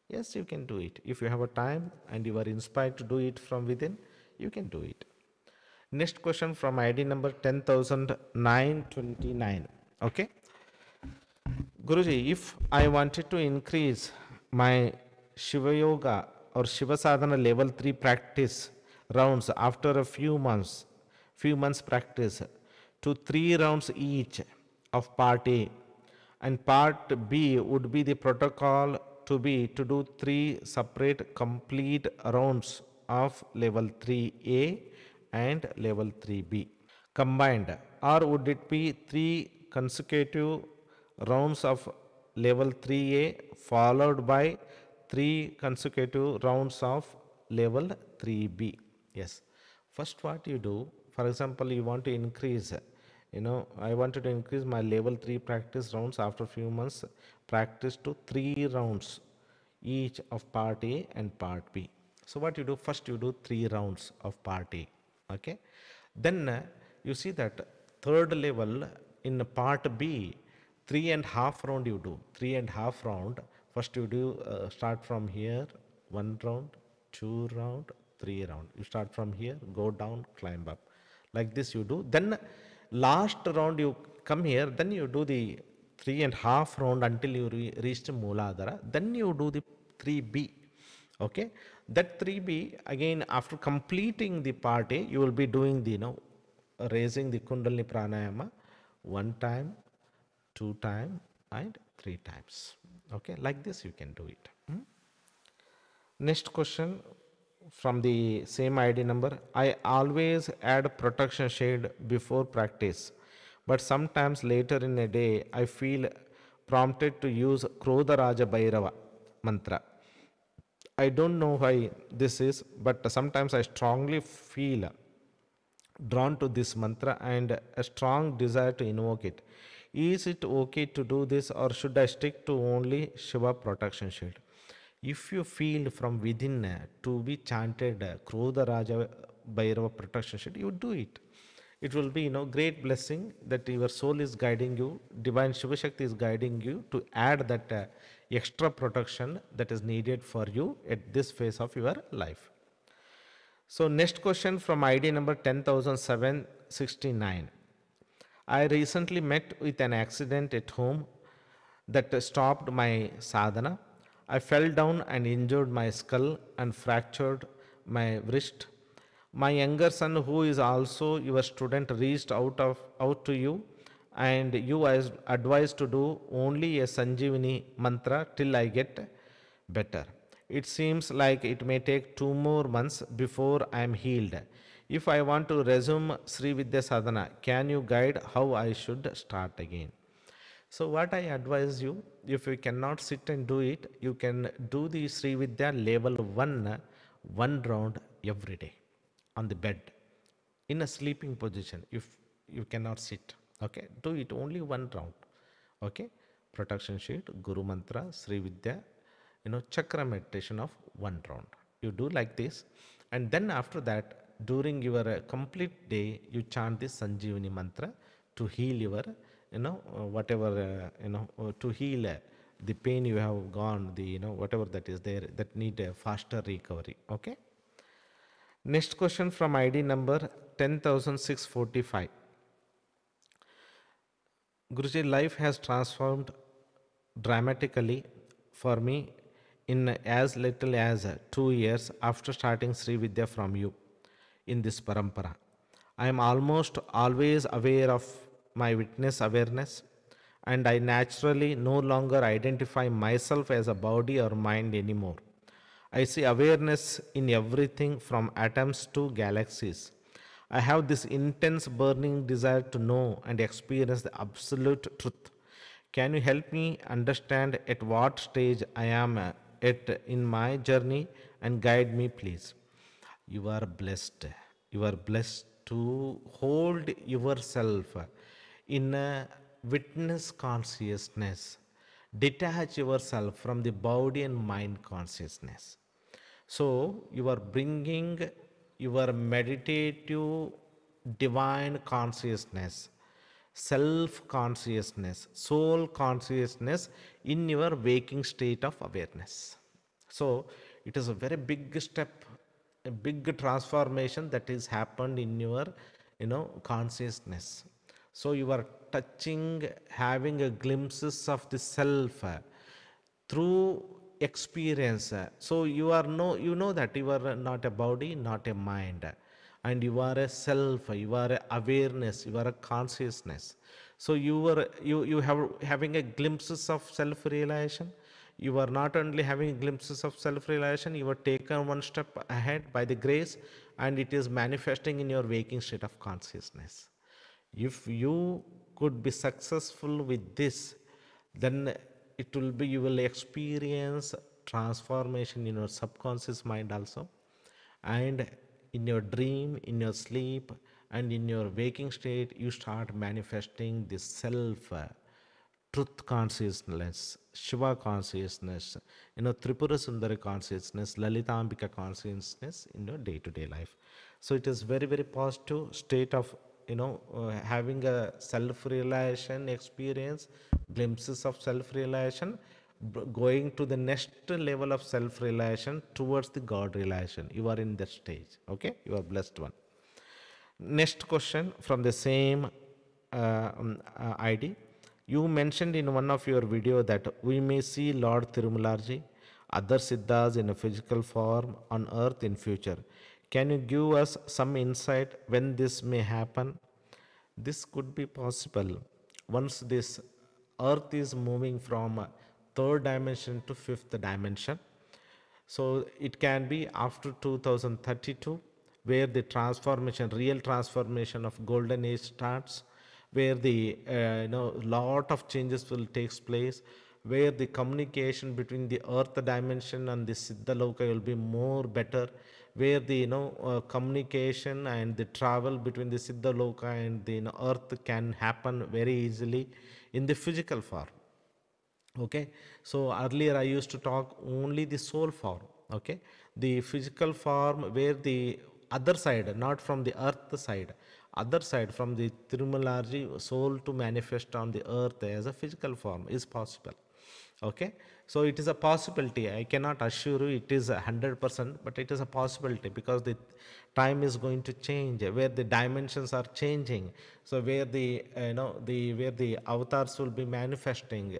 Yes, you can do it. If you have a time and you are inspired to do it from within, you can do it. Next question from ID number 10,929. Okay. Guruji, if I wanted to increase my Shiva Yoga or Shiva Sadhana level 3 practice rounds after a few months practice to 3 rounds each of part A, and part B would be the protocol to do 3 separate complete rounds of level 3A and level 3B combined, or would it be 3 consecutive rounds of level 3A followed by 3 consecutive rounds of level 3B? Yes. First, what you do, for example, you want to increase, I wanted to increase my level 3 practice rounds after few months practice to 3 rounds each of part A and part B. So what you do, first you do 3 rounds of part A, okay. Then you see that third level in part B, 3.5 round you do, 3.5 round. First you do start from here, 1 round, 2 round, 3 round. You start from here, go down, climb up. Like this you do. Then last round you come here, then you do the 3.5 round until you reach Mooladhara. Then you do the 3B. Okay, that 3B again after completing the part A, you will be doing the raising the Kundalini Pranayama 1 time, 2 time, and 3 times. Okay, like this you can do it. Next question from the same ID number. I always add protection shade before practice, but sometimes later in a day I feel prompted to use Krodha Raja Bhairava mantra. I don't know why this is, but sometimes I strongly feel drawn to this mantra and a strong desire to invoke it. Is it okay to do this, or should I stick to only Shiva protection shield? If you feel from within to be chanted Krodha Raja Bhairava protection shield, you do it. It will be great blessing that your soul is guiding you, divine Shiva Shakti is guiding you to add that extra protection that is needed for you at this phase of your life. So next question from ID number 10769. I recently met with an accident at home that stopped my sadhana. I fell down and injured my skull and fractured my wrist. My younger son, who is also your student, reached out to you, and you are advised to do only a Sanjeevani mantra till I get better. It seems like it may take 2 more months before I am healed. If I want to resume Sri Vidya Sadhana, can you guide how I should start again? So what I advise you, if you cannot sit and do it, you can do the Sri Vidya level 1, 1 round every day on the bed in a sleeping position. If you cannot sit, okay, do it only 1 round. Okay, protection sheet, Guru Mantra, Sri Vidya, chakra meditation of 1 round. You do like this, and then after that, during your complete day, you chant this Sanjeevani mantra to heal your, whatever, to heal the pain you have gone, the, whatever that is there that need a faster recovery. Okay. Next question from ID number 10645. Guruji, life has transformed dramatically for me in as little as 2 years after starting Sri Vidya from you in this parampara. I am almost always aware of my witness awareness, and I naturally no longer identify myself as a body or mind anymore. I see awareness in everything from atoms to galaxies. I have this intense burning desire to know and experience the absolute truth. Can you help me understand at what stage I am at in my journey and guide me, please? You are blessed. You are blessed to hold yourself in a witness consciousness. Detach yourself from the body and mind consciousness. So you are bringing your meditative divine consciousness, self consciousness, soul consciousness in your waking state of awareness. So it is a very big step, a big transformation that is happened in your consciousness. So you are touching, having a glimpses of the self through experience. So you are you know that you are not a body, not a mind, and you are a self, you are a awareness, you are a consciousness. So you have having a glimpses of self realization. You are not only having glimpses of self realization, you are taken one step ahead by the grace, and it is manifesting in your waking state of consciousness. If you could be successful with this, then it will be, you will experience transformation in your subconscious mind also, and in your dream, in your sleep, and in your waking state, you start manifesting this self truth consciousness, Shiva consciousness, Tripura Sundari consciousness, Lalita Ambika consciousness in your day-to-day life. So it is very, very positive state of, having a self-realization experience, glimpses of self-realization, going to the next level of self-realization towards the God realization. You are in that stage. Okay, you are blessed one. Next question from the same ID. You mentioned in one of your video that we may see Lord Thirumalarji, other Siddhas in a physical form on earth in future. Can you give us some insight when this may happen? This could be possible once this earth is moving from third dimension to fifth dimension. So it can be after 2032, where the transformation, real transformation of golden age starts, where the lot of changes will takes place, where the communication between the earth dimension and the Siddha Loka will be more better, where the communication and the travel between the Siddha Loka and the earth can happen very easily in the physical form. Okay, so earlier I used to talk only the soul form. Okay, the physical form where the other side, not from the earth side, other side from the Tirumalarji soul to manifest on the earth as a physical form is possible. Okay, so it is a possibility. I cannot assure you it is 100%, but it is a possibility because the time is going to change, where the dimensions are changing. So where the where the avatars will be manifesting,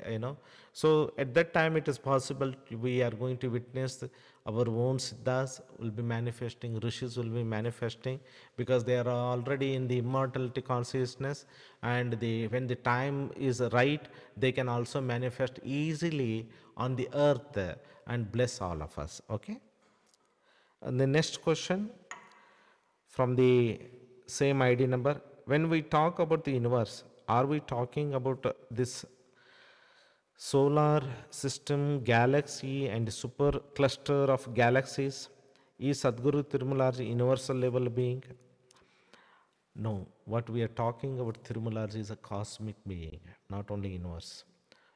so at that time it is possible we are going to witness our own siddhas will be manifesting, rishis will be manifesting, because they are already in the immortality consciousness, and when the time is right, they can also manifest easily on the earth and bless all of us. Okay, and the next question from the same ID number. When we talk about the universe, are we talking about this solar system, galaxy, and super cluster of galaxies? Is Sadguru Tirumularji universal level being? No, what we are talking about Tirumularji is a cosmic being, not only universe.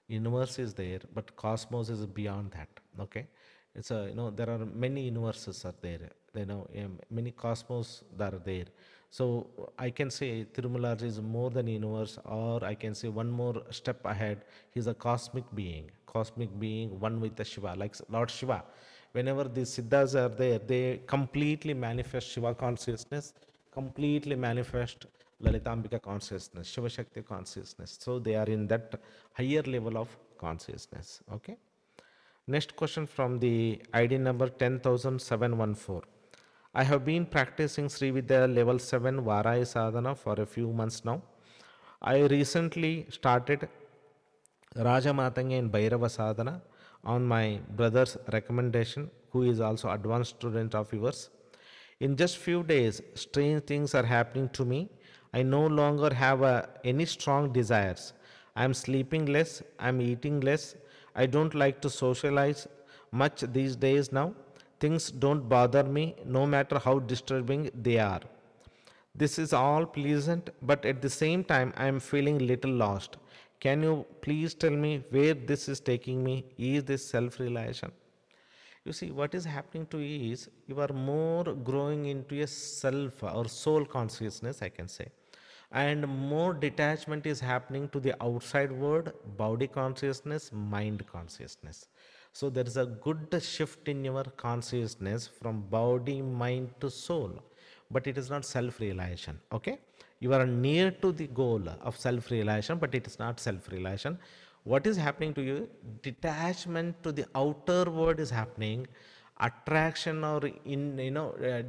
Universe is there, but cosmos is beyond that. Okay, it's a there are many universes are there. Many cosmos that are there. So I can say Tirumularji is more than universe, or I can say one more step ahead. He's a cosmic being, one with the Shiva, like Lord Shiva. Whenever the Siddhas are there, they completely manifest Shiva consciousness, completely manifest Lalitambika consciousness, Shiva Shakti consciousness. So they are in that higher level of consciousness. Okay. Next question from the ID number 10714. I have been practicing Sri Vidya level 7 Varai Sadhana for a few months now. I recently started Rajamatanga and Bhairava Sadhana on my brother's recommendation, who is also advanced student of yours. In just few days, strange things are happening to me. I no longer have any strong desires. I am sleeping less, I am eating less. I don't like to socialize much these days now. Things don't bother me no matter how disturbing they are. This is all pleasant, but at the same time I am feeling little lost. Can you please tell me where this is taking me? Is this self-realization? You see, what is happening to you is you are more growing into a self or soul consciousness, I can say. And more detachment is happening to the outside world, body consciousness, mind consciousness. So there is a good shift in your consciousness from body, mind to soul, but it is not self-realization. Okay, you are near to the goal of self-realization, but it is not self-realization. What is happening to you? Detachment to the outer world is happening. Attraction or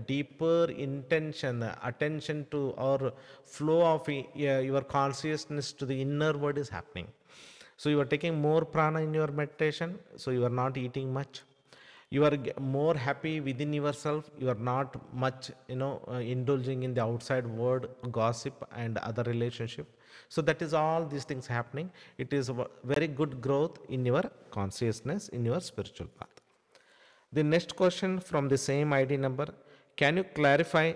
deeper intention, attention to or flow of your consciousness to the inner world is happening. So you are taking more prana in your meditation, so you are not eating much. You are more happy within yourself. You are not much, indulging in the outside world, gossip and other relationship. So that is all these things happening. It is very good growth in your consciousness, in your spiritual path. The next question from the same ID number. Can you clarify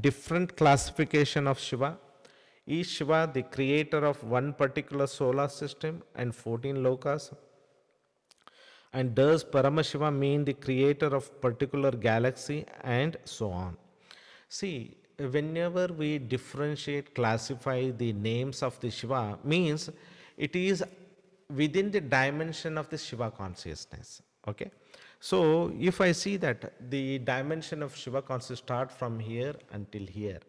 different classification of Shiva? Is Shiva the creator of one particular solar system and 14 lokas? And does Paramashiva mean the creator of particular galaxy and so on? See, whenever we differentiate, classify the names of the Shiva, means it is within the dimension of the Shiva consciousness. Okay. So if I see that the dimension of Shiva consciousness start from here until here.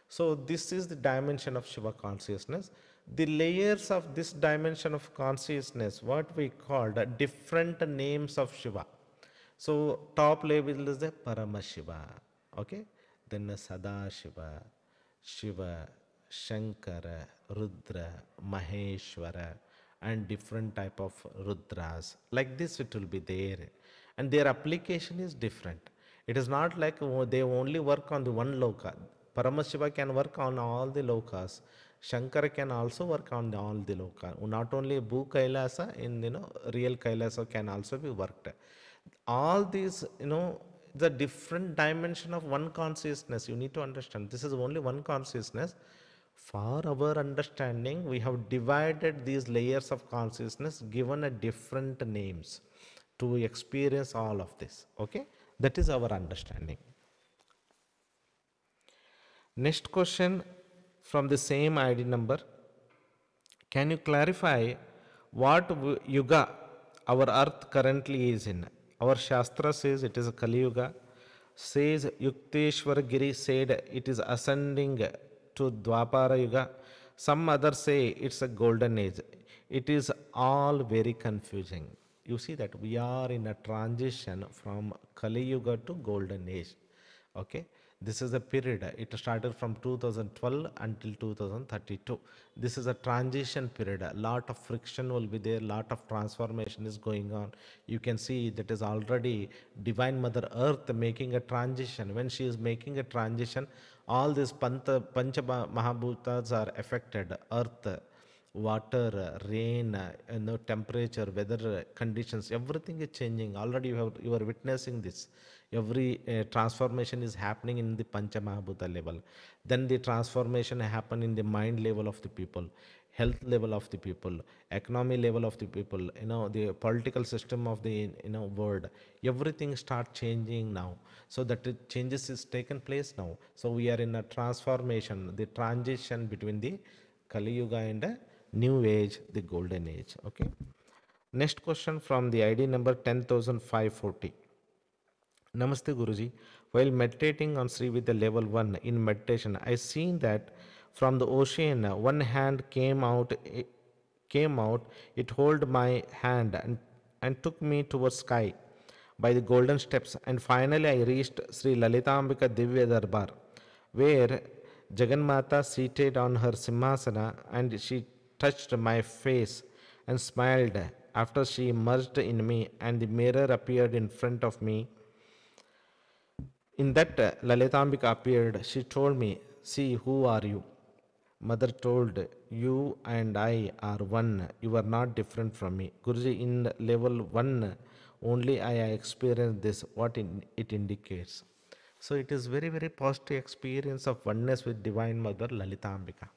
So this is the dimension of Shiva consciousness. The layers of this dimension of consciousness, what we called different names of Shiva. So top level is the Paramashiva, okay? Then Sadashiva, Shiva, Shankara, Rudra, Maheshwara, and different type of Rudras. Like this it will be there. And their application is different. It is not like they only work on the one loka. Paramashiva can work on all the lokas. Shankara can also work on all the loka. Not only Bhu Kailasa, in real Kailasa can also be worked. All these, the different dimension of one consciousness. You need to understand. This is only one consciousness. For our understanding, we have divided these layers of consciousness, given a different names to experience all of this. Okay, that is our understanding. Next question from the same ID number. Can you clarify what yuga our earth currently is in? Our Shastra says it is a Kali Yuga. Says Yukteswar Giri said it is ascending to Dwapara Yuga. Some others say it's a golden age. It is all very confusing. You see that we are in a transition from Kali Yuga to golden age. Okay, this is a period. It started from 2012 until 2032. This is a transition period. A lot of friction will be there. Lot of transformation is going on. You can see that is already Divine Mother Earth making a transition. When she is making a transition, all these Pancha Mahabhutas are affected. Earth, water, rain, temperature, weather conditions, everything is changing. Already you are witnessing this. Every transformation is happening in the Pancha Mahabhuta level. Then the transformation happen in the mind level of the people, health level of the people, economy level of the people, the political system of the world. Everything start changing now. So that changes is taken place now. So we are in a transformation, the transition between the Kali Yuga and New Age, the Golden Age. Okay. Next question from the ID number 10,540. Namaste Guruji. While meditating on Sri Vidya level 1 in meditation, I seen that from the ocean one hand came out, it held my hand and took me towards sky by the golden steps, and finally I reached Sri Lalitambika Divya Darbar, where Jagannatha seated on her Simhasana, and she touched my face and smiled after she merged in me, and the mirror appeared in front of me. In that, Lalitambika appeared. She told me, "See, who are you?" Mother told, "You and I are one. You are not different from me." Guruji, in level 1, only I experienced this, what it indicates. So it is very, very positive experience of oneness with Divine Mother Lalitambika,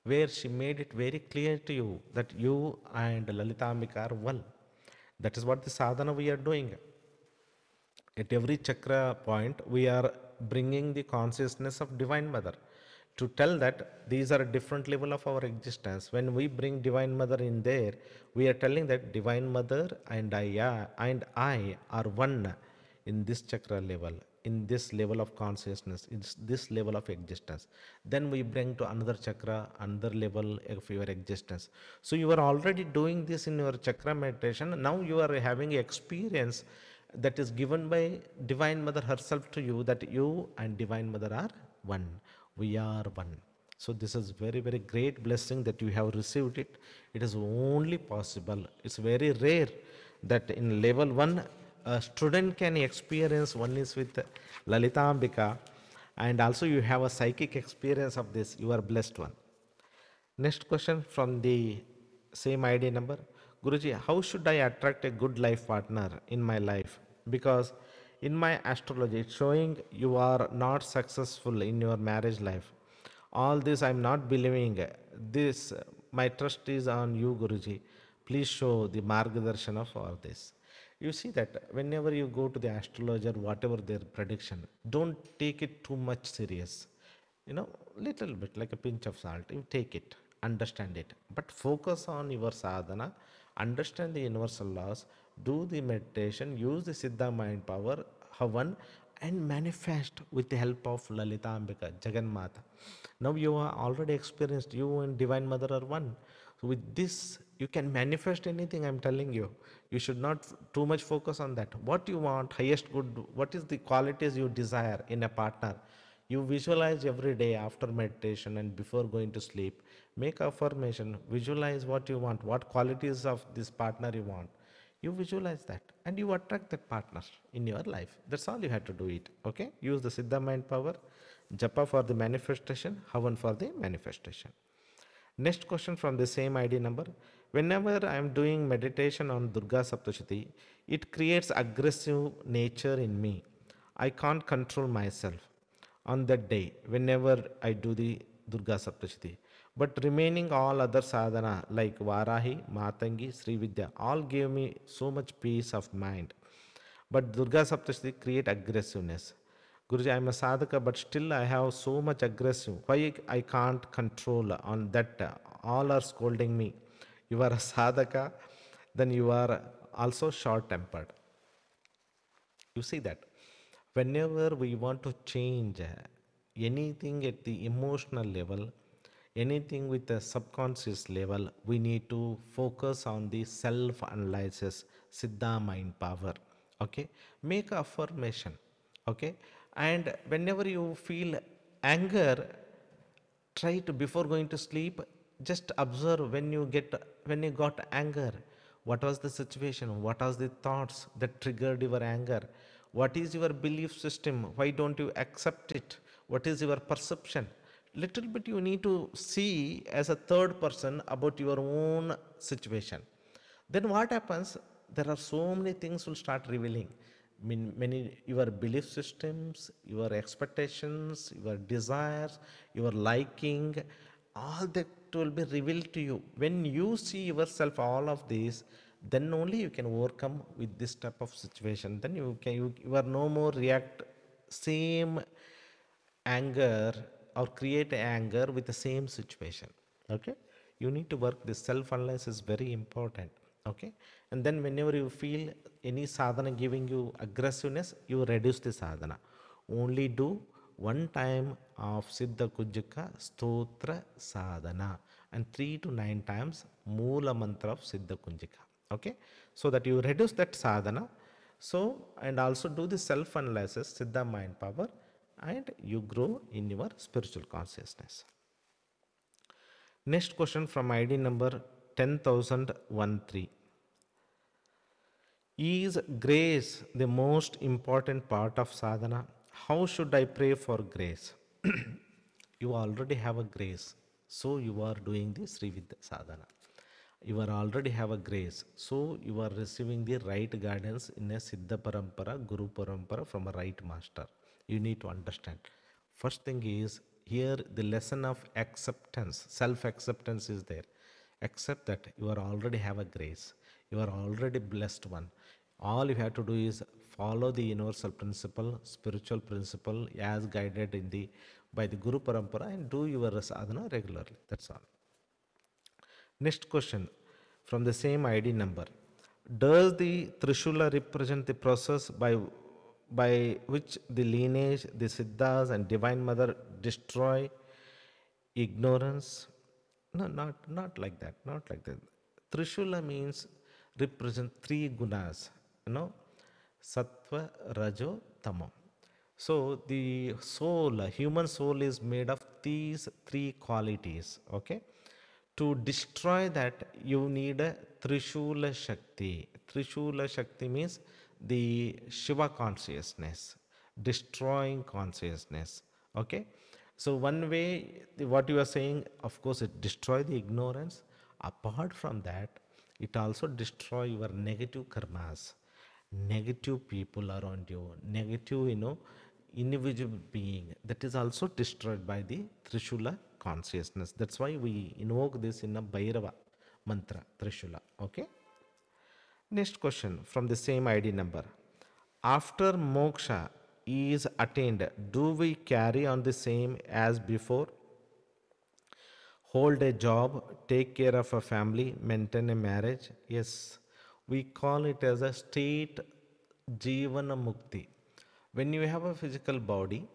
where she made it very clear to you that you and Lalitambika are one. That is what the sadhana we are doing. At every chakra point, we are bringing the consciousness of Divine Mother to tell that these are a different level of our existence. When we bring Divine Mother in there, we are telling that Divine Mother and I are one in this chakra level, in this level of consciousness, in this level of existence. Then we bring to another chakra, another level of your existence. So you are already doing this in your chakra meditation. Now you are having experience that is given by Divine Mother herself to you, that you and Divine Mother are one. We are one. So this is very, very great blessing that you have received it. It is only possible. It's very rare that in level 1, a student can experience oneness with Lalitambika, and also you have a psychic experience of this. You are blessed one. Next question from the same ID number. Guruji, how should I attract a good life partner in my life? Because in my astrology, it's showing you are not successful in your marriage life. All this I'm not believing. This my trust is on you, Guruji. Please show the margadarshan of all this. You see that whenever you go to the astrologer, whatever their prediction, don't take it too much serious. Little bit like a pinch of salt. You take it, understand it, but focus on your sadhana, understand the universal laws, do the meditation, use the Siddha mind power, Havan, and manifest with the help of Lalita Ambika, Jagannatha. Now you are already experienced, you and Divine Mother are one. So with this, you can manifest anything, I'm telling you. You should not too much focus on that. What you want, highest good, what is the qualities you desire in a partner? You visualize every day after meditation and before going to sleep. Make affirmation, visualize what you want, what qualities of this partner you want. You visualize that and you attract that partner in your life. That's all you have to do it. Okay? Use the Siddha mind power, Japa for the manifestation, Havan for the manifestation. Next question from the same ID number. Whenever I am doing meditation on Durga Saptashati, it creates aggressive nature in me. I can't control myself on that day whenever I do the Durga Saptashati. But remaining all other sadhana like Varahi, Matangi, Sri Vidya all gave me so much peace of mind. But Durga Saptashati create aggressiveness. Guruji, I am a sadhaka, but still I have so much aggressive. Why I can't control on that? All are scolding me. You are a sadhaka, then you are also short-tempered. You see that whenever we want to change anything at the emotional level, anything with the subconscious level, we need to focus on the self-analysis, Siddha mind power. Okay, make affirmation. Okay, and whenever you feel anger, try to before going to sleep just observe when you got anger, what was the situation, what was the thoughts that triggered your anger, what is your belief system, why don't you accept it, what is your perception. Little bit you need to see as a third person about your own situation. Then what happens, there are so many things will start revealing. I mean, many your belief systems, your expectations, your desires, your liking, all that will be revealed to you. When you see yourself all of these, then only you can overcome with this type of situation. Then you are no more react same anger or create anger with the same situation. Okay, you need to work this self analysis is very important. Okay, and then whenever you feel any sadhana giving you aggressiveness, you reduce the sadhana. Only do one time of Siddha Kujjaka Stotra Sadhana and 3 to 9 times Moola Mantra of Siddha Kunjika. Okay, so that you reduce that sadhana. So, and also do the self analysis, Siddha mind power, and you grow in your spiritual consciousness. Next question from ID number 10,013. Is grace the most important part of sadhana? How should I pray for grace? You already have a grace, so you are doing the Sri Vidya sadhana. You are already have a grace, so you are receiving the right guidance in a Siddha Parampara, Guru Parampara from a right master. You need to understand. First thing is here the lesson of acceptance, self-acceptance is there. Accept that you are already have a grace. You are already blessed one. All you have to do is follow the universal principle, spiritual principle as guided in the by the Guru Parampara and do your sadhana regularly. That's all. Next question from the same ID number. Does the Trishula represent the process by which the lineage, the Siddhas and Divine Mother destroy ignorance? No, not like that. Not like that. Trishula means represent three gunas, sattva, rajo, tamo. So the soul, human soul is made of these three qualities. Okay. To destroy that, you need a Trishula Shakti. Trishula Shakti means the Shiva consciousness, destroying consciousness. Okay. So one way, what you are saying, of course, it destroy the ignorance. Apart from that, it also destroy your negative karmas, negative people around you, negative, individual being, that is also destroyed by the Trishula consciousness. That's why we invoke this in a Bhairava mantra, Trishula. Okay. Next question from the same ID number. After moksha is attained, do we carry on the same as before? Hold a job, take care of a family, maintain a marriage? Yes, we call it as a state Jivana Mukti. When you have a physical body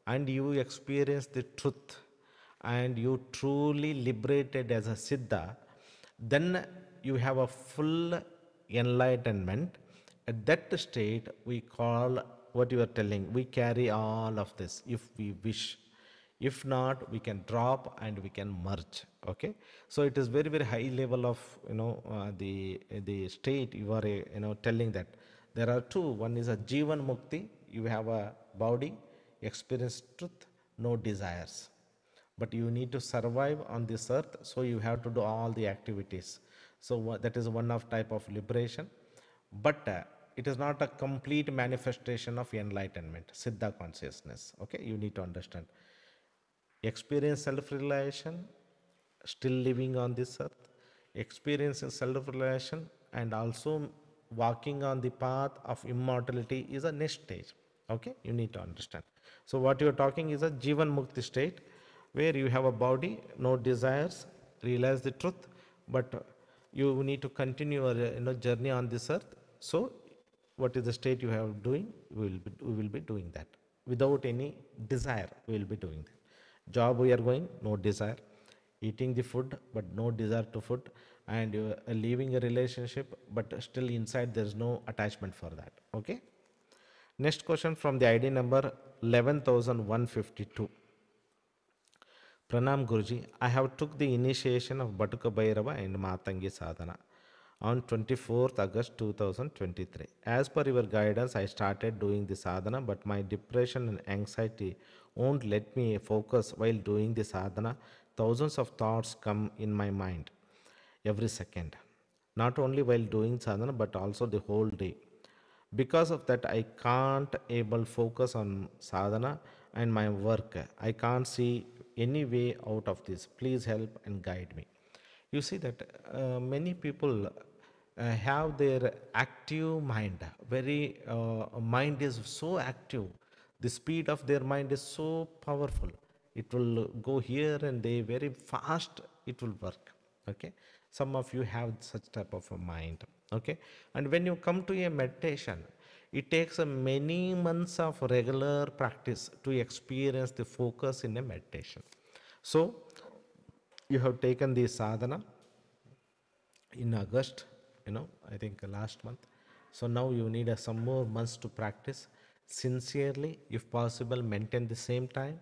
and you experience the truth and you truly liberated as a Siddha, then you have a full enlightenment. At that state, we call what you are telling, we carry all of this if we wish. If not, we can drop and we can merge. Okay, so it is very very high level of the state you are telling that there are two. One is a Jivan Mukti. You have a body, experience truth, no desires, but you need to survive on this earth, so you have to do all the activities. So that is one of type of liberation, but it is not a complete manifestation of enlightenment, Siddha consciousness. Okay, you need to understand. Experience self-realization, still living on this earth, experiencing self-realization and also walking on the path of immortality is a next stage. Okay, you need to understand. So what you are talking is a Jivan Mukti state, where you have a body, no desires, realize the truth, but you need to continue your journey on this earth. So what is the state you have doing? We will be doing that without any desire. We will be doing that. Job we are going, no desire. Eating the food, but no desire to food. And you are leaving a relationship, but still inside there is no attachment for that. Okay. Next question from the ID number 11,152. Pranam Guruji, I have took the initiation of Batuka Bhairava and Matangi Sadhana on 24th August 2023. As per your guidance, I started doing the sadhana, but my depression and anxiety won't let me focus while doing the sadhana. Thousands of thoughts come in my mind every second, not only while doing sadhana, but also the whole day. Because of that, I can't able focus on sadhana and my work. I can't see any way out of this. Please help and guide me. You see that many people have their active mind. Very mind is so active. The speed of their mind is so powerful. It will go here and there very fast. It will work. Okay. Some of you have such type of a mind. Okay. And when you come to a meditation, it takes a many months of regular practice to experience the focus in a meditation. So you have taken the sadhana in August, I think last month. So now you need some more months to practice sincerely. If possible, maintain the same time,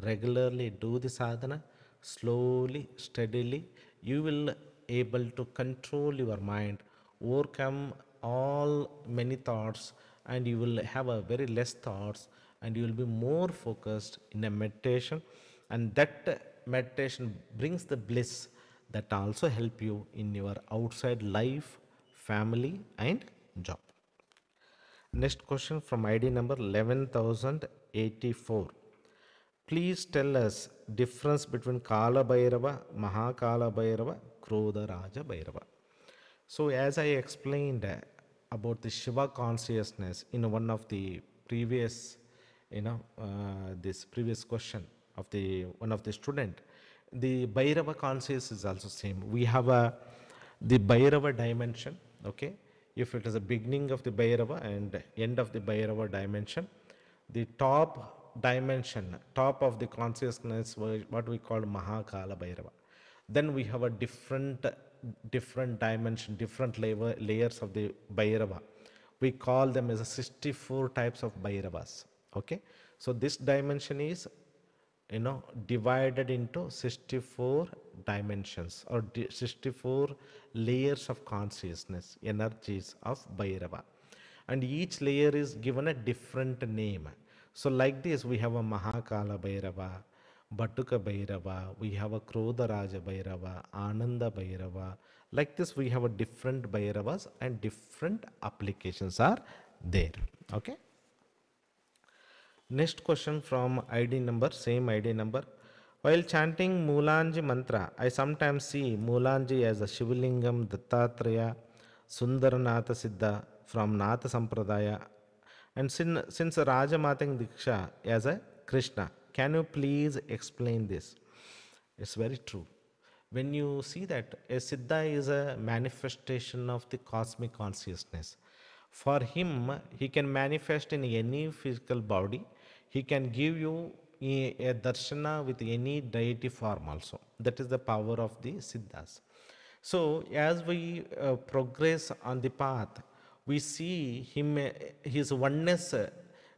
regularly do the sadhana, slowly, steadily. You will able to control your mind, overcome all many thoughts, and you will have a very less thoughts, and you will be more focused in a meditation, and that meditation brings the bliss that also help you in your outside life, family and job. Next question from ID number 11,084. Please tell us difference between Kala Bhairava, Mahakala Bhairava, Krodha Raja Bhairava. So as I explained about the Shiva consciousness in one of the previous, this previous question of the one of the student, the Bhairava consciousness is also same. We have the Bhairava dimension. Okay, if it is a beginning of the Bhairava and end of the Bhairava dimension, the top dimension, top of the consciousness, what we call Mahakala Bhairava. Then we have a different dimension, different layers of the Bhairava. We call them as a 64 types of Bhairavas. Okay, so this dimension is divided into 64 dimensions or 64 layers of consciousness, energies of Bhairava, and each layer is given a different name. So like this, we have a Mahakala Bhairava, Batuka Bhairava, we have a Krodha Raja Bhairava, Ananda Bhairava. Like this, we have a different Bhairavas and different applications are there. Okay. Next question from ID number, same ID number. While chanting Moolanji mantra, I sometimes see Moolanji as a Shivalingam, Dattatreya, Sundaranatha Siddha from Natha Sampradaya, and since Rajamatang Diksha as a Krishna. Can you please explain this? It's very true. When you see that a Siddha is a manifestation of the cosmic consciousness, for him, he can manifest in any physical body. He can give you a darshana with any deity form also. That is the power of the Siddhas. So, as we progress on the path, we see him, his oneness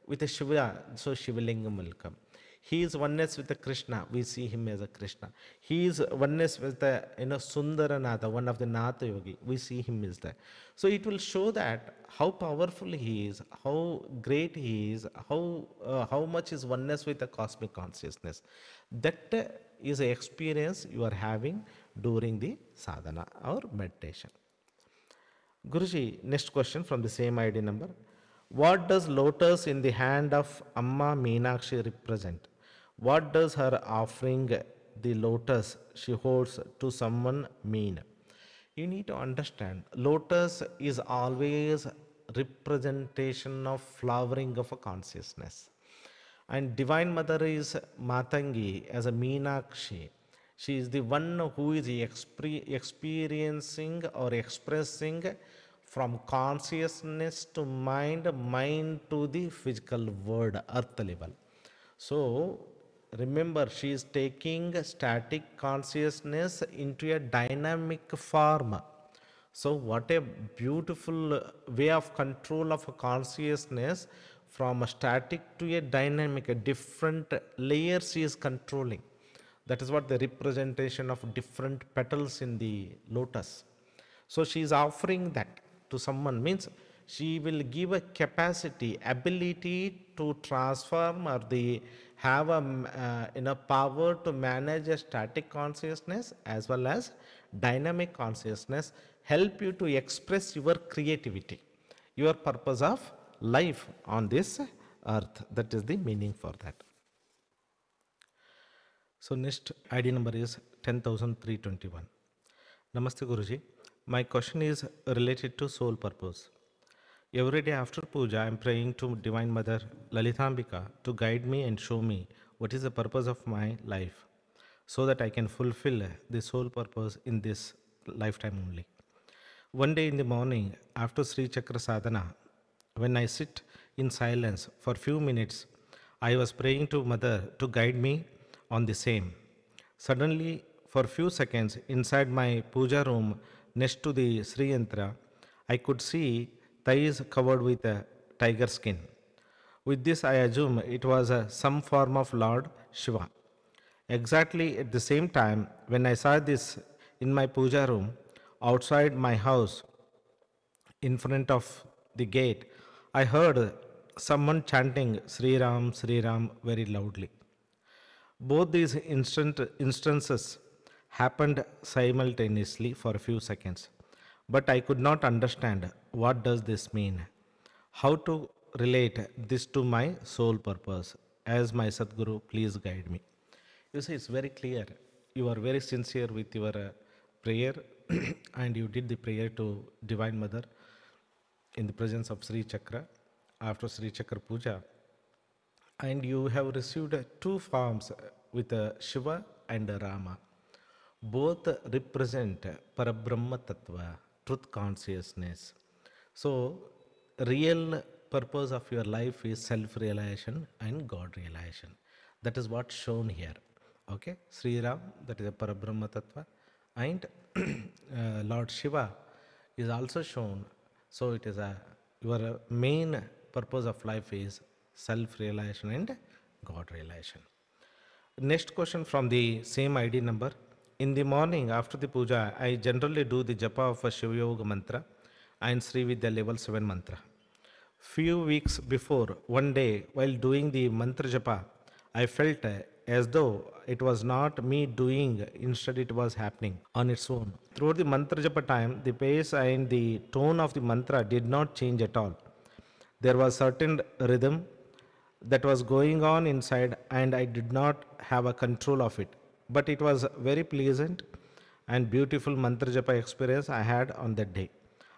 with a Shiva, so Shivalingam will come. He is oneness with the Krishna. We see him as a Krishna. He is oneness with the Sundaranatha, one of the Natha Yogi. We see him as that. So it will show that how powerful he is, how great he is, how much is oneness with the cosmic consciousness. That is an experience you are having during the sadhana or meditation. Guruji, next question from the same ID number. What does lotus in the hand of Amma Meenakshi represent? What does her offering the lotus she holds to someone mean? You need to understand, lotus is always representation of flowering of a consciousness. And Divine Mother is Matangi as a Meenakshi. She is the one who is experiencing or expressing from consciousness to mind, mind to the physical world, earth level. So remember, she is taking static consciousness into a dynamic form. So what a beautiful way of control of a consciousness, from a static to a dynamic, a different layers she is controlling. That is what the representation of different petals in the lotus. So she is offering that to someone, means she will give a capacity, ability to transform, or the have a power to manage a static consciousness as well as dynamic consciousness, help you to express your creativity, your purpose of life on this earth. That is the meaning for that. So next ID number is 10,321. Namaste Guruji. My question is related to soul purpose. Every day after puja, I am praying to Divine Mother Lalitambika to guide me and show me what is the purpose of my life, so that I can fulfill the soul purpose in this lifetime only. One day in the morning after Sri Chakra Sadhana, when I sit in silence for few minutes, I was praying to Mother to guide me on the same. Suddenly, for few seconds, inside my puja room next to the Sri Yantra, I could see thighs covered with a tiger skin. With this, I assume it was some form of Lord Shiva. Exactly at the same time, when I saw this in my puja room, outside my house, in front of the gate, I heard someone chanting Sri Ram, Sri Ram very loudly. Both these instances happened simultaneously for a few seconds, but I could not understand what does this mean, how to relate this to my soul purpose. As my Sadguru, please guide me. You see, it's very clear. You are very sincere with your prayer and you did the prayer to Divine Mother in the presence of Sri Chakra after Sri Chakra Puja, and you have received two forms with Shiva and Rama. Both represent Parabrahma Tattva, truth consciousness. So, real purpose of your life is self-realization and God-realization. That is what's shown here. Okay, Sri Ram, that is a Parabrahma Tattva, and Lord Shiva is also shown. So, it is your main purpose of life is self-realization and God-realization. Next question from the same ID number. In the morning after the puja, I generally do the japa of a Shiva Yoga mantra and Sri Vidya level 7 mantra. Few weeks before, one day while doing the mantra japa, I felt as though it was not me doing, instead it was happening on its own. Throughout the mantra japa time, the pace and the tone of the mantra did not change at all. There was certain rhythm, that was going on inside, and I did not have a control of it. But it was very pleasant and beautiful mantra japa experience I had on that day.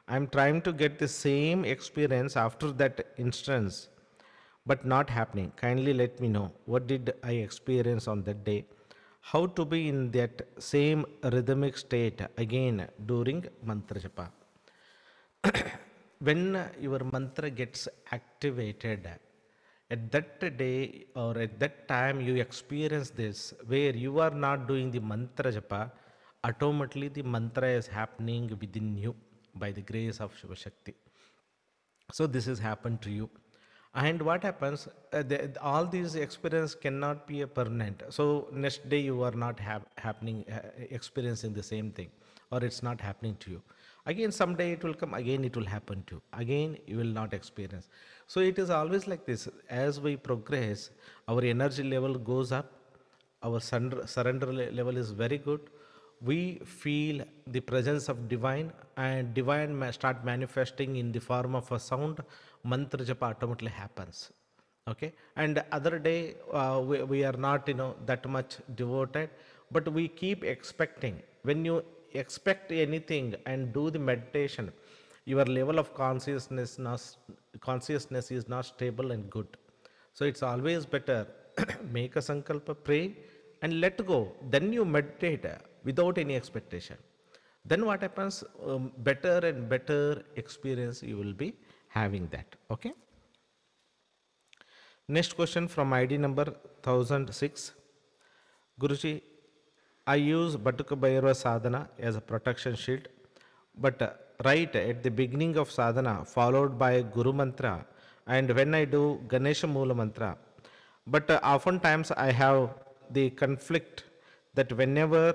I'm trying to get the same experience after that instance, but not happening. Kindly let me know what did I experience on that day, how to be in that same rhythmic state again during mantra japa. When your mantra gets activated, at that day or at that time you experience this where you are not doing the mantra japa, automatically the mantra is happening within you by the grace of Shiva Shakti. So this has happened to you. And what happens, all these experience cannot be a permanent. So next day you are not experiencing the same thing, or it's not happening to you. Again someday it will come, again it will happen to you, again you will not experience. So it is always like this. As we progress, our energy level goes up, our surrender level is very good. We feel the presence of divine, and divine start manifesting in the form of a sound. Mantra japa automatically happens. Okay, and other day we are not that much devoted, but we keep expecting. When you expect anything and do the meditation, your level of consciousness is not stable and good. So it's always better make a sankalpa, pray, and let go. Then you meditate without any expectation. Then what happens? Better and better experience you will be having that. Okay. Next question from ID number 1006. Guruji, I use Batuka Bhairava sadhana as a protection shield, but right at the beginning of sadhana followed by Guru mantra, and when I do Ganesha Moola mantra, but oftentimes I have the conflict that whenever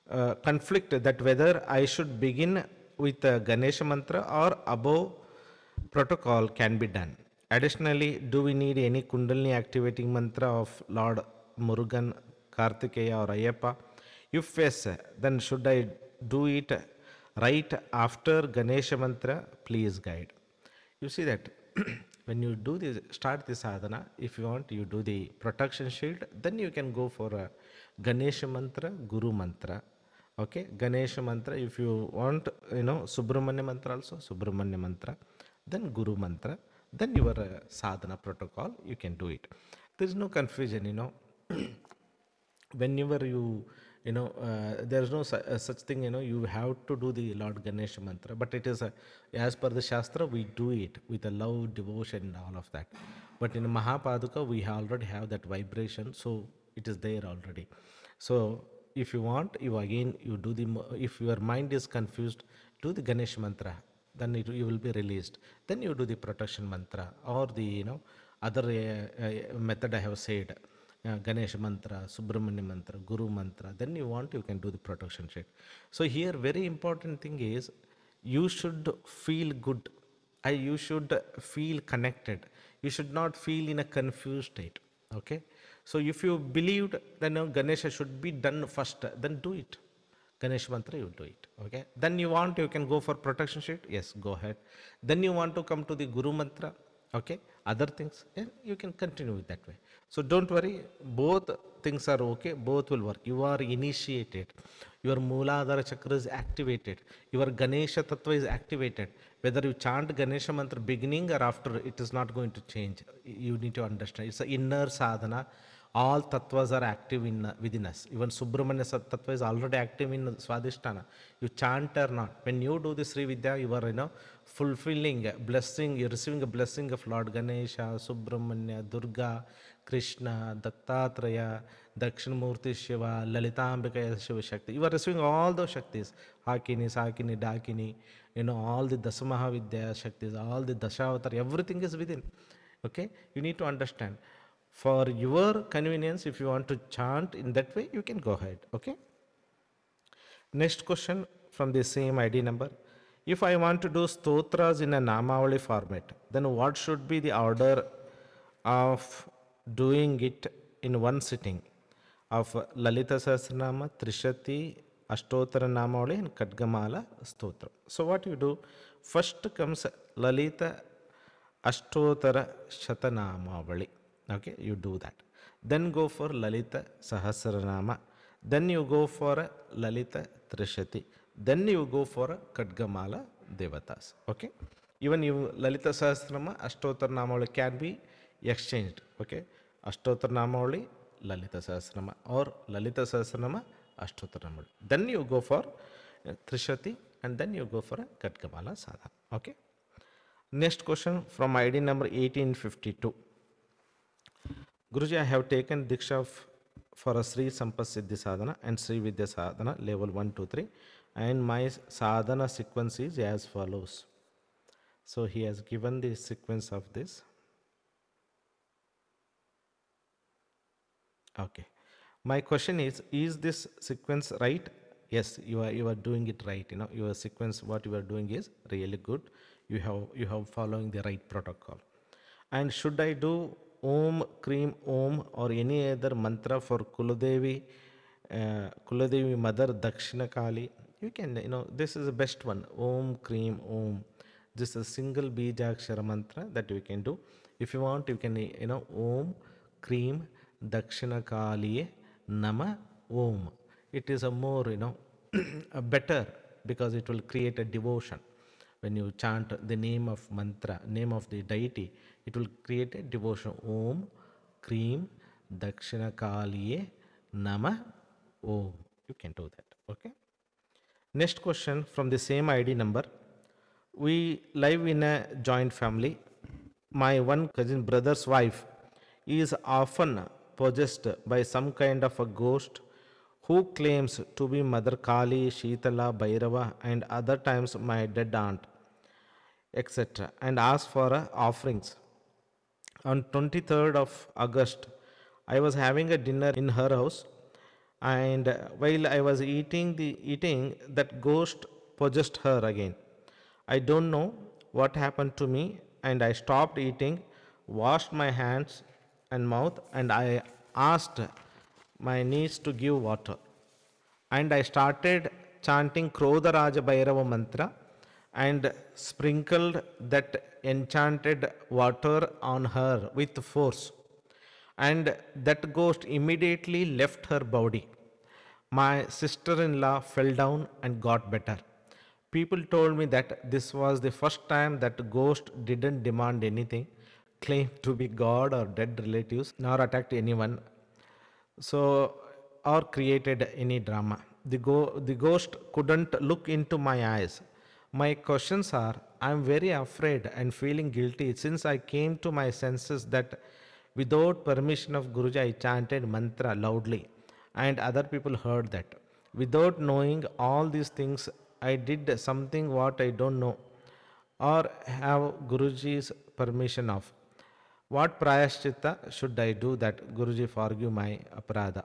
that whether I should begin with Ganesha mantra or above protocol can be done. Additionally, do we need any Kundalini activating mantra of Lord Murugan, Kartikeya or Ayyappa? If yes, then should I do it right after Ganesha mantra? Please guide. You see that when you do this, start the sadhana, if you want, you do the protection shield, then you can go for a Ganesha mantra, Guru mantra. Okay, Ganesha mantra, if you want, Subramanya mantra also, Subramanya mantra, then Guru mantra, then your sadhana protocol, you can do it. There is no confusion, whenever there is no such thing, you have to do the Lord Ganesha mantra, but it is as per the Shastra, we do it with a love, devotion, and all of that. But in Mahapaduka, we already have that vibration, so it is there already. So if you want, you do if your mind is confused, do the Ganesha mantra, then you will be released. Then you do the protection mantra or the other method I have said. Ganesha mantra, Subramanya mantra, Guru mantra, then you can do the protection sheet. So here very important thing is you should feel good. You should feel connected. You should not feel in a confused state. Okay. So if you believed then Ganesha should be done first, then do it. Ganesha mantra, you do it. Okay. Then you can go for protection sheet. Yes, go ahead. Then you want to come to the Guru mantra. Okay, other things, you can continue with that way. So don't worry, both things are okay, both will work. You are initiated, your Mooladhara chakra is activated, your Ganesha tattva is activated. Whether you chant Ganesha mantra beginning or after, it is not going to change. You need to understand, it's an inner sadhana. All tattvas are active within us. Even Subramanya tattva is already active in Swadhisthana. You chant or not. When you do the Sri Vidya, you are fulfilling blessing, you're receiving a blessing of Lord Ganesha, Subramanya, Durga, Krishna, Dattatreya, Dakshinamurti Shiva, Lalitambika Shiva Shakti. You are receiving all those Shaktis. Hakini, Sakini, Dakini, all the Dasamahavidya Shaktis, all the Dashavatara, everything is within. Okay? You need to understand. For your convenience, if you want to chant in that way, you can go ahead. Okay. Next question from the same ID number. If I want to do stotras in a Namavali format, then what should be the order of doing it in one sitting of Lalita Sahasranama, Trishati, Ashtotara Namavali and Kadgamala Stotra? So what you do, first comes Lalita Ashtotara Shatanamavali. Okay, you do that. Then go for Lalita Sahasranama. Then you go for Lalita Trishati. Then you go for Kadgamala Devatas. Okay. Even you Lalita Sahasranama, Ashtotara Namavali can be exchanged. Okay. Ashtotara Namavali, Lalita Sahasranama, or Lalita Sahasranama, Ashtotara Namavali. Then you go for Trishati, and then you go for a Kadgamala Sadhana. Okay. Next question from ID number 1852. Guruji, I have taken Diksha for a Sri Sampas Siddhi Sadhana and Sri Vidya Sadhana level 1, 2, 3, and my sadhana sequence is as follows. So he has given the sequence of this. Okay. My question is this sequence right? Yes, you are doing it right. You know, your sequence, what you are doing is really good. You have following the right protocol. And should I do Om, Cream, Om, or any other mantra for Kuladevi, Mother, Dakshina Kali? You can, this is the best one. Om, Cream, Om. This is a single Bijakshara mantra that you can do. If you want, you can, Om, Cream, Dakshina Kali, Nama, Om. It is a more, a better, because it will create a devotion. When you chant the name of mantra, name of the deity, it will create a devotion. Om, Cream, Dakshina Kaliye, Nama, Om. You can do that. Okay. Next question from the same ID number. We live in a joint family. My one cousin brother's wife is often possessed by some kind of a ghost who claims to be Mother Kali, Shitala, Bhairava, and other times my dead aunt, etc., and asks for offerings. On 23rd of August, I was having a dinner in her house, and while I was eating, that ghost possessed her again. I don't know what happened to me, and I stopped eating, washed my hands and mouth, and I asked my niece to give water. And I started chanting Krodha Raja Bhairava mantra and sprinkled that enchanted water on her with force. And that ghost immediately left her body. My sister-in-law fell down and got better. People told me that this was the first time that ghost didn't demand anything, claim to be God or dead relatives, nor attacked anyone, so or created any drama. The ghost couldn't look into my eyes. My questions are, I'm very afraid and feeling guilty since I came to my senses that without permission of Guruji I chanted mantra loudly and other people heard that. Without knowing all these things, I did something what I don't know or have Guruji's permission of. What prayashchitta should I do that Guruji forgive my aparadha?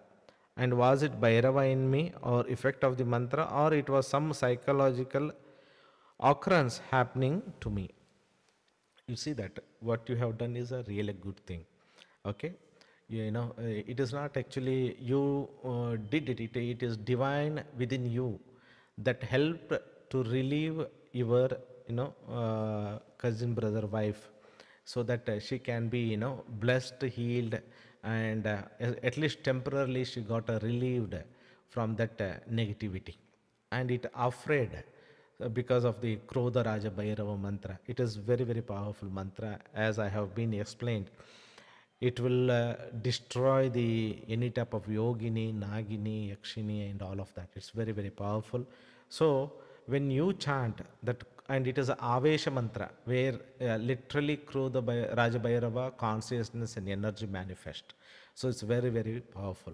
And was it Bhairava in me or effect of the mantra, or it was some psychological occurrence happening to me? You see that what you have done is a really good thing. Okay, it is not actually you did it. It is divine within you that helped to relieve your cousin brother wife, so that she can be blessed, healed, and at least temporarily she got relieved from that negativity. And it afraid because of the Krodha Raja Bhairava mantra. It is very, very powerful mantra, as I have been explained. It will destroy any type of yogini, nagini, yakshini, and all of that. It's very, very powerful. So when you chant that, and it is a Avesha mantra, where literally Krodha Raja Bhairava consciousness and energy manifest. So it's very, very powerful.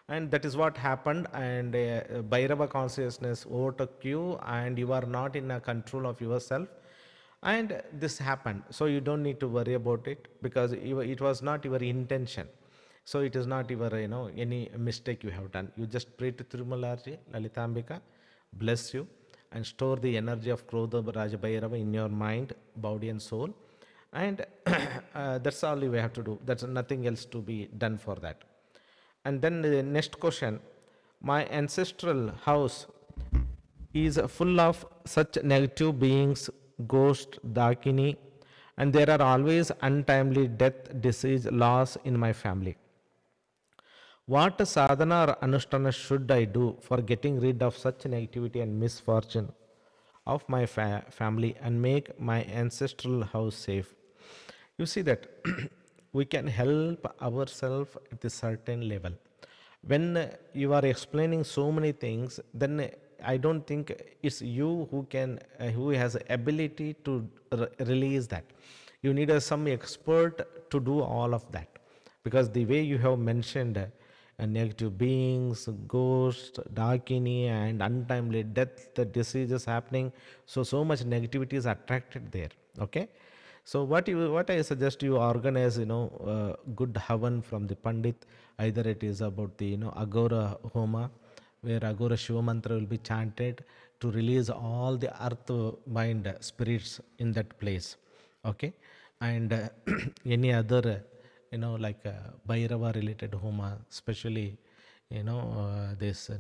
And that is what happened, and Bhairava consciousness overtook you, and you are not in a control of yourself. And this happened. So you don't need to worry about it, because it was not your intention. So it is not your, any mistake you have done. You just pray to Thirumalarji, Lalitambika, bless you, and store the energy of Krodha Raja Bhairava in your mind, body and soul. And that's all you have to do. That's nothing else to be done for that. And then the next question, my ancestral house is full of such negative beings, ghost, dakini, and there are always untimely death, disease, loss in my family. What sadhana or anushtana should I do for getting rid of such negativity and misfortune of my family and make my ancestral house safe? You see that we can help ourselves at a certain level. When you are explaining so many things, then I don't think it's you who can, who has ability to release that. You need some expert to do all of that, because the way you have mentioned negative beings, ghosts, darkini, and untimely death, the diseases happening, so much negativity is attracted there. Okay, so what I suggest, you organize good havan from the pandit. Either it is about the agora homa, where agora shiva mantra will be chanted to release all the earth mind spirits in that place. Okay, and any other like Bhairava related homa, especially this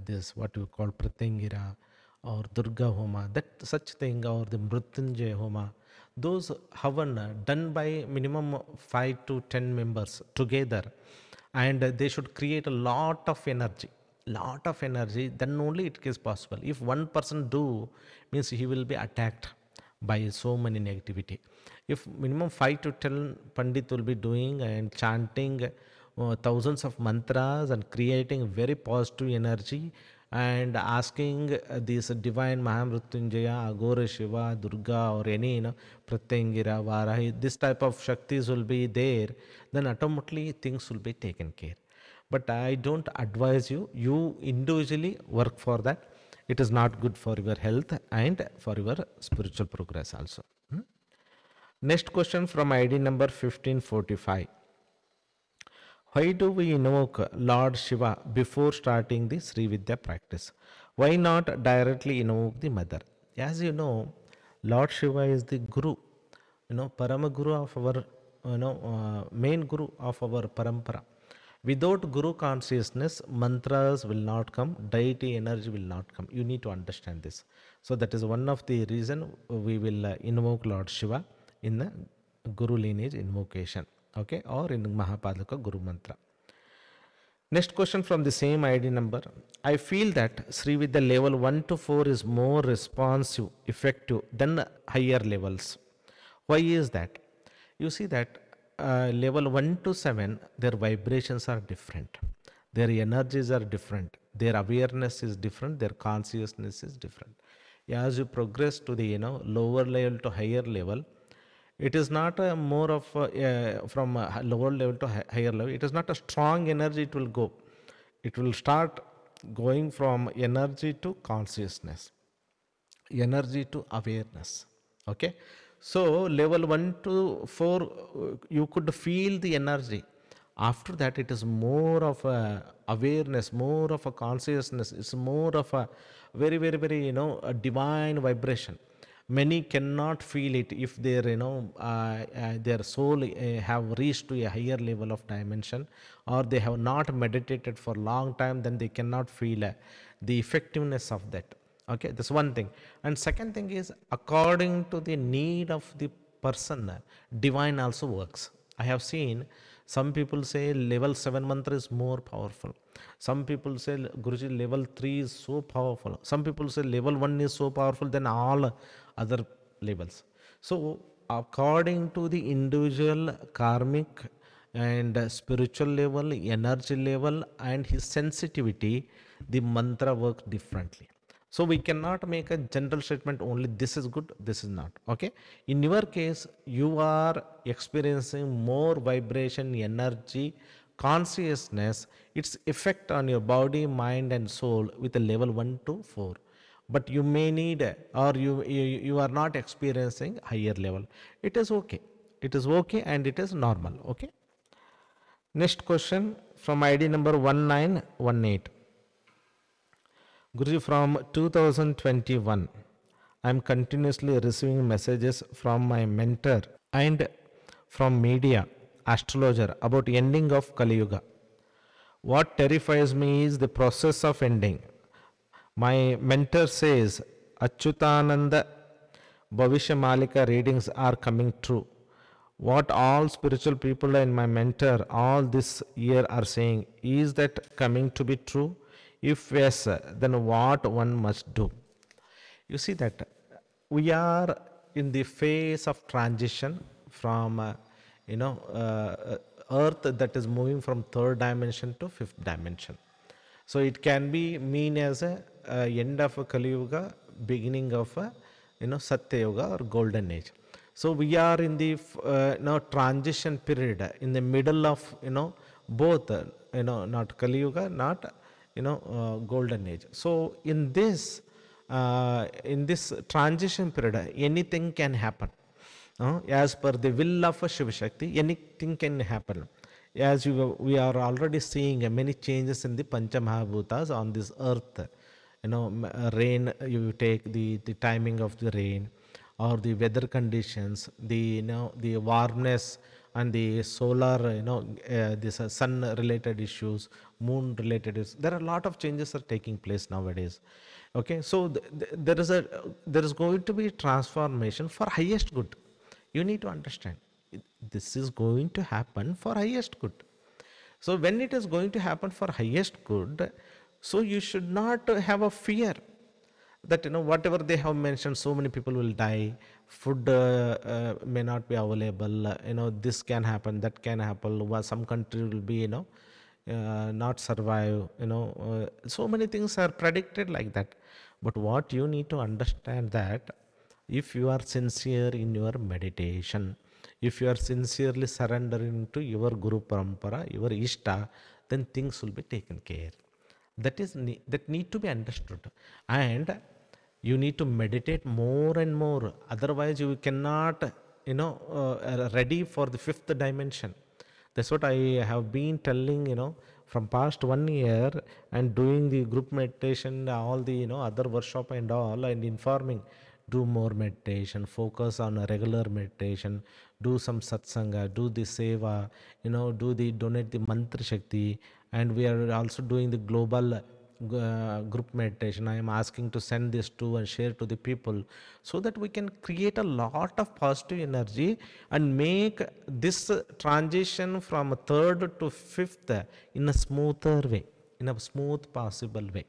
this what you call Pratingira or Durga homa, that such thing, or the Mrutyunjay homa, those havan done by minimum 5 to 10 members together, and they should create a lot of energy, then only it is possible. If one person do, means he will be attacked by so many negativity. If minimum 5 to 10 pandit will be doing and chanting thousands of mantras and creating very positive energy and asking this divine Mahamrutyunjaya, Agora Shiva, Durga, or any Pratyangira, Varahi, this type of Shaktis will be there, then automatically things will be taken care. But I don't advise you individually work for that. It is not good for your health and for your spiritual progress also. Next question from ID number 1545. Why do we invoke Lord Shiva before starting the Sri Vidya practice? Why not directly invoke the mother? As you know, Lord Shiva is the Guru, Parama Guru of our, main Guru of our Parampara. Without Guru consciousness, mantras will not come, deity energy will not come. You need to understand this. So that is one of the reason we will invoke Lord Shiva in the Guru lineage invocation. Okay, or in Mahapadaka Guru Mantra. Next question from the same ID number. I feel that Sri Vidya level 1 to 4 is more responsive, effective than higher levels. Why is that? You see that level 1 to 7, their vibrations are different. Their energies are different. Their awareness is different. Their consciousness is different. As you progress to the lower level to higher level, it is not a more of from a lower level to higher level. It is not a strong energy. It will go. It will start going from energy to consciousness, energy to awareness. Okay. So level 1 to 4, you could feel the energy. After that, it is more of a awareness, more of a consciousness. It's more of a very, very, very, a divine vibration. Many cannot feel it if their, their soul have reached to a higher level of dimension, or they have not meditated for a long time, then they cannot feel the effectiveness of that. Okay, that's one thing. And second thing is, according to the need of the person, divine also works. I have seen some people say level 7 mantra is more powerful. Some people say, Guruji, level 3 is so powerful. Some people say level 1 is so powerful than all other levels. So according to the individual karmic and spiritual level, energy level, and his sensitivity, the mantra works differently. So we cannot make a general statement only this is good, this is not. Okay. In your case, you are experiencing more vibration, energy, consciousness, its effect on your body, mind, and soul with a level 1 to 4. But you may need, or you are not experiencing higher level. It is okay. It is okay and it is normal. Okay. Next question from ID number 1918. Guruji, from 2021, I am continuously receiving messages from my mentor and from media, astrologer, about ending of Kali Yuga. What terrifies me is the process of ending. My mentor says, Achyutananda Bhavishya Malika readings are coming true. What all spiritual people and my mentor all this year are saying, is that coming to be true? If yes, then what one must do? You see that we are in the phase of transition from, Earth that is moving from third dimension to fifth dimension. So it can be mean as a end of a Kali Yuga, beginning of a Satya Yuga or golden age. So we are in the transition period, in the middle of both not Kali Yuga, not golden age. So in this transition period, anything can happen. As per the will of Shiva Shakti, anything can happen. As we are already seeing many changes in the Pancha Mahabhutas on this earth. Rain, you take the timing of the rain, or the weather conditions, the warmness and the solar, this sun related issues, moon related issues. There are a lot of changes are taking place nowadays. Okay, so there is going to be transformation for highest good. You need to understand this is going to happen for highest good. So when it is going to happen for highest good, so you should not have a fear that whatever they have mentioned, so many people will die, food may not be available, this can happen, that can happen, some country will be not survive, so many things are predicted like that. But what you need to understand that if you are sincere in your meditation, if you are sincerely surrendering to your Guru Parampara, your Ishta, then things will be taken care. That need to be understood. And you need to meditate more and more. Otherwise, you cannot, ready for the fifth dimension. That's what I have been telling, from past 1 year, and doing the group meditation, all the, other workshop and all, and informing. Do more meditation, focus on a regular meditation, do some satsanga, do the seva, donate the mantra shakti, and we are also doing the global group meditation. I am asking to send this to and share to the people so that we can create a lot of positive energy and make this transition from third to fifth in a smoother way, in a smooth possible way.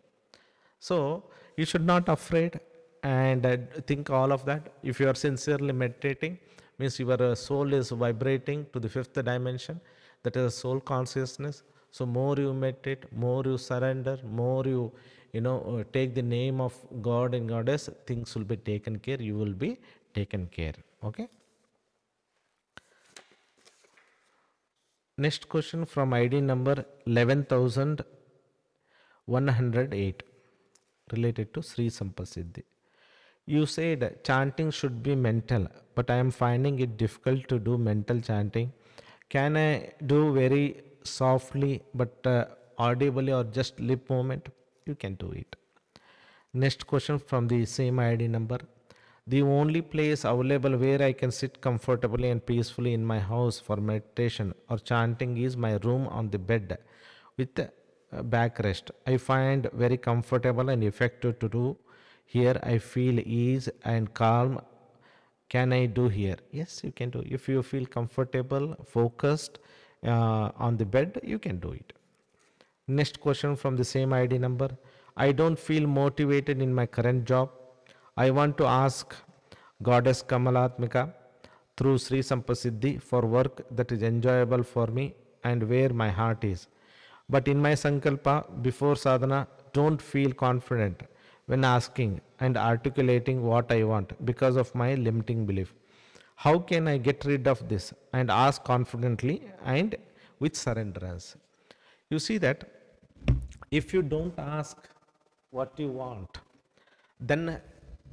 So you should not afraid and think all of that. If you are sincerely meditating, means your soul is vibrating to the fifth dimension, that is soul consciousness. So more you meditate, more you surrender, more you take the name of God and Goddess, things will be taken care, you will be taken care. Okay. Next question from ID number 11,108, related to Sri Sampasiddhi. You said chanting should be mental, but I am finding it difficult to do mental chanting. Can I do very softly but audibly, or just lip movement? You can do it. Next question from the same ID number. The only place available where I can sit comfortably and peacefully in my house for meditation or chanting is my room on the bed with backrest. I find very comfortable and effective to do. Here I feel ease and calm. Can I do here? Yes, you can do. If you feel comfortable, focused on the bed, you can do it. Next question from the same ID number. I don't feel motivated in my current job. I want to ask Goddess Kamalatmika through Sri Sampasiddhi for work that is enjoyable for me and where my heart is. But in my Sankalpa, before sadhana, don't feel confident when asking and articulating what I want because of my limiting belief. How can I get rid of this and ask confidently and with surrenderance? You see that if you don't ask what you want, then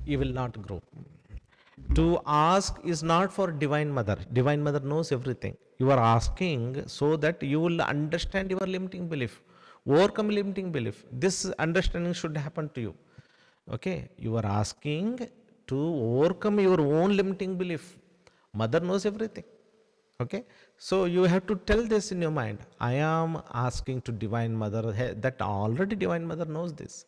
you will not grow. To ask is not for Divine Mother. Divine Mother knows everything. You are asking so that you will understand your limiting belief, overcome limiting belief. This understanding should happen to you. Okay, you are asking to overcome your own limiting belief. Mother knows everything. Okay, so you have to tell this in your mind. I am asking to Divine Mother. That already Divine Mother knows this.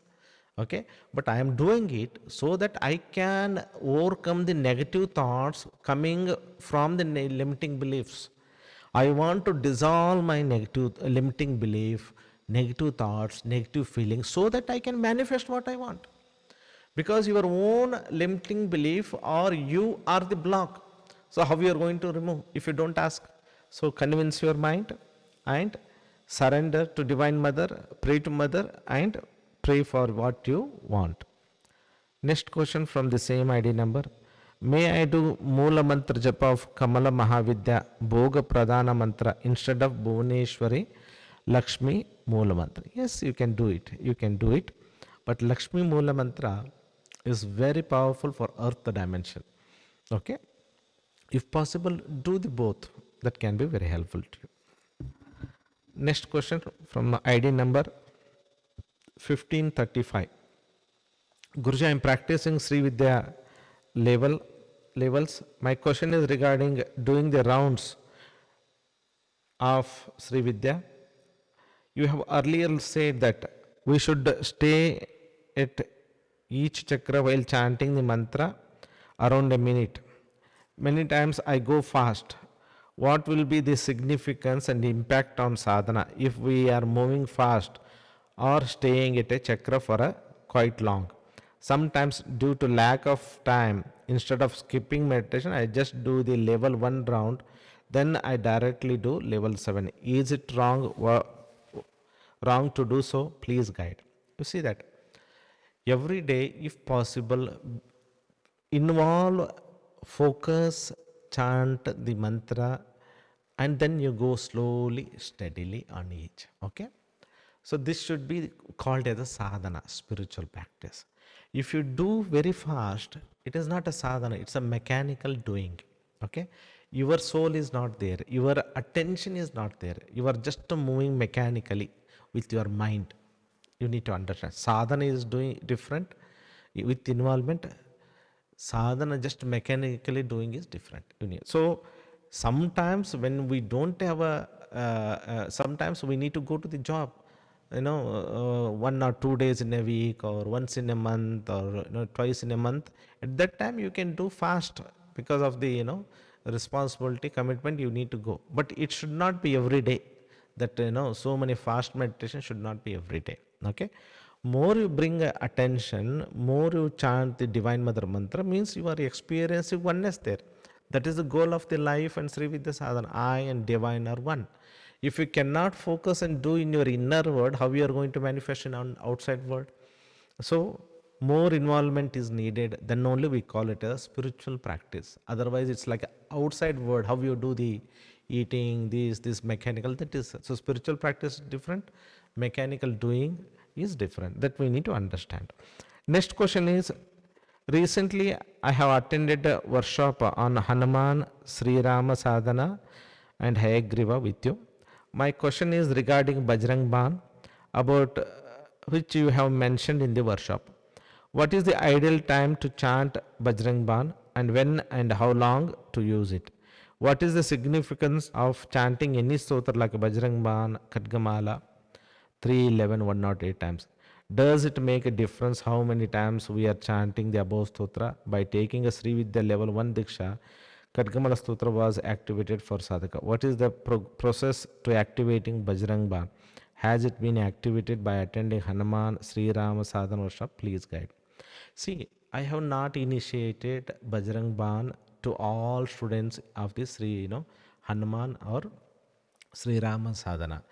Okay, but I am doing it so that I can overcome the negative thoughts coming from the limiting beliefs. I want to dissolve my negative limiting belief, negative thoughts, negative feelings, so that I can manifest what I want. Because your own limiting belief or you are the block. So how you are going to remove if you don't ask? So convince your mind and surrender to divine mother, pray to mother, and pray for what you want. Next question from the same ID number. May I do Moola Mantra Japa of Kamala Mahavidya Bhoga Pradhana Mantra instead of Bhuvaneshwari Lakshmi Moola Mantra? Yes, you can do it. You can do it. But Lakshmi Moola Mantra is very powerful for earth dimension. Okay? If possible, do the both. That can be very helpful to you. Next question from ID number 1535. Guruji, I am practicing Sri Vidya levels. My question is regarding doing the rounds of Sri Vidya. You have earlier said that we should stay at each chakra while chanting the mantra around a minute. Many times I go fast. What will be the significance and impact on sadhana if we are moving fast or staying at a chakra for a quite long? Sometimes due to lack of time, instead of skipping meditation, I just do the level 1 round, then I directly do level 7. Is it wrong to do so? Please guide. You see that every day, if possible, involve, focus, chant the mantra, and then you go slowly, steadily on each. Okay? So this should be called as a sadhana, spiritual practice. If you do very fast, it is not a sadhana, it's a mechanical doing. Okay? Your soul is not there. Your attention is not there. You are just moving mechanically with your mind. You need to understand. Sadhana is doing different with involvement. Sadhana just mechanically doing is different. So sometimes when we don't have sometimes we need to go to the job, 1 or 2 days in a week or once in a month or twice in a month. At that time you can do fast because of the responsibility, commitment, you need to go. But it should not be every day. That so many fast meditation should not be every day. Okay? More you bring attention, more you chant the Divine Mother Mantra, means you are experiencing oneness there. That is the goal of the life and Sri Vidya Sadhana. I and Divine are one. If you cannot focus and do in your inner world, how you are going to manifest in an outside world? So, more involvement is needed, then only we call it a spiritual practice. Otherwise, it's like outside world, how you do the eating, this mechanical, that is. So, spiritual practice is different, mechanical doing is different. That we need to understand. Next question is, recently I have attended a workshop on Hanuman, Sri Rama Sadhana and Hayagriva with you. My question is regarding Bajrang Ban, about which you have mentioned in the workshop. What is the ideal time to chant Bajrang Ban and when and how long to use it? What is the significance of chanting any stotra like Bajrang Ban, Khadgamala, 311, 108 times? Does it make a difference how many times we are chanting the above stotra? By taking a Sri Vidya level 1 Diksha, Khadgamala stotra was activated for sadhaka. What is the process to activating Bajrang Ban? Has it been activated by attending Hanuman Sri Rama Sadhana workshop? Please guide. See, I have not initiated Bajrang Ban to all students of this Sri, Hanuman or Sri Rama Sadhana.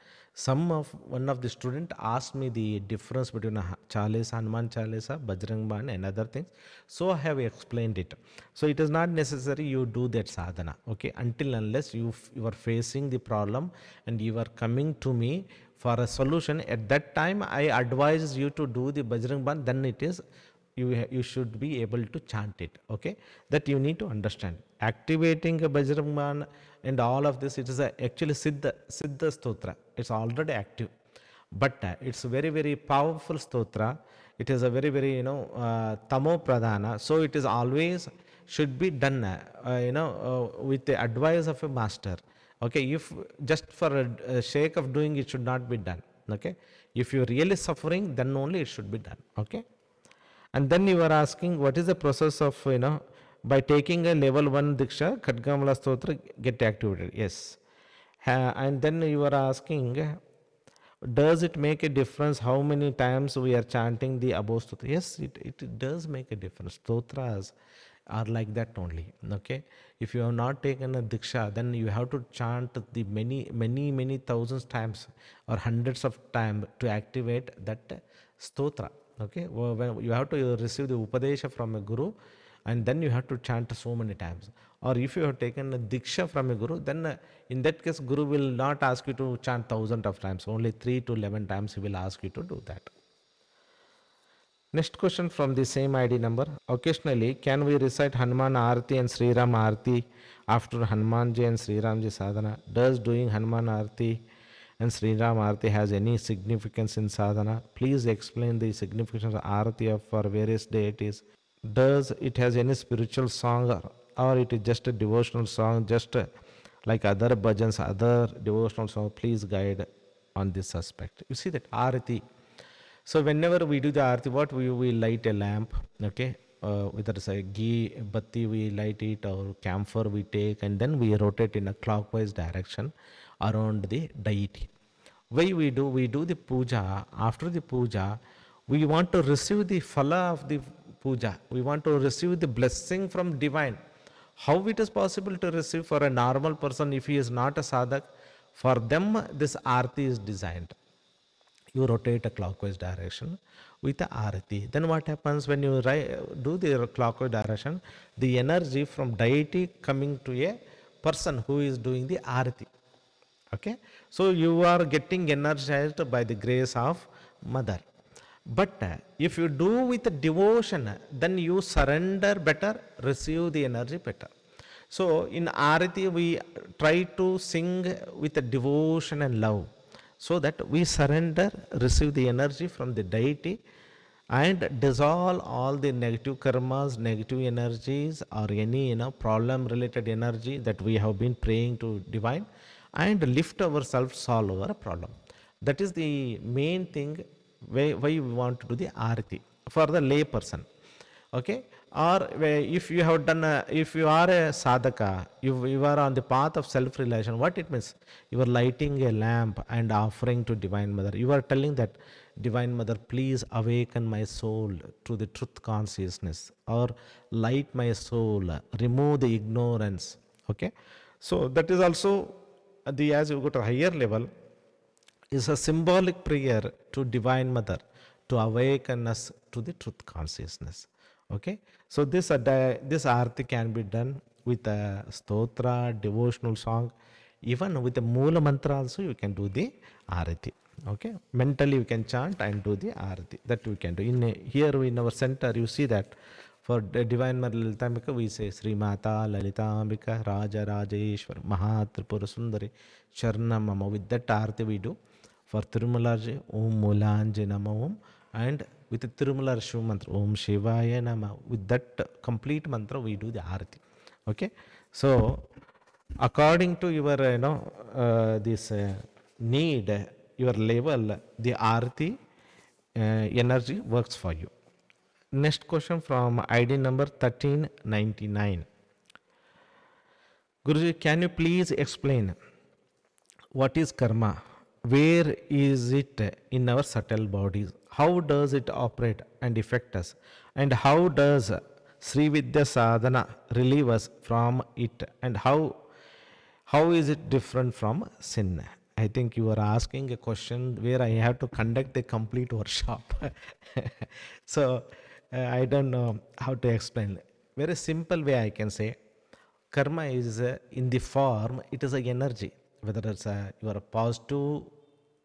One of the student asked me the difference between Chalisa, Hanuman Chalisa, Bajrang Ban and other things. So I have explained it. So it is not necessary you do that sadhana, okay, until unless you are facing the problem and you are coming to me for a solution. At that time I advise you to do the Bajrang Ban, then it is you should be able to chant it, okay. That you need to understand. Activating a Bajrang Ban and all of this, it is actually Siddha Stotra. It's already active. But it's very, very powerful stotra. It is a very, very, tamo pradhana. So it is always should be done, with the advice of a master. Okay, if just for a sake of doing, it should not be done. Okay, if you're really suffering, then only it should be done. Okay. And then you are asking what is the process of, by taking a level 1 Diksha, Khadgamala Stotra get activated. Yes. And then you are asking, does it make a difference how many times we are chanting the above stotra? Yes, it does make a difference. Stotras are like that only. Okay. If you have not taken a Diksha, then you have to chant the many thousands times or hundreds of times to activate that stotra. Okay. When you have to receive the Upadesha from a Guru, and then you have to chant so many times. Or if you have taken a Diksha from a Guru, then in that case, Guru will not ask you to chant thousands of times. Only 3 to 11 times he will ask you to do that. Next question from the same ID number. Occasionally, can we recite Hanuman Aarti and Sri Ram Aarti after Hanumanji and Sri Ramji sadhana? Does doing Hanuman Aarti and Sri Ram Aarti has any significance in sadhana? Please explain the significance of Aarti for various deities. Does it has any spiritual song, or it is just a devotional song, just like other bhajans, other devotional song? Please guide on this aspect. You see that Aarti. So whenever we do the Aarti, what we light a lamp, okay, whether it's a ghee, batti, we light it, or camphor we take, and then we rotate in a clockwise direction around the deity. Why we do the puja. After the puja, we want to receive the phala of the puja. We want to receive the blessing from divine. How it is possible to receive for a normal person if he is not a sadhak? For them, this Aarti is designed. You rotate a clockwise direction with the Aarti. Then what happens when you do the clockwise direction? The energy from deity coming to a person who is doing the Aarti. Okay? So you are getting energized by the grace of Mother. But if you do with devotion, then you surrender better, receive the energy better. So in Aarati, we try to sing with devotion and love, so that we surrender, receive the energy from the deity, and dissolve all the negative karmas, negative energies, or any problem related energy that we have been praying to divine, and lift ourselves, solve our problem. That is the main thing why we want to do the Aarati for the lay person. Okay. Or if you have done, if you are a sadhaka, you are on the path of self-realization, what it means? You are lighting a lamp and offering to Divine Mother. You are telling that, Divine Mother, please awaken my soul to the truth consciousness, or light my soul, remove the ignorance. Okay. So that is also as you go to a higher level, is a symbolic prayer to Divine Mother to awaken us to the truth consciousness. Okay. So this Aarti can be done with a stotra, devotional song, even with the Moola mantra also you can do the Aarti. Okay. Mentally you can chant and do the Aarti. That we can do. Here in our center you see that for the Divine Mother Lalitambika we say Sri Mata Lalitambika Raja Rajeshwar Mahatripura Sundari Charna Mama. With that Aarti we do. For Tirumalaji, Om Mulanje Nama Om, and with the Tirumala Shiva mantra, Om Shivaya Nama. With that complete mantra, we do the Aarti. Okay. So, according to your, this need, your level, the Aarti energy works for you. Next question from ID number 1399. Guruji, can you please explain what is karma? Where is it in our subtle bodies? How does it operate and affect us? And how does Sri Vidya Sadhana relieve us from it? And how is it different from sin? I think you are asking a question where I have to conduct a complete workshop. So I don't know how to explain. Very simple way I can say, karma is in the form, it is an energy. Whether it's your positive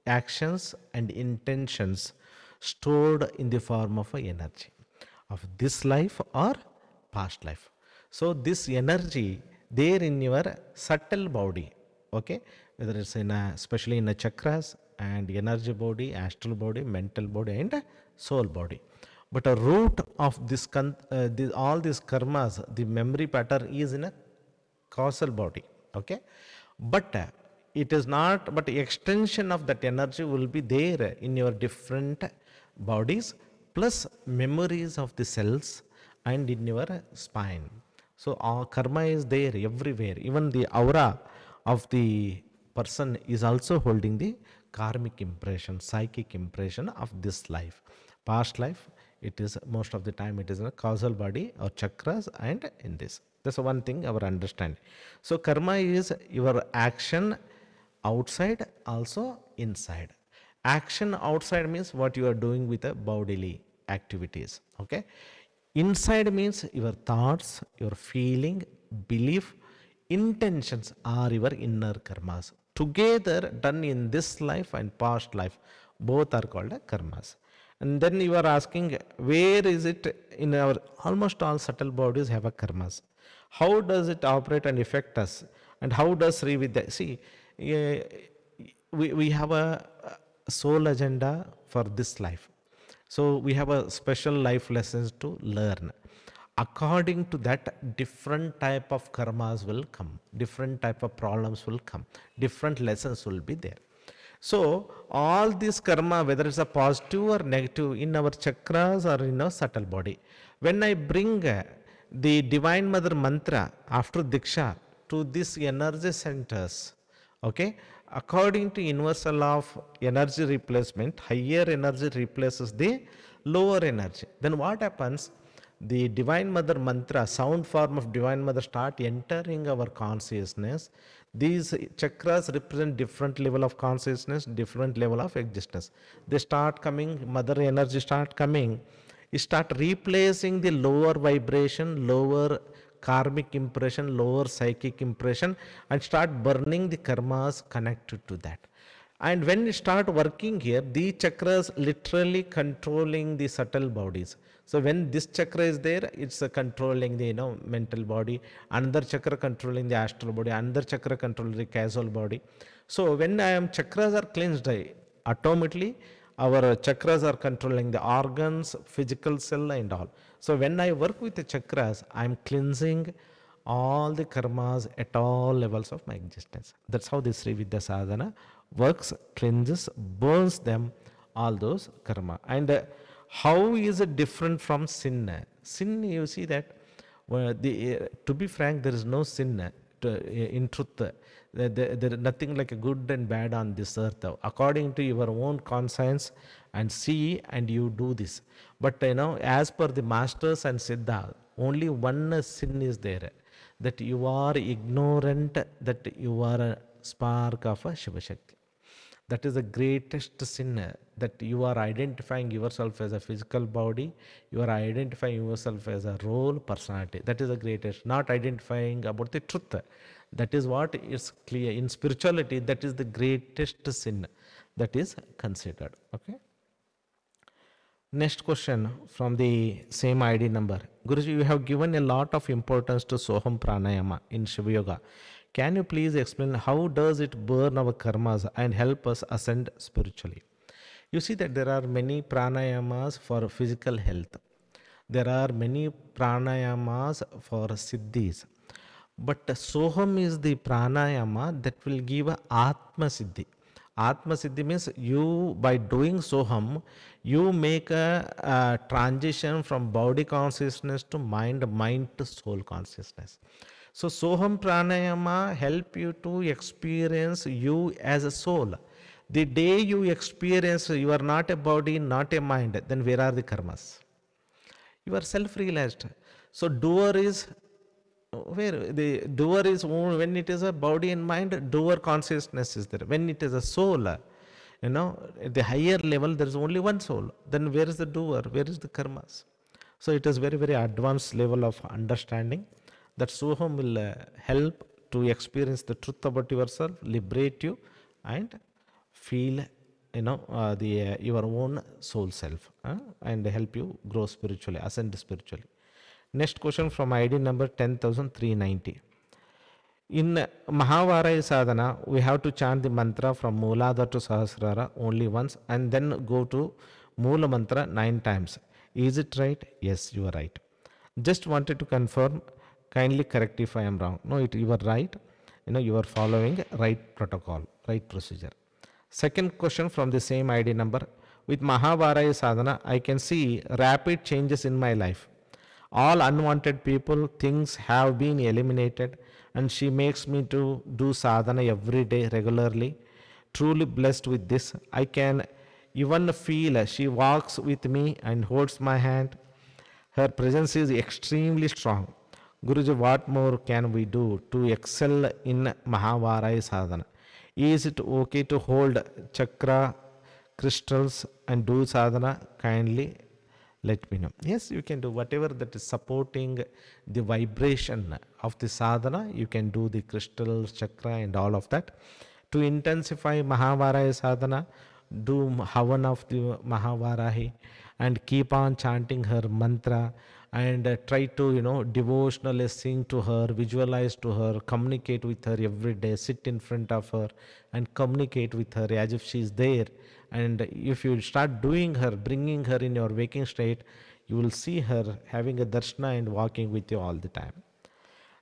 actions and intentions stored in the form of energy of this life or past life. So this energy there in your subtle body, okay, whether it's especially in the chakras and energy body, astral body, mental body, and soul body. But a root of this all these karmas, the memory pattern is in a causal body, okay, but it is not, but extension of that energy will be there in your different bodies plus memories of the cells and in your spine. So karma is there everywhere. Even the aura of the person is also holding the karmic impression, psychic impression of this life. Past life, it is most of the time it is a causal body or chakras and in this. That's one thing our understanding. So karma is your action outside, also inside. Action outside means what you are doing with the bodily activities. Okay. Inside means your thoughts, your feeling, belief, intentions are your inner karmas. Together done in this life and past life, both are called karmas. And then you are asking, where is it in our, almost all subtle bodies have a karmas. How does it operate and affect us? And how does Sri Vidya, see, we have a soul agenda for this life. So we have a special life lessons to learn. According to that, different type of karmas will come, different type of problems will come, different lessons will be there. So all this karma, whether it's a positive or negative in our chakras or in our subtle body, when I bring the Divine Mother mantra after Diksha to these energy centers, okay, according to universal law of energy replacement, higher energy replaces the lower energy. Then what happens? The Divine Mother mantra, sound form of Divine Mother start entering our consciousness. These chakras represent different level of consciousness, different level of existence. They start coming, mother energy start coming, it start replacing the lower vibration, lower karmic impression, lower psychic impression, and start burning the karmas connected to that. And when we start working here, the chakras literally controlling the subtle bodies. So when this chakra is there, it's controlling the mental body, another chakra controlling the astral body, another chakra controlling the causal body. So when chakras are cleansed, automatically our chakras are controlling the organs, physical cell and all. So when I work with the chakras, I am cleansing all the karmas at all levels of my existence. That's how this Sri Vidya sadhana works, cleanses, burns them, all those karma. And how is it different from sin? Sin, you see that, to be frank, there is no sin in truth. There is nothing like a good and bad on this earth. According to your own conscience and see, and you do this. But as per the masters and Siddha, only one sin is there, that you are ignorant, that you are a spark of a Shiva Shakti. That is the greatest sin, that you are identifying yourself as a physical body, you are identifying yourself as a role, personality. That is the greatest, not identifying about the truth. That is what is clear. In spirituality, that is the greatest sin that is considered. Okay. Next question from the same ID number. Guruji, you have given a lot of importance to Soham Pranayama in Shiva Yoga. Can you please explain how does it burn our karmas and help us ascend spiritually? You see that there are many pranayamas for physical health. There are many pranayamas for siddhis. But Soham is the pranayama that will give a Atma Siddhi. Atma Siddhi means you, by doing Soham, you make a transition from body consciousness to mind, mind to soul consciousness. So Soham Pranayama help you to experience you as a soul. The day you experience you are not a body, not a mind, then where are the karmas? You are self-realized. So doer is, where the doer is, when it is a body and mind, doer consciousness is there. When it is a soul, at the higher level there is only one soul. Then where is the doer? Where is the karmas? So it is very, very advanced level of understanding that Soham will help to experience the truth about yourself, liberate you, and feel your own soul self, and help you grow spiritually, ascend spiritually. Next question from ID number 10,390. In Mahavara Sadhana, we have to chant the mantra from Mooladhara to Sahasrara only once and then go to Moola mantra 9 times. Is it right? Yes, you are right. Just wanted to confirm. Kindly correct if I am wrong. No, you are right. You are following right protocol, right procedure. Second question from the same ID number. With Mahavaraya sadhana, I can see rapid changes in my life. All unwanted people, things have been eliminated, and she makes me to do sadhana every day regularly. Truly blessed with this. I can even feel she walks with me and holds my hand. Her presence is extremely strong. Guruji, what more can we do to excel in Mahavaraya sadhana? Is it okay to hold chakra crystals and do sadhana? Kindly let me know. Yes, you can do whatever that is supporting the vibration of the sadhana. You can do the crystal chakra and all of that. To intensify Mahavaraya sadhana, do Havan of the Mahavarahi and keep on chanting her mantra, and try to devotionally sing to her, visualize to her, communicate with her every day, sit in front of her and communicate with her as if she is there. And if you start doing her, bringing her in your waking state, you will see her having a darshana and walking with you all the time.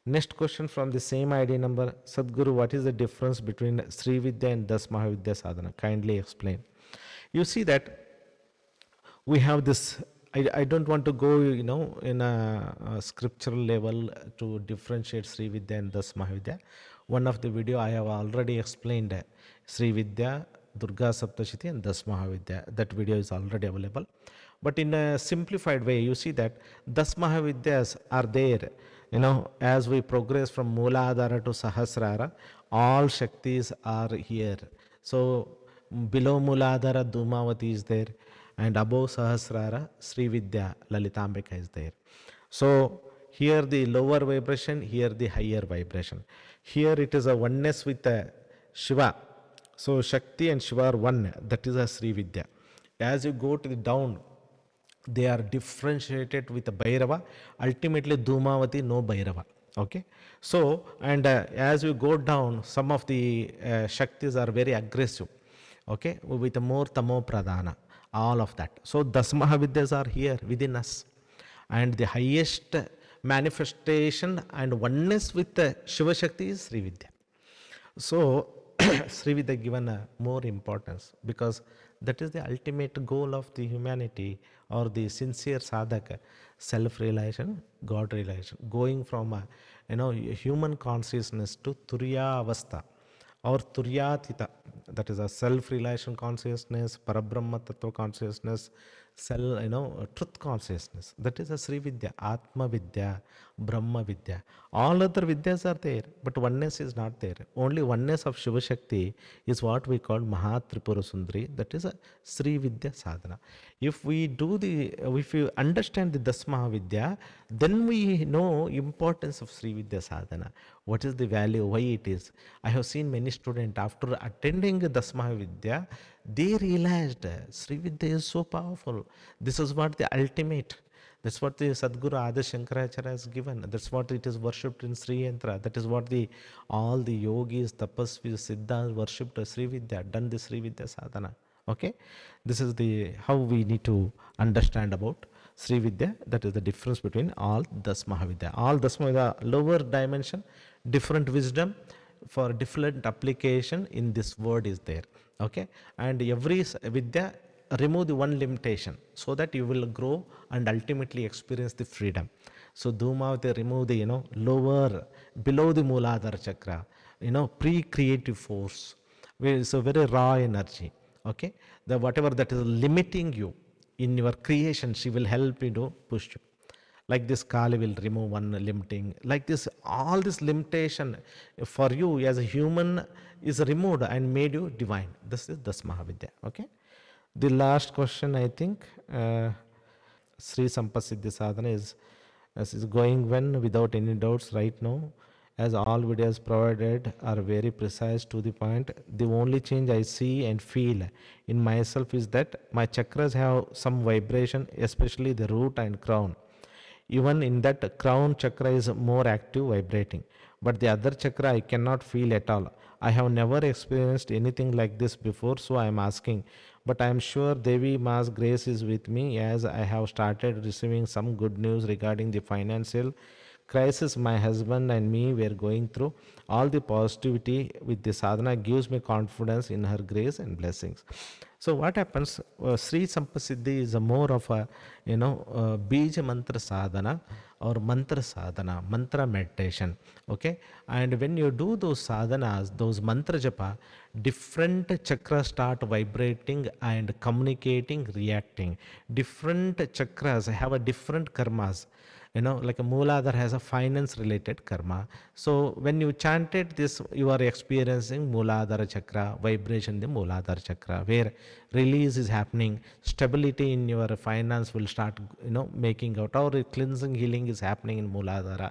Next question from the same ID number. Sadhguru, what is the difference between Sri Vidya and Das Mahavidya sadhana? Kindly explain. You see that we have this, I don't want to go in a scriptural level to differentiate Sri Vidya and Das Mahavidya. One of the video I have already explained Sri Vidya, Durga Saptashiti and Das Mahavidya. That video is already available. But in a simplified way, you see that Das Mahavidyas are there. As we progress from Mooladhara to Sahasrara, all Shaktis are here. So below Mooladhara, Dhumavati is there, and above Sahasrara, Sri Vidya, Lalitambika is there. So here the lower vibration, here the higher vibration. Here it is a oneness with Shiva. So Shakti and Shiva are one. That is a Sri Vidya. As you go to the down, they are differentiated with Bhairava. Ultimately, Dhumavati, no Bhairava. Okay. So, and as you go down, some of the Shaktis are very aggressive. Okay. With more Tamo Pradhana. All of that. So, Das Mahavidyas are here within us. And the highest manifestation and oneness with Shiva Shakti is Sri Vidya. So, Sri Vidya given more importance because that is the ultimate goal of the humanity or the sincere sadhaka, self-realization, God realization, going from human consciousness to Turiya Avastha or Turyatita, that is a self-realization consciousness, Parabrahma Tattva consciousness, truth consciousness. That is a Sri Vidya, Atma Vidya, Brahma Vidya. All other Vidyas are there, but oneness is not there. Only oneness of Shiva Shakti is what we call Mahatripura Sundari. That is a Sri Vidya sadhana. If you understand the Das Mahavidya, then we know importance of Sri Vidya sadhana. What is the value, why it is. I have seen many students after attending Das Mahavidya, they realized Sri Vidya is so powerful. This is what the ultimate. That's what the Sadguru Adi Shankaracharya has given. That's what it is worshipped in Sri Yantra. That is what all the yogis, tapasvis, siddhas worshipped Sri Vidya, done the Sri Vidya sadhana. Okay, this is how we need to understand about Sri Vidya. That is the difference between all Das Mahavidya. All Das Mahavidya, lower dimension, different wisdom for different application in this word is there. Okay, and every Vidya remove the one limitation so that you will grow and ultimately experience the freedom. So Dhumavati remove the lower, below the Mooladhara chakra, pre-creative force. It's a very raw energy. Okay, whatever that is limiting you in your creation, she will help you to push you. Like this Kali will remove one limiting. Like this, all this limitation for you as a human is removed and made you divine. This is Das Mahavidya. Okay. The last question, I think, Sri Sampasiddhi Sadhana is going when without any doubts right now, as all videos provided are very precise to the point. The only change I see and feel in myself is that my chakras have some vibration, especially the root and crown. Even in that, crown chakra is more active, vibrating. But the other chakra I cannot feel at all. I have never experienced anything like this before, so I am asking. But I am sure Devi Ma's grace is with me as I have started receiving some good news regarding the financial crisis my husband and me were going through, all the positivity with the sadhana gives me confidence in her grace and blessings. So what happens, Sri Sampasiddhi is a more of a, Bija mantra sadhana or mantra sadhana, mantra meditation. Okay. And when you do those sadhanas, those mantra japa, different chakras start vibrating and communicating, reacting. Different chakras have a different karmas. Like a Mooladhara has a finance related karma. So when you chanted this, you are experiencing Mooladhara chakra, vibration in the Mooladhara chakra, where release is happening, stability in your finance will start, making out, or cleansing, healing is happening in Mooladhara.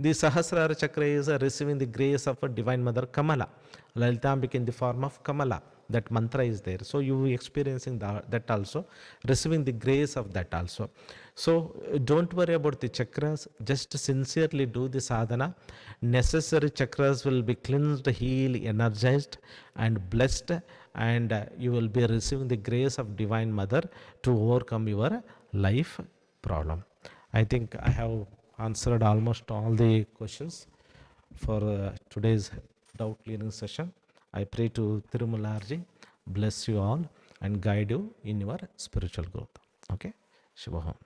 The Sahasrara chakra is receiving the grace of a divine mother Kamala. Lalitambika in the form of Kamala. That mantra is there. So you experiencing that also, receiving the grace of that also. So don't worry about the chakras, just sincerely do the sadhana. Necessary chakras will be cleansed, healed, energized and blessed, and you will be receiving the grace of divine mother to overcome your life problem. I think I have answered almost all the questions for today's doubt clearing session. I pray to Tirumalarji bless you all and guide you in your spiritual growth. Okay, Shubham.